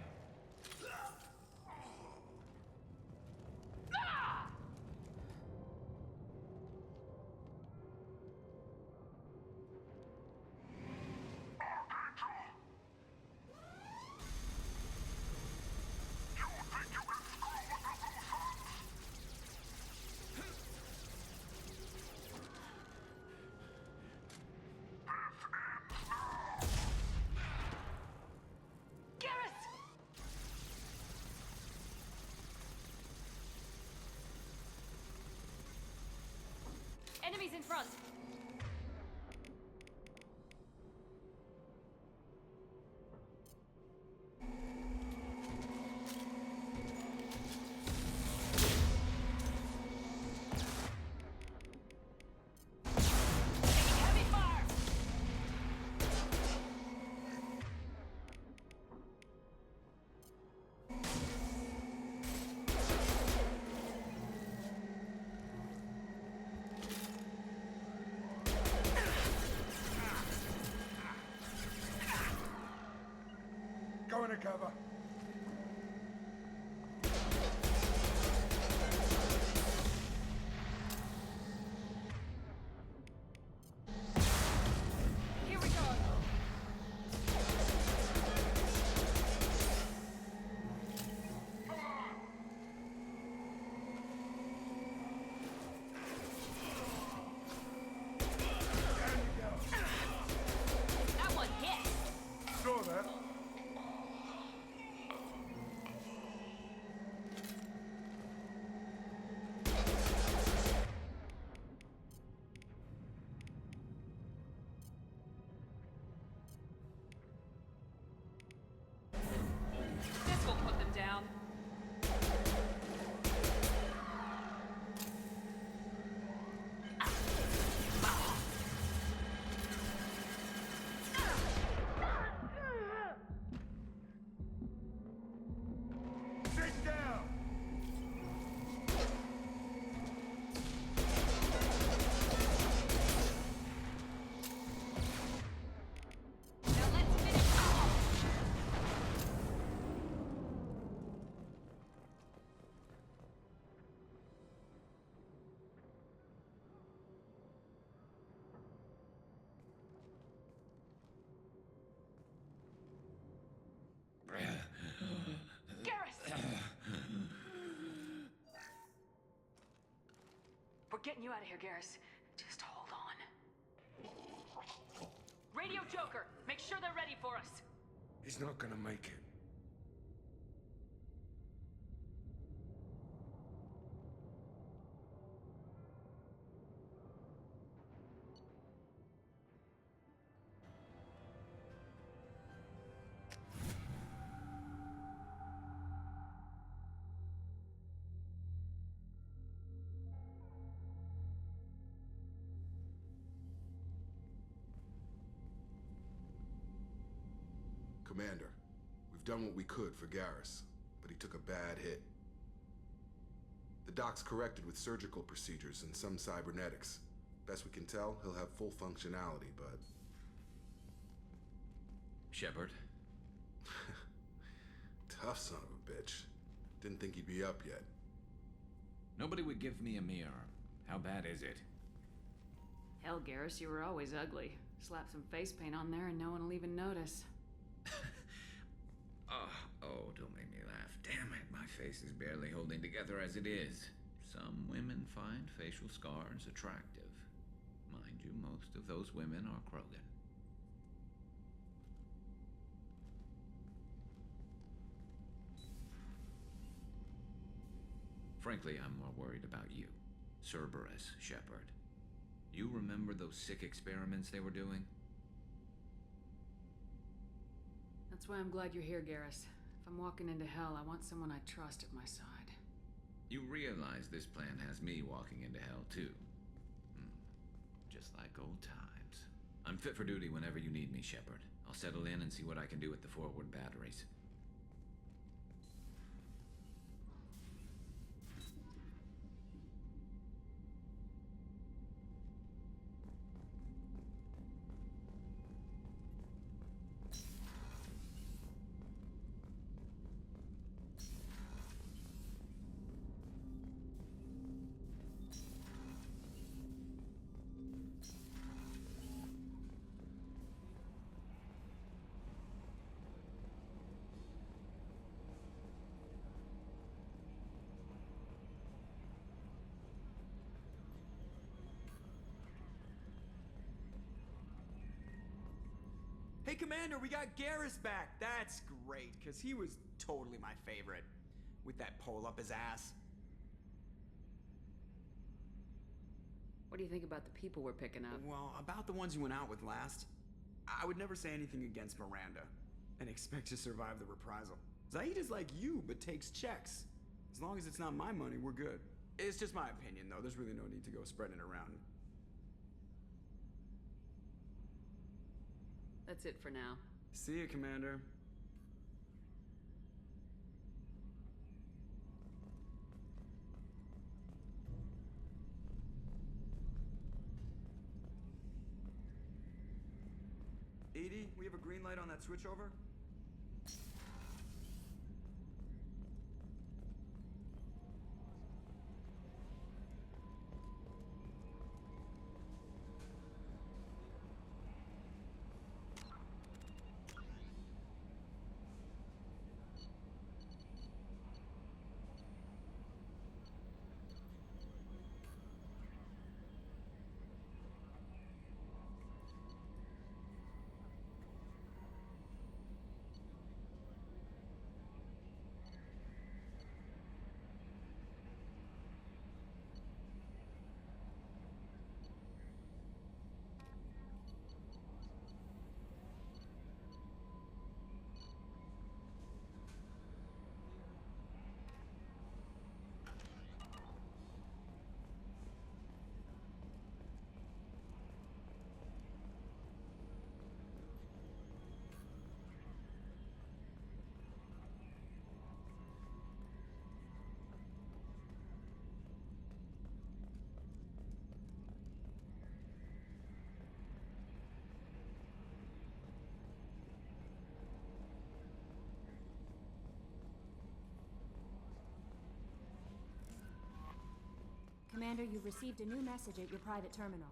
Speaker 2: Enemies in front!
Speaker 20: cover.
Speaker 2: Here we go. That one hit.
Speaker 20: Saw that.
Speaker 2: This will put them down.
Speaker 20: Sit down.
Speaker 2: Now let's finish. Garrus! We're getting you out of here, Garrus. Just hold on. Radio Joker, make sure they're ready for us.
Speaker 20: He's not gonna make it.
Speaker 5: Commander, we've done what we could for Garrus, but he took a bad hit. The doc's corrected with surgical procedures and some cybernetics. Best we can tell, he'll have full functionality, but...
Speaker 13: Shepard?
Speaker 5: Tough son of a bitch. Didn't think he'd be up yet.
Speaker 13: Nobody would give me a mirror. How bad is it?
Speaker 4: Hell, Garrus, you were always ugly. Slap some face paint on there and no one will even notice.
Speaker 13: Oh, don't make me laugh. Damn it, my face is barely holding together as it is. Some women find facial scars attractive. Mind you, most of those women are Krogan. Frankly, I'm more worried about you. Cerberus, Shepard. You remember those sick experiments they were doing?
Speaker 4: That's why I'm glad you're here, Garrus. If I'm walking into hell, I want someone I trust at my side.
Speaker 13: You realize this plan has me walking into hell, too. Just like old times. I'm fit for duty whenever you need me, Shepard. I'll settle in and see what I can do with the forward batteries.
Speaker 14: Hey, Commander, we got Garrus back. That's great, because he was totally my favorite. With that pole up his ass.
Speaker 4: What do you think about the people we're picking up?
Speaker 14: Well, about the ones you went out with last, I would never say anything against Miranda and expect to survive the reprisal. Zaid is like you, but takes checks. As long as it's not my money, we're good. It's just my opinion, though. There's really no need to go spreading it around.
Speaker 4: That's it for now.
Speaker 14: See you, Commander. EDI, we have a green light on that switchover?
Speaker 8: Commander, you've received a new message at your private terminal.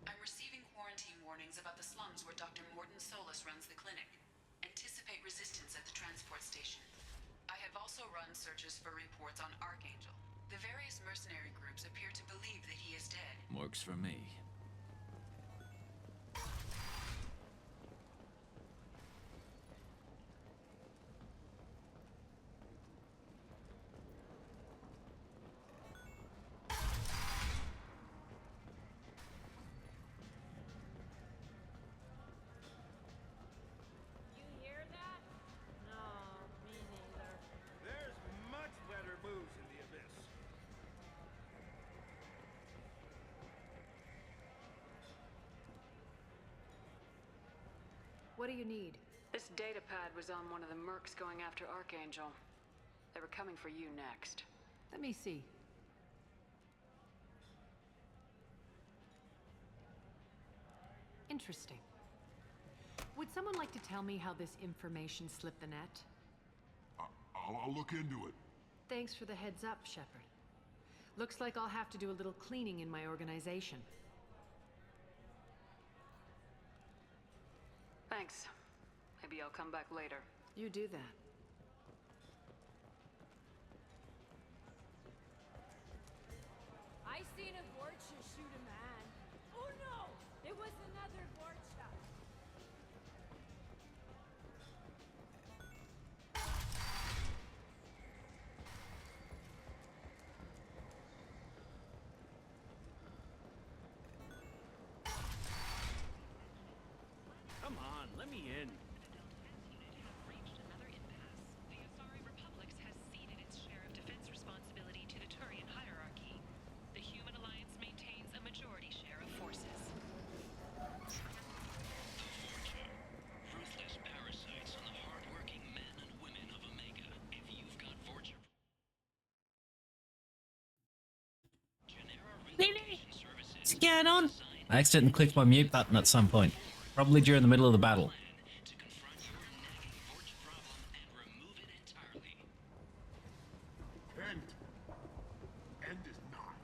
Speaker 11: I'm receiving quarantine warnings about the slums where Dr. Morton Solus runs the clinic. Anticipate resistance at the transport station. I have also run searches for reports on Archangel. The various mercenary groups appear to believe that he is dead.
Speaker 13: Works for me.
Speaker 22: You hear that? No, me neither.
Speaker 21: There's much better booze in the abyss.
Speaker 4: What do you need? This data pad was on one of the mercs going after Archangel. They were coming for you next. Let me see. Interesting. Would someone like to tell me how this information slipped the net?
Speaker 6: I'll look into it.
Speaker 4: Thanks for the heads up, Shepard. Looks like I'll have to do a little cleaning in my organization. Thanks. Maybe I'll come back later. You do that.
Speaker 22: I seen a Vorcha shoot a man. Oh no! It was another Vorcha.
Speaker 21: Come on, let me in.
Speaker 1: What's going on? I accidentally clicked my mute button at some point, probably during the middle of the battle.
Speaker 5: End is not.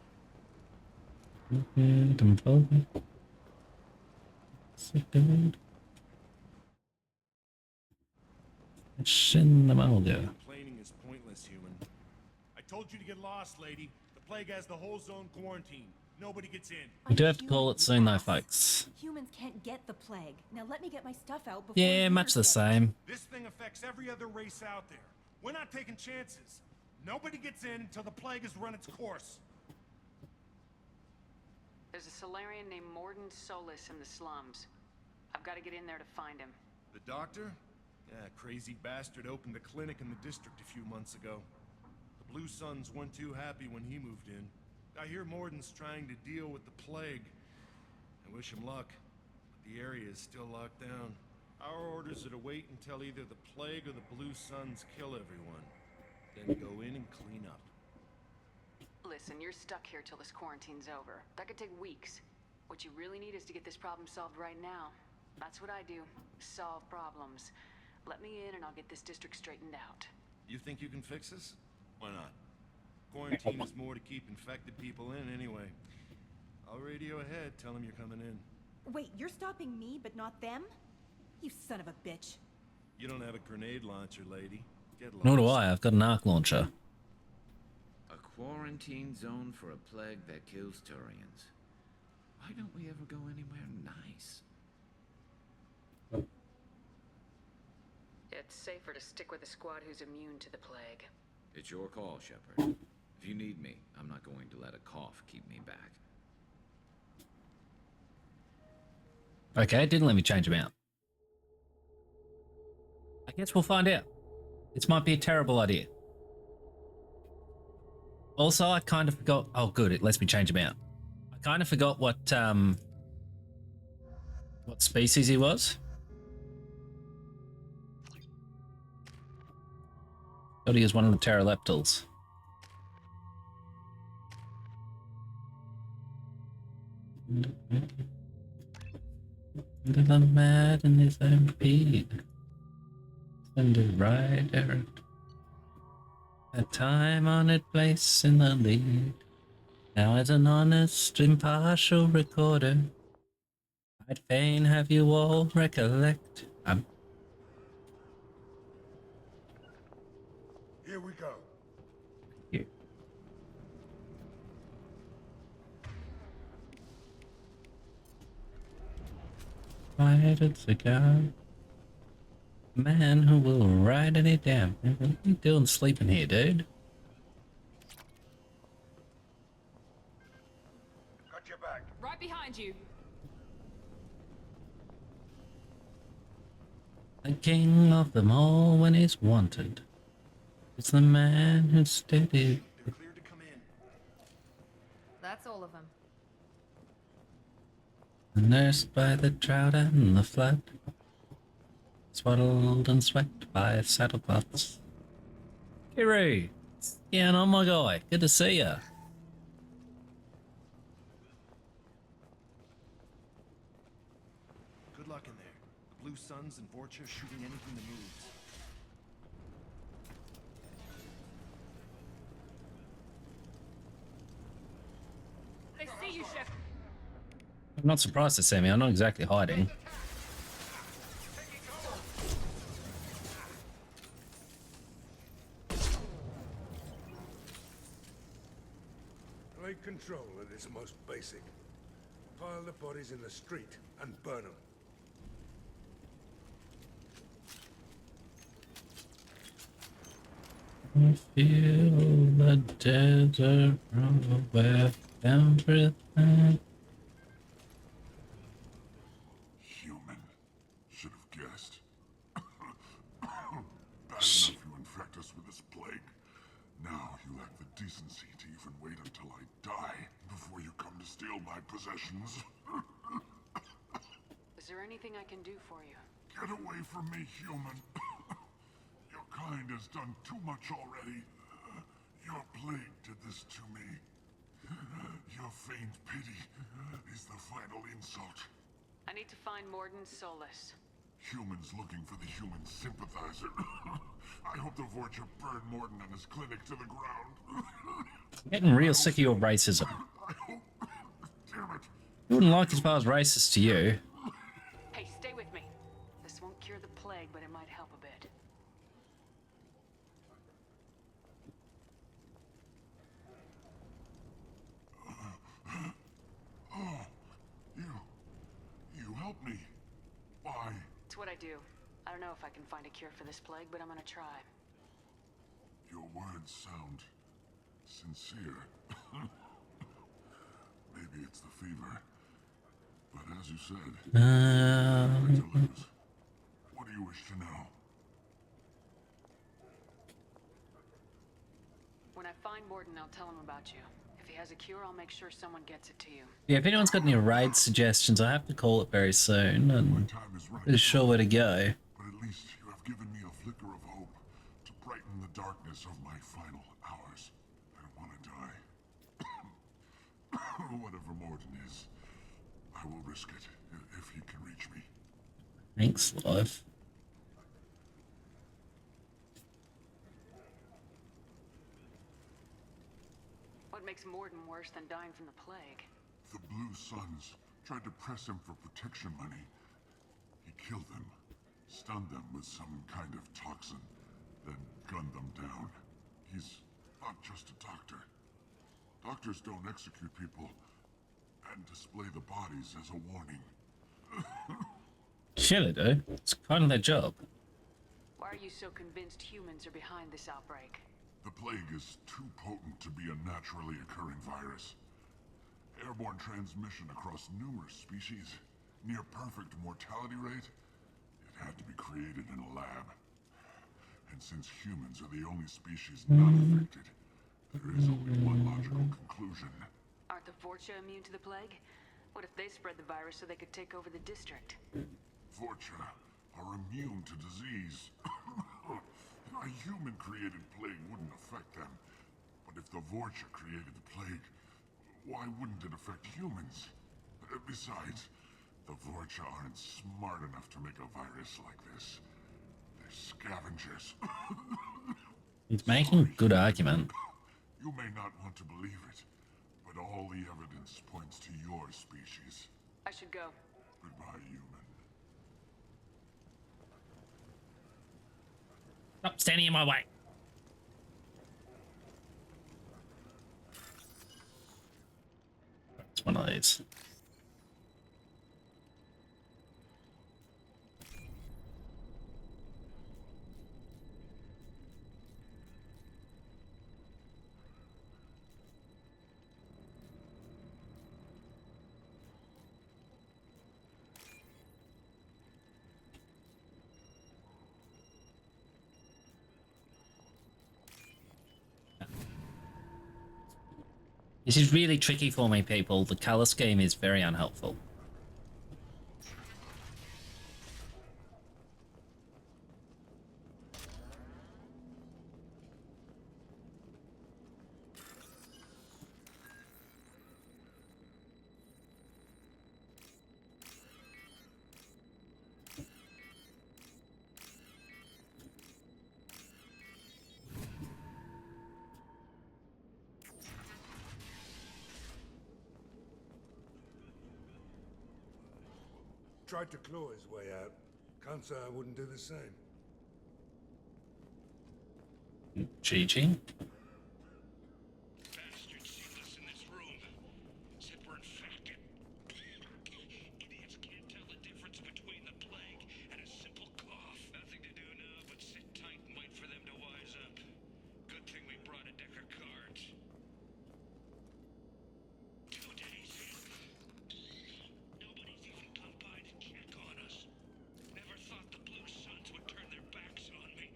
Speaker 21: Complaining is pointless, human. I told you to get lost, lady. The plague has the whole zone quarantined. Nobody gets in.
Speaker 1: We do have to call it soon though, folks.
Speaker 8: Humans can't get the plague. Now let me get my stuff out before.
Speaker 1: Yeah, much the same.
Speaker 21: This thing affects every other race out there. We're not taking chances. Nobody gets in until the plague has run its course.
Speaker 4: There's a Silurian named Morden Solis in the slums. I've got to get in there to find him.
Speaker 21: The doctor? Yeah, crazy bastard opened a clinic in the district a few months ago. The Blue Suns weren't too happy when he moved in. I hear Morden's trying to deal with the plague. I wish him luck, but the area is still locked down. Our orders are to wait until either the plague or the Blue Suns kill everyone. Then go in and clean up.
Speaker 4: Listen, you're stuck here till this quarantine's over. That could take weeks. What you really need is to get this problem solved right now. That's what I do. Solve problems. Let me in and I'll get this district straightened out.
Speaker 21: You think you can fix this? Why not? Quarantine is more to keep infected people in anyway. I'll radio ahead, tell them you're coming in.
Speaker 8: Wait, you're stopping me, but not them? You son of a bitch.
Speaker 21: You don't have a grenade launcher, lady. Get lost.
Speaker 1: Nor do I. I've got an arc launcher.
Speaker 13: A quarantine zone for a plague that kills Turians. Why don't we ever go anywhere nice?
Speaker 4: It's safer to stick with a squad who's immune to the plague.
Speaker 13: It's your call, Shepard. If you need me, I'm not going to let a cough keep me back.
Speaker 1: Okay, it didn't let me change him out. I guess we'll find out. This might be a terrible idea. Also, I kind of forgot... Oh, good, it lets me change him out. I kind of forgot what species he was. Thought he was one of the pteroleptals. The mad in his own feed. And a rider. A time-honored place in the lead. Now as an honest, impartial recorder, I'd fain have you all recollect.
Speaker 5: Here we go.
Speaker 1: Here. Lighted cigar. Man who will ride any damn. What are you doing sleeping here, dude?
Speaker 5: Got your back.
Speaker 4: Right behind you.
Speaker 1: The king of them all when he's wanted. It's the man who's steady.
Speaker 21: They're cleared to come in.
Speaker 2: That's all of them.
Speaker 1: Nursed by the drought and the flood. Swaddled and swept by saddlecloths. Kiri! Yeah, and my guy. Good to see ya.
Speaker 21: Good luck in there. The Blue Suns and Vorcha shooting anything that moves.
Speaker 4: They see you, Chef.
Speaker 1: I'm not surprised to see me. I'm not exactly hiding.
Speaker 20: Plague control at its most basic. Pile the bodies in the street and burn them.
Speaker 1: I feel the desert roll with everything.
Speaker 5: Human.
Speaker 6: enough you infect us with this plague. Now you lack the decency to even wait until I die before you come to steal my possessions.
Speaker 4: Is there anything I can do for you?
Speaker 6: Get away from me, human. Your kind has done too much already. Your plague did this to me. Your feigned pity is the final insult.
Speaker 4: I need to find Morden Solus.
Speaker 6: Humans looking for the human sympathizer. I hope the Vorcha burn Morden and his clinic to the ground.
Speaker 1: Getting real sick of your racism.
Speaker 6: Damn it.
Speaker 1: You wouldn't like it if I was racist to you.
Speaker 4: Hey, stay with me. This won't cure the plague, but it might help a bit.
Speaker 6: Oh, you helped me. Why?
Speaker 4: It's what I do. I don't know if I can find a cure for this plague, but I'm gonna try.
Speaker 6: Your words sound sincere. Maybe it's the fever. But as you said, nothing to lose. What do you wish to know?
Speaker 4: When I find Morden, I'll tell him about you. If he has a cure, I'll make sure someone gets it to you.
Speaker 1: Yeah, if anyone's got any raid suggestions, I have to call it very soon, and pretty sure where to go.
Speaker 6: But at least you have given me a flicker of hope to brighten the darkness of my final hours. I don't want to die. Whatever Morden is, I will risk it if he can reach me.
Speaker 1: Thanks, love.
Speaker 4: What makes Morden worse than dying from the plague?
Speaker 6: The Blue Suns tried to press him for protection money. He killed them, stunned them with some kind of toxin, then gunned them down. He's not just a doctor. Doctors don't execute people and display the bodies as a warning.
Speaker 1: Sure they do. It's kind of their job.
Speaker 4: Why are you so convinced humans are behind this outbreak?
Speaker 6: The plague is too potent to be a naturally occurring virus. Airborne transmission across numerous species, near perfect mortality rate. It had to be created in a lab. And since humans are the only species not affected, there is only one logical conclusion.
Speaker 4: Aren't the Vorcha immune to the plague? What if they spread the virus so they could take over the district?
Speaker 6: Vorcha are immune to disease. A human-created plague wouldn't affect them. But if the Vorcha created the plague, why wouldn't it affect humans? Besides, the Vorcha aren't smart enough to make a virus like this. They're scavengers.
Speaker 1: He's making a good argument.
Speaker 6: You may not want to believe it, but all the evidence points to your species.
Speaker 4: I should go.
Speaker 6: Goodbye, human.
Speaker 1: Stop standing in my way. It's one of these. This is really tricky for me, people. The color scheme is very unhelpful.
Speaker 20: Tried to claw his way out. Can't say I wouldn't do the same.
Speaker 1: GG.
Speaker 23: Bastards sealed us in this room. Said we're infected. Idiots can't tell the difference between the plague and a simple cough. Nothing to do now but sit tight and wait for them to wise up. Good thing we brought a deck of cards. 2 days in. Nobody's even come by to check on us. Never thought the Blue Suns would turn their backs on me.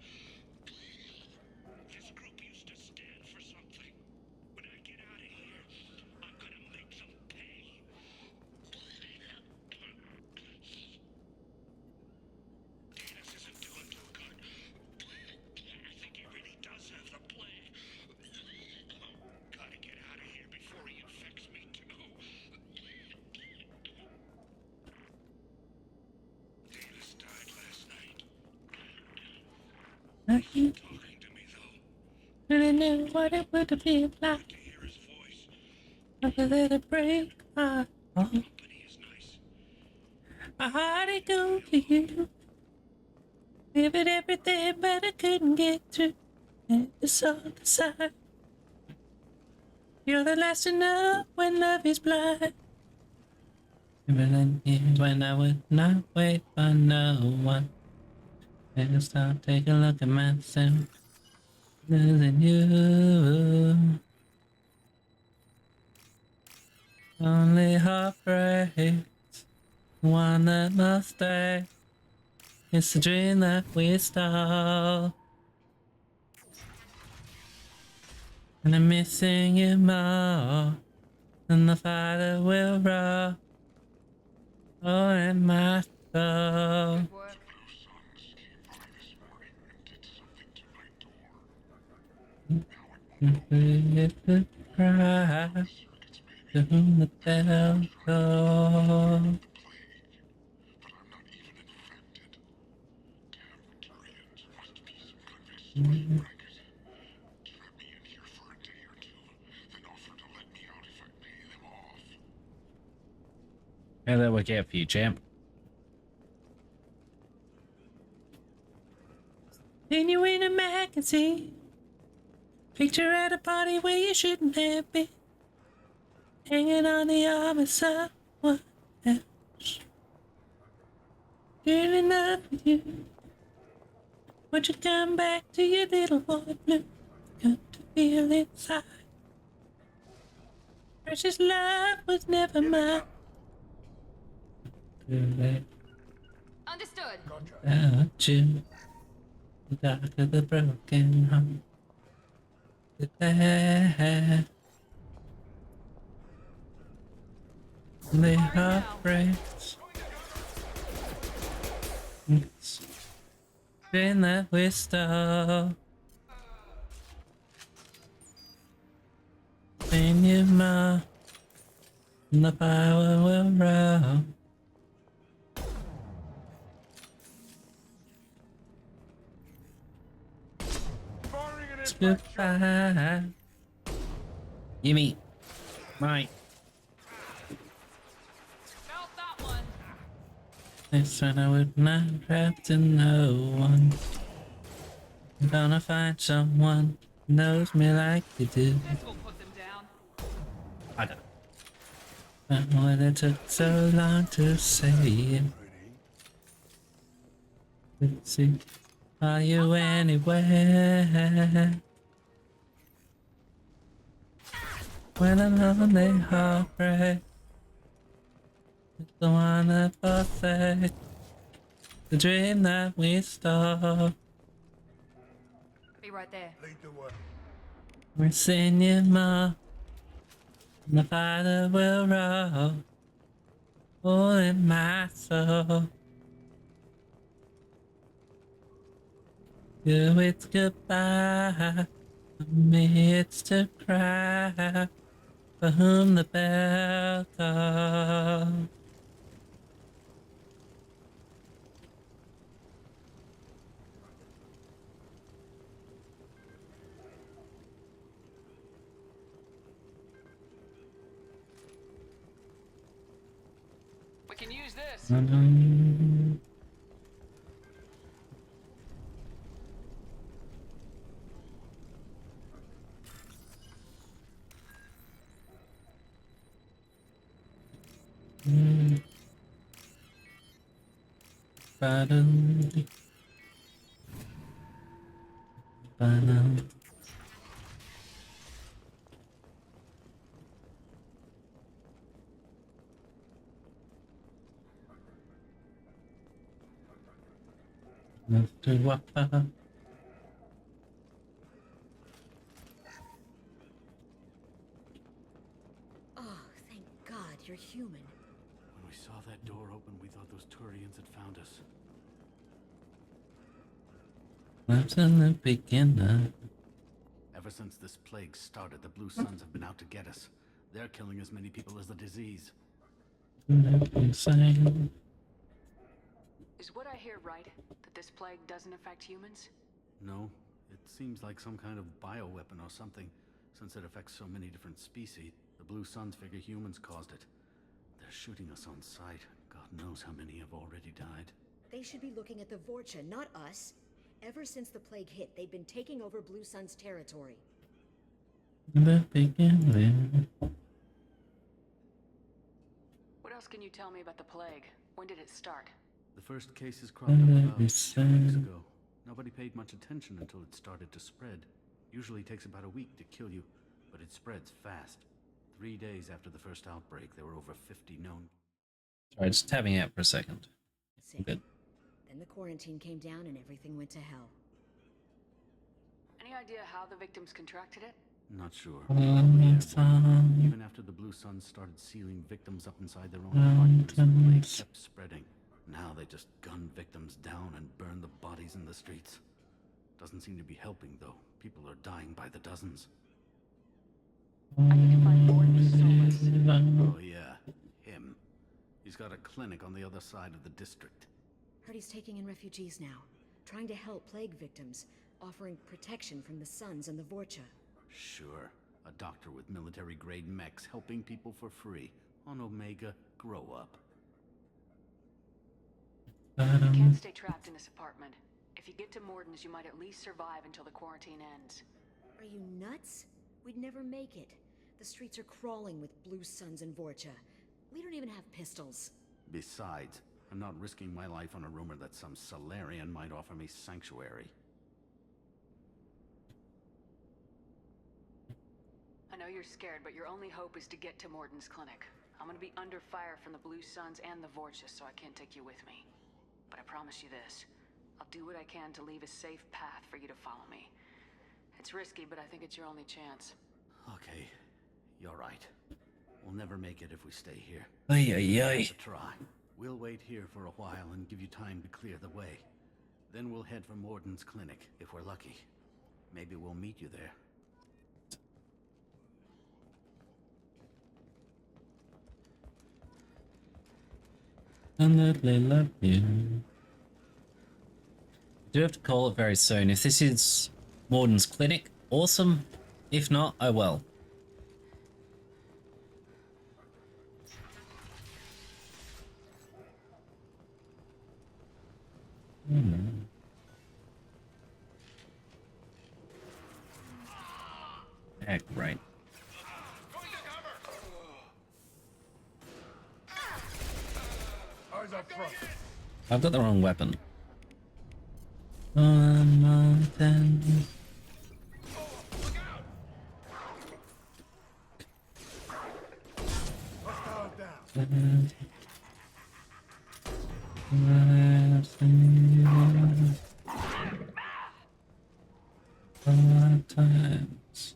Speaker 1: like you. And I knew what it would feel like. I could let it break my heart. My heart it goes to you. Giving everything, but I couldn't get through. And it's on the side. You're the last to know when love is blind. Even when I would not wait for no one. And stop, take a look at myself. Losing you. Only heartbreak. One that must stay. It's a dream that we stole. And I'm missing you more than the fire will roll. Oh, in my soul. If the cry to whom the bell goes. How'd that work out for you, champ? Then you in a magazine. Picture at a party where you shouldn't have been. Hanging on the arm of someone else. Doing enough with you. Won't you come back to your little boy blue? Come to feel inside. Precious love was never mine.
Speaker 2: Understood.
Speaker 1: Without you, the dark of the broken heart. The heart breaks. It's been that we stole. In your mouth, and the power will roll. It's goodbye. YimmY. Mate.
Speaker 2: Felt that one.
Speaker 1: This one I would not have to no one. I'm gonna find someone who knows me like you do.
Speaker 2: This will put them down.
Speaker 1: I don't. But when it took so long to say it. Let's see. Are you anywhere? When a lonely heartbreak is the one that forsakes the dream that we stole.
Speaker 2: Be right there.
Speaker 1: We're seeing you more, and the fire will roll, all in my soul. You, it's goodbye. For me, it's to cry. For whom the bell tolls.
Speaker 2: We can use this.
Speaker 1: Ba-dum. Ba-dum. Mr. Wappa.
Speaker 3: Oh, thank God you're human.
Speaker 9: When we saw that door open, we thought those Turians had found us.
Speaker 1: That's in the beginning.
Speaker 9: Ever since this plague started, the Blue Suns have been out to get us. They're killing as many people as the disease.
Speaker 1: Insane.
Speaker 4: Is what I hear right? That this plague doesn't affect humans?
Speaker 9: No, it seems like some kind of bioweapon or something, since it affects so many different species. The Blue Suns figure humans caused it. They're shooting us on sight. God knows how many have already died.
Speaker 15: They should be looking at the Vorcha, not us. Ever since the plague hit, they've been taking over Blue Sun's territory.
Speaker 1: The beginning.
Speaker 4: What else can you tell me about the plague? When did it start?
Speaker 9: The first cases cropped up about 2 weeks ago. Nobody paid much attention until it started to spread. Usually takes about a week to kill you, but it spreads fast. 3 days after the first outbreak, there were over 50 known.
Speaker 1: Sorry, just tapping out for a second. Good.
Speaker 15: Then the quarantine came down and everything went to hell.
Speaker 4: Any idea how the victims contracted it?
Speaker 9: Not sure. Even after the Blue Suns started sealing victims up inside their own apartments, the plague kept spreading. Now they just gun victims down and burn the bodies in the streets. Doesn't seem to be helping, though. People are dying by the dozens.
Speaker 4: I need to find Morden.
Speaker 9: Oh yeah, him. He's got a clinic on the other side of the district.
Speaker 15: Heard he's taking in refugees now, trying to help plague victims, offering protection from the Suns and the Vorcha.
Speaker 9: Sure. A doctor with military-grade mechs helping people for free. On Omega, grow up.
Speaker 4: You can't stay trapped in this apartment. If you get to Morden's, you might at least survive until the quarantine ends.
Speaker 15: Are you nuts? We'd never make it. The streets are crawling with Blue Suns and Vorcha. We don't even have pistols.
Speaker 9: Besides, I'm not risking my life on a rumor that some Silurian might offer me sanctuary.
Speaker 4: I know you're scared, but your only hope is to get to Morden's clinic. I'm gonna be under fire from the Blue Suns and the Vorcha, so I can't take you with me. But I promise you this. I'll do what I can to leave a safe path for you to follow me. It's risky, but I think it's your only chance.
Speaker 9: Okay, you're right. We'll never make it if we stay here.
Speaker 1: Ay, ay, ay.
Speaker 9: Let's try. We'll wait here for a while and give you time to clear the way. Then we'll head for Morden's clinic, if we're lucky. Maybe we'll meet you there.
Speaker 1: Lovely, love you. Do have to call it very soon. If this is Morden's clinic, awesome. If not, oh well. Yeah, great.
Speaker 20: Eyes up front.
Speaker 1: I've got the wrong weapon. One more time. Times.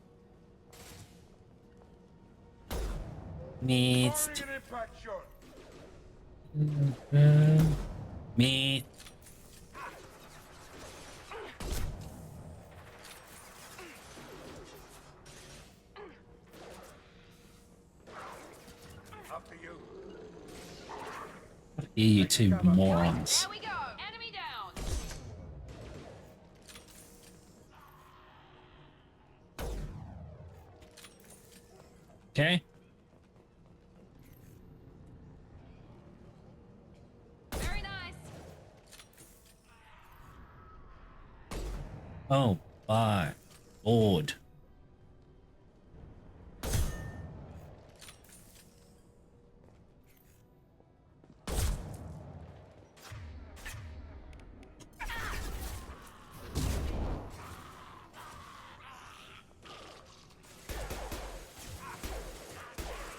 Speaker 1: Needs to me.
Speaker 20: After you.
Speaker 1: You two morons.
Speaker 4: There we go. Enemy down.
Speaker 1: Okay.
Speaker 4: Very nice.
Speaker 1: Oh, my lord.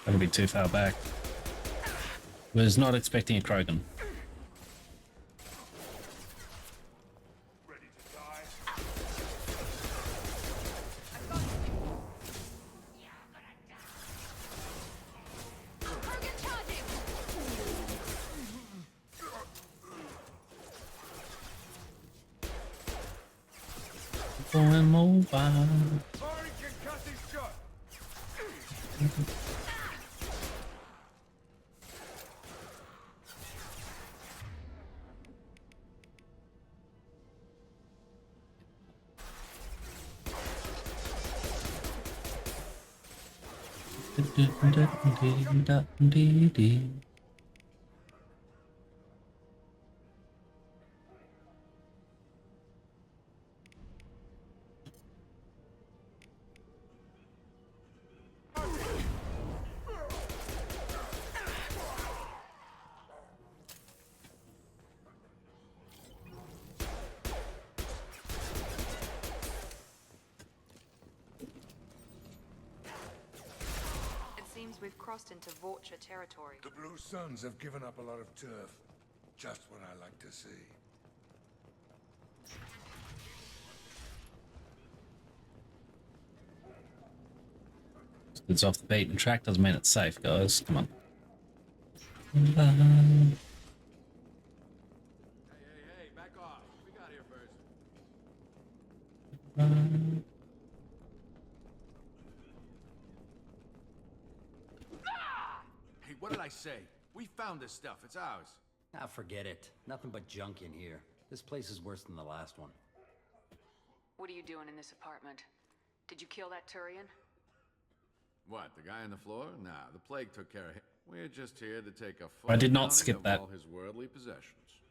Speaker 1: That'll be too far back. Was not expecting a Krogan. Going mobile.
Speaker 2: We've crossed into Vorcha territory.
Speaker 20: The Blue Suns have given up a lot of turf. Just what I like to see.
Speaker 1: It's off the beaten track doesn't mean it's safe, guys. Come on.
Speaker 21: Hey, back off. We got here first. Hey, what did I say? We found this stuff. It's ours.
Speaker 9: Ah, forget it. Nothing but junk in here. This place is worse than the last one.
Speaker 4: What are you doing in this apartment? Did you kill that Turian?
Speaker 21: What, the guy on the floor? Nah, the plague took care of him. We're just here to take a full
Speaker 1: I did not
Speaker 21: accounting
Speaker 1: skip
Speaker 21: of
Speaker 1: that.
Speaker 21: all his worldly possessions.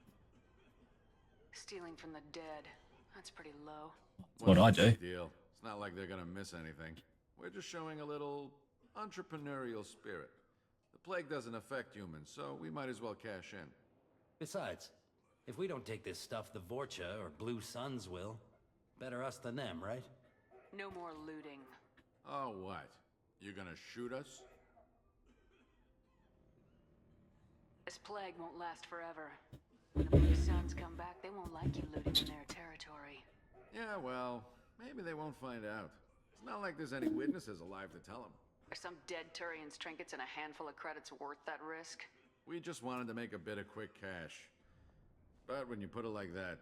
Speaker 4: Stealing from the dead. That's pretty low.
Speaker 1: What I do.
Speaker 21: Big deal. It's not like they're gonna miss anything. We're just showing a little entrepreneurial spirit. The plague doesn't affect humans, so we might as well cash in.
Speaker 9: Besides, if we don't take this stuff, the Vorcha or Blue Suns will. Better us than them, right?
Speaker 4: No more looting.
Speaker 21: Oh, what? You gonna shoot us?
Speaker 4: This plague won't last forever. When the Blue Suns come back, they won't like you looting in their territory.
Speaker 21: Yeah, well, maybe they won't find out. It's not like there's any witnesses alive to tell them.
Speaker 4: Are some dead Turian's trinkets and a handful of credits worth that risk?
Speaker 21: We just wanted to make a bit of quick cash. But when you put it like that,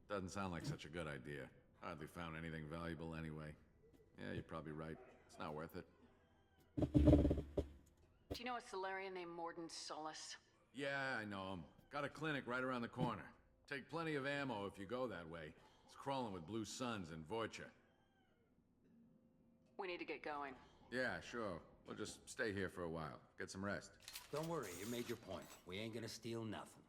Speaker 21: doesn't sound like such a good idea. Hardly found anything valuable anyway. Yeah, you're probably right. It's not worth it.
Speaker 4: Do you know a Silurian named Morden Solus?
Speaker 21: Yeah, I know him. Got a clinic right around the corner. Take plenty of ammo if you go that way. It's crawling with Blue Suns and Vorcha.
Speaker 4: We need to get going.
Speaker 21: Yeah, sure. We'll just stay here for a while. Get some rest.
Speaker 9: Don't worry, you made your point. We ain't gonna steal nothing.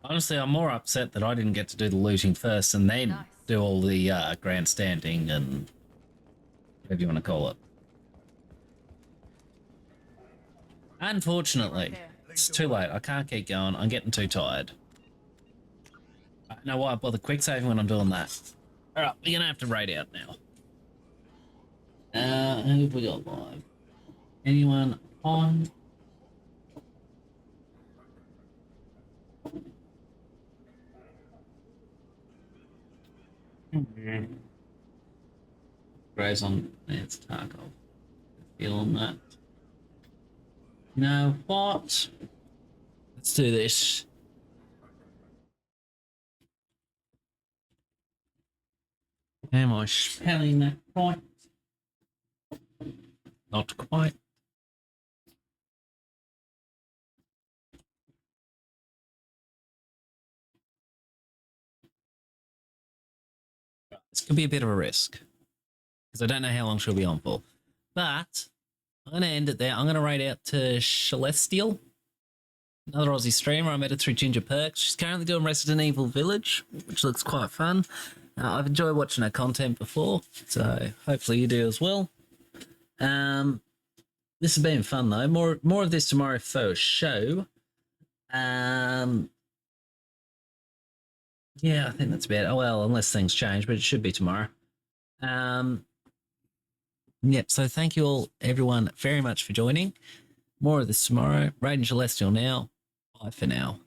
Speaker 1: Honestly, I'm more upset that I didn't get to do the looting first and then do all the grandstanding and whatever you want to call it. Unfortunately, it's too late. I can't keep going. I'm getting too tired. I know why I bother quick saving when I'm doing that. Alright, we're gonna have to raid out now. Who have we got live? Anyone on? Gray's on. It's Tarkov. Feeling that. You know what? Let's do this. Am I spelling that right? Not quite. This could be a bit of a risk because I don't know how long she'll be on for. But I'm going to end it there. I'm going to rate out to Celestial, another Aussie streamer. I met her through Ginger Perks. She's currently doing Resident Evil Village, which looks quite fun. I've enjoyed watching her content before, so hopefully you do as well. This has been fun though. More of this tomorrow for sure. Yeah, I think that's about it. Oh, well, unless things change, but it should be tomorrow. Yep, so thank you all, everyone, very much for joining. More of this tomorrow. Raiden Celestial now. Bye for now.